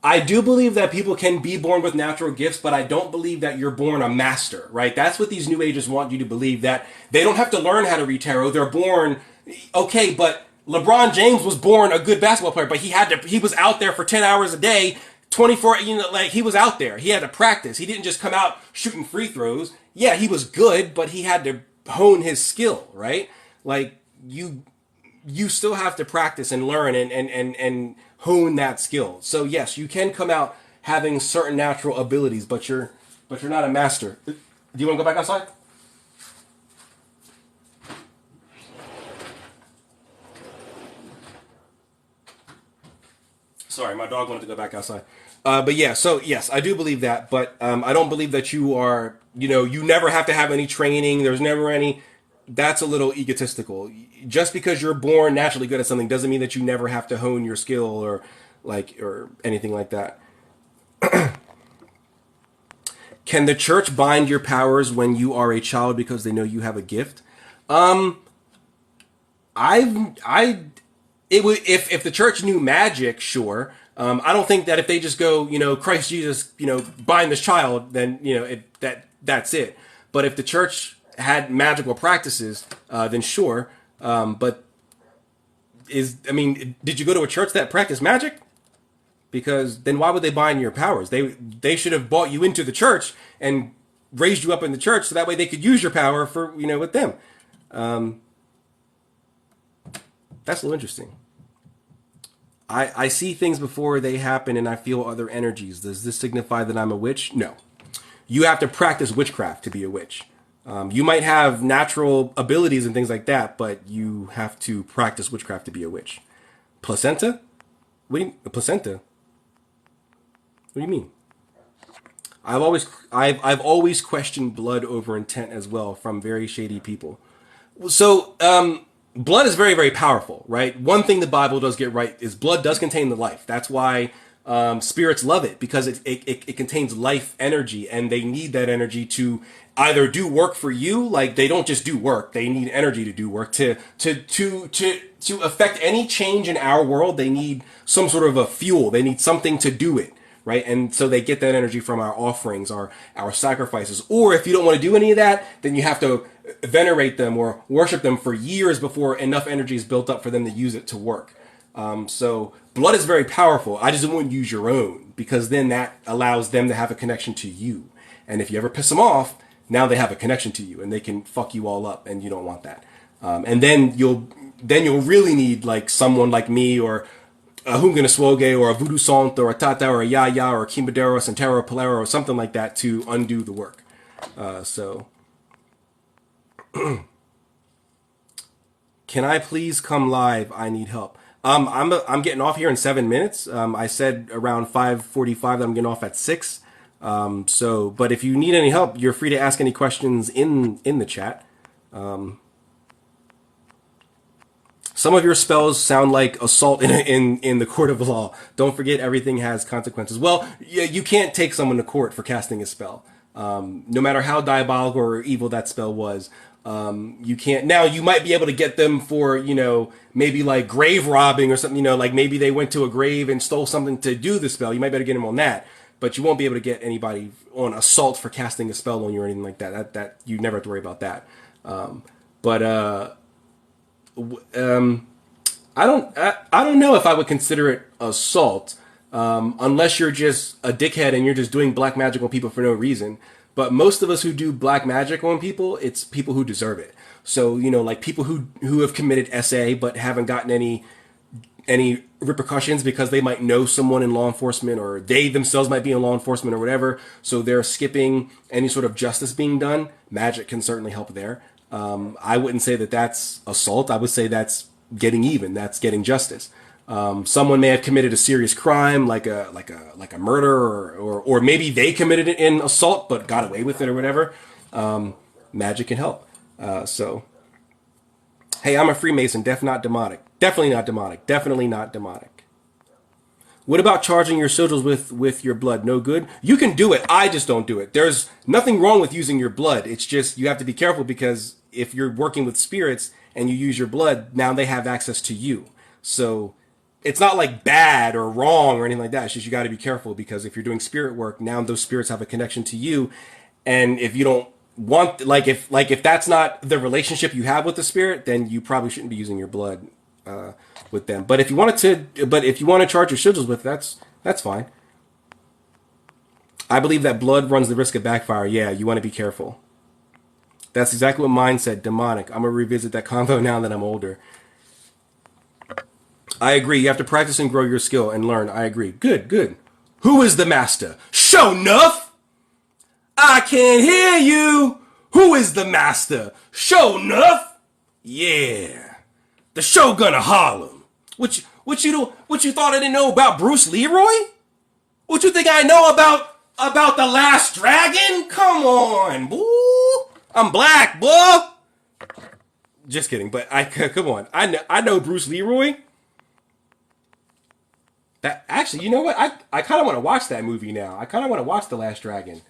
I do believe that people can be born with natural gifts, but I don't believe that you're born a master, right? That's what these new ages want you to believe, that they don't have to learn how to read tarot. They're born, okay, but LeBron James was born a good basketball player, but he was out there for 10 hours a day, 24, like he was out there. He had to practice. He didn't just come out shooting free throws. Yeah, he was good, but he had to hone his skill, right? Like you still have to practice and learn and hone that skill. So yes, you can come out having certain natural abilities, but you're not a master. Do you want to go back outside? Sorry, my dog wanted to go back outside. But yeah, so yes, I do believe that, but I don't believe that you are, you never have to have any training. There's never any. That's a little egotistical. Just because you're born naturally good at something doesn't mean that you never have to hone your skill or anything like that. Can the church bind your powers when you are a child because they know you have a gift? I it would, if the church knew magic, sure. I don't think that if they just go, Christ Jesus, bind this child, then that's it. But if the church had magical practices, then sure. But did you go to a church that practiced magic? Because then why would they bind your powers? They should have brought you into the church and raised you up in the church so that way they could use your power for with them. That's a little interesting. I see things before they happen and I feel other energies. Does this signify that I'm a witch? No. You have to practice witchcraft to be a witch. You might have natural abilities and things like that, but you have to practice witchcraft to be a witch. Placenta? What do you a placenta? What do you mean? I've always questioned blood over intent as well from very shady people. So blood is very, very powerful, right? One thing the Bible does get right is blood does contain the life. That's why spirits love it, because it contains life energy, and they need that energy to either do work for you. Like, they don't just do work; they need energy to do work to affect any change in our world. They need some sort of a fuel. They need something to do it. Right. And so they get that energy from our offerings, our sacrifices. Or if you don't want to do any of that, then you have to venerate them or worship them for years before enough energy is built up for them to use it to work. So blood is very powerful. I just wouldn't use your own, because then that allows them to have a connection to you. And if you ever piss them off, now they have a connection to you and they can fuck you all up, and you don't want that. And then you'll really need like someone like me, or a Hungan Swoge, or a Voodoo Sant, or a Tata, or a Yaya, or a Kimbadero, Santero, Polero, or something like that to undo the work. So, can I please come live? I need help. I'm getting off here in 7 minutes. I said around 5:45 that I'm getting off at 6. But if you need any help, you're free to ask any questions in the chat. Some of your spells sound like assault in the court of law. Don't forget, everything has consequences. Well, you can't take someone to court for casting a spell. No matter how diabolical or evil that spell was, you can't. Now, you might be able to get them for, maybe like grave robbing or something, like maybe they went to a grave and stole something to do the spell. You might be able to get them on that, but you won't be able to get anybody on assault for casting a spell on you or anything like that. That you never have to worry about that. I don't know if I would consider it assault, unless you're just a dickhead and you're just doing black magic on people for no reason. But most of us who do black magic on people, it's people who deserve it. So, like people who have committed SA but haven't gotten any repercussions because they might know someone in law enforcement, or they themselves might be in law enforcement or whatever. So they're skipping any sort of justice being done. Magic can certainly help there. I wouldn't say that that's assault. I would say that's getting even. That's getting justice. Someone may have committed a serious crime, like a murder, or maybe they committed it in assault but got away with it or whatever. Magic can help. Hey, I'm a Freemason. Not demonic. Definitely not demonic. Definitely not demonic. What about charging your sigils with your blood? No good? You can do it. I just don't do it. There's nothing wrong with using your blood. It's just you have to be careful, because if you're working with spirits and you use your blood, now they have access to you. So it's not like bad or wrong or anything like that. It's just you got to be careful, because if you're doing spirit work, now those spirits have a connection to you. And if you don't want, if that's not the relationship you have with the spirit, then you probably shouldn't be using your blood with them. But if you want to charge your sigils with, that's fine. I believe that blood runs the risk of backfire. Yeah, you want to be careful. That's exactly what mine said. Demonic. I'm gonna revisit that convo now that I'm older. I agree. You have to practice and grow your skill and learn. I agree. Good. Who is the master? Show enough. I can't hear you. Who is the master? Show enough. Yeah. The Shogun of Harlem. What you thought I didn't know about Bruce Leroy? What you think I know about the Last Dragon? Come on, boo. I'm black, boo. Just kidding, but come on. I know Bruce Leroy. That actually, you know what? I kind of want to watch that movie now. I kind of want to watch The Last Dragon.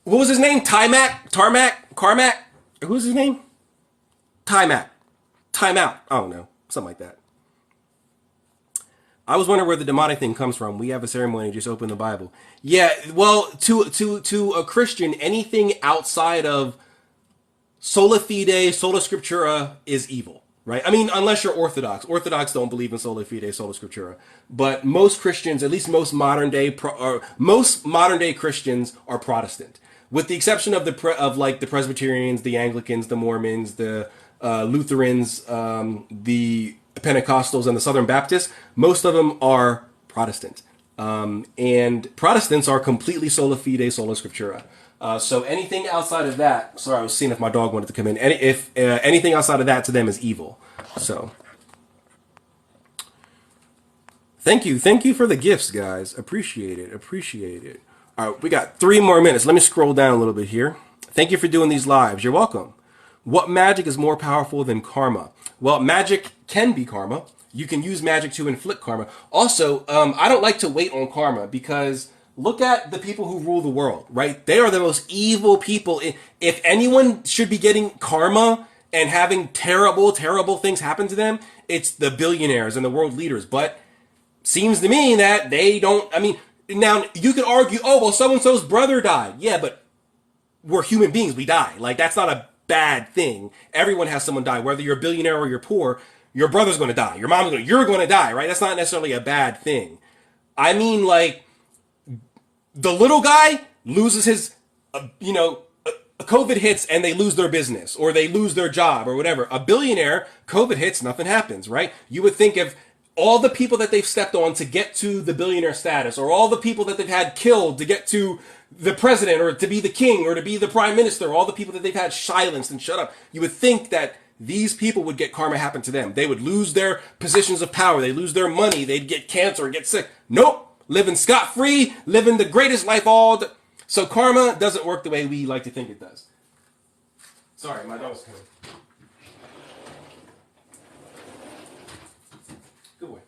What was his name? Carmack? Who's his name? Time Out. I don't know. Something like that. I was wondering where the demonic thing comes from. We have a ceremony, just open the Bible. Yeah, well, to a Christian, anything outside of sola fide, sola scriptura is evil, right? I mean, unless you're Orthodox. Orthodox don't believe in sola fide, sola scriptura. But most Christians, at least most modern day Christians, are Protestant, with the exception of the Presbyterians, the Anglicans, the Mormons, the Lutherans, the Pentecostals, and the Southern Baptists. Most of them are Protestant. And Protestants are completely sola fide, sola scriptura. So anything outside of that, sorry, I was seeing if my dog wanted to come in. If anything outside of that to them is evil. So Thank you for the gifts, guys. Appreciate it. Appreciate it. All right, we got 3 more minutes. Let me scroll down a little bit here. Thank you for doing these lives. You're welcome. What magic is more powerful than karma? Well, magic can be karma. You can use magic to inflict karma. Also, I don't like to wait on karma because look at the people who rule the world, right? They are the most evil people. If anyone should be getting karma and having terrible, terrible things happen to them, it's the billionaires and the world leaders. But seems to me that they don't. I mean, now you could argue, oh, well, so and so's brother died. Yeah, but we're human beings. We die. Like, that's not a bad thing. Everyone has someone die. Whether you're a billionaire or you're poor, your brother's going to die. Your mom's you're going to die, right? That's not necessarily a bad thing. I mean, like, the little guy loses his, COVID hits and they lose their business or they lose their job or whatever. A billionaire, COVID hits, nothing happens, right? You would think if all the people that they've stepped on to get to the billionaire status, or all the people that they've had killed to get to the president, or to be the king, or to be the prime minister, all the people that they've had silenced and shut up, you would think that these people would get karma happen to them. They would lose their positions of power, they'd lose their money, they'd get cancer and get sick. Nope, living scot-free, living the greatest life So karma doesn't work the way we like to think it does. Sorry, my dog's coming. Good boy.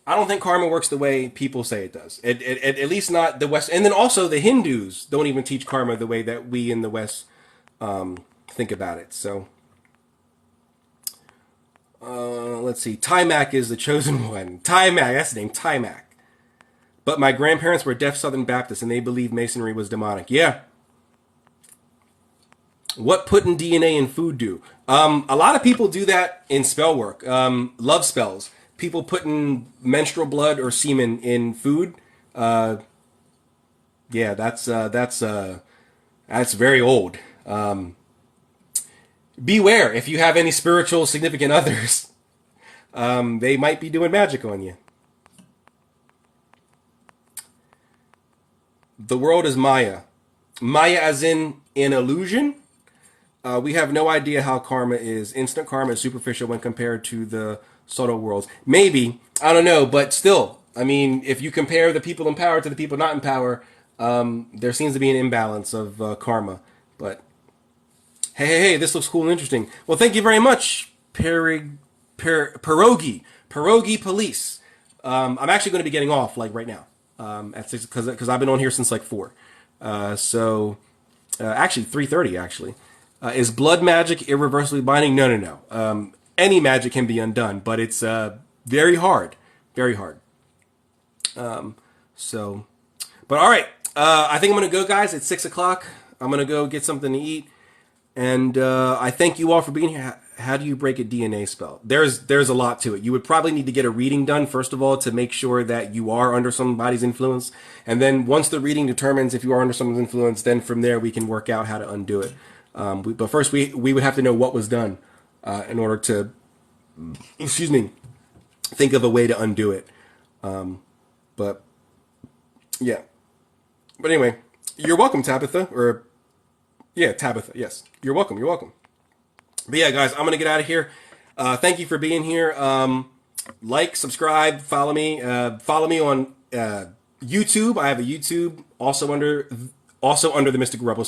I don't think karma works the way people say it does. At least not the West. And then also the Hindus don't even teach karma the way that we in the West think about it. So let's see. Timac is the chosen one. Timac, that's the name. Timac. But my grandparents were deaf Southern Baptists and they believed Masonry was demonic. Yeah. What putting DNA in food do? A lot of people do that in spell work. Love spells. People putting menstrual blood or semen in food. Yeah, that's very old. Beware if you have any spiritual significant others. They might be doing magic on you. The world is Maya. Maya as in an illusion. We have no idea how karma is. Instant karma is superficial when compared to the subtle worlds. Maybe, I don't know, but still, I mean, if you compare the people in power to the people not in power, there seems to be an imbalance of karma. But hey, this looks cool and interesting. Well, thank you very much, Pierogi Police. I'm actually going to be getting off like right now at 6 because I've been on here since like 4. Actually 3:30 actually. Is blood magic irreversibly binding? No. Any magic can be undone, but it's very hard. Very hard. But all right. I think I'm going to go, guys. It's 6 o'clock. I'm going to go get something to eat. And I thank you all for being here. How do you break a DNA spell? There's a lot to it. You would probably need to get a reading done, first of all, to make sure that you are under somebody's influence. And then once the reading determines if you are under someone's influence, then from there we can work out how to undo it. But first we would have to know what was done in order to, think of a way to undo it. But yeah. But anyway, you're welcome, Tabitha. Tabitha. Yes, you're welcome. You're welcome. But yeah, guys, I'm gonna get out of here. Thank you for being here. Like, subscribe, follow me. Follow me on YouTube. I have a YouTube also under the Mystical Rebel.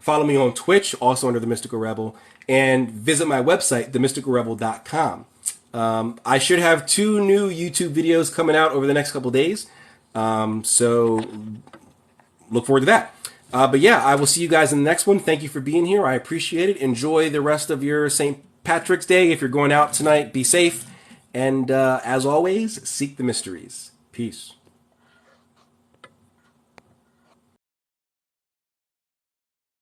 Follow me on Twitch, also under the Mystical Rebel, and visit my website, themysticalrebel.com. I should have 2 new YouTube videos coming out over the next couple days. So look forward to that. But yeah, I will see you guys in the next one. Thank you for being here. I appreciate it. Enjoy the rest of your St. Patrick's Day. If you're going out tonight, be safe. And as always, seek the mysteries. Peace.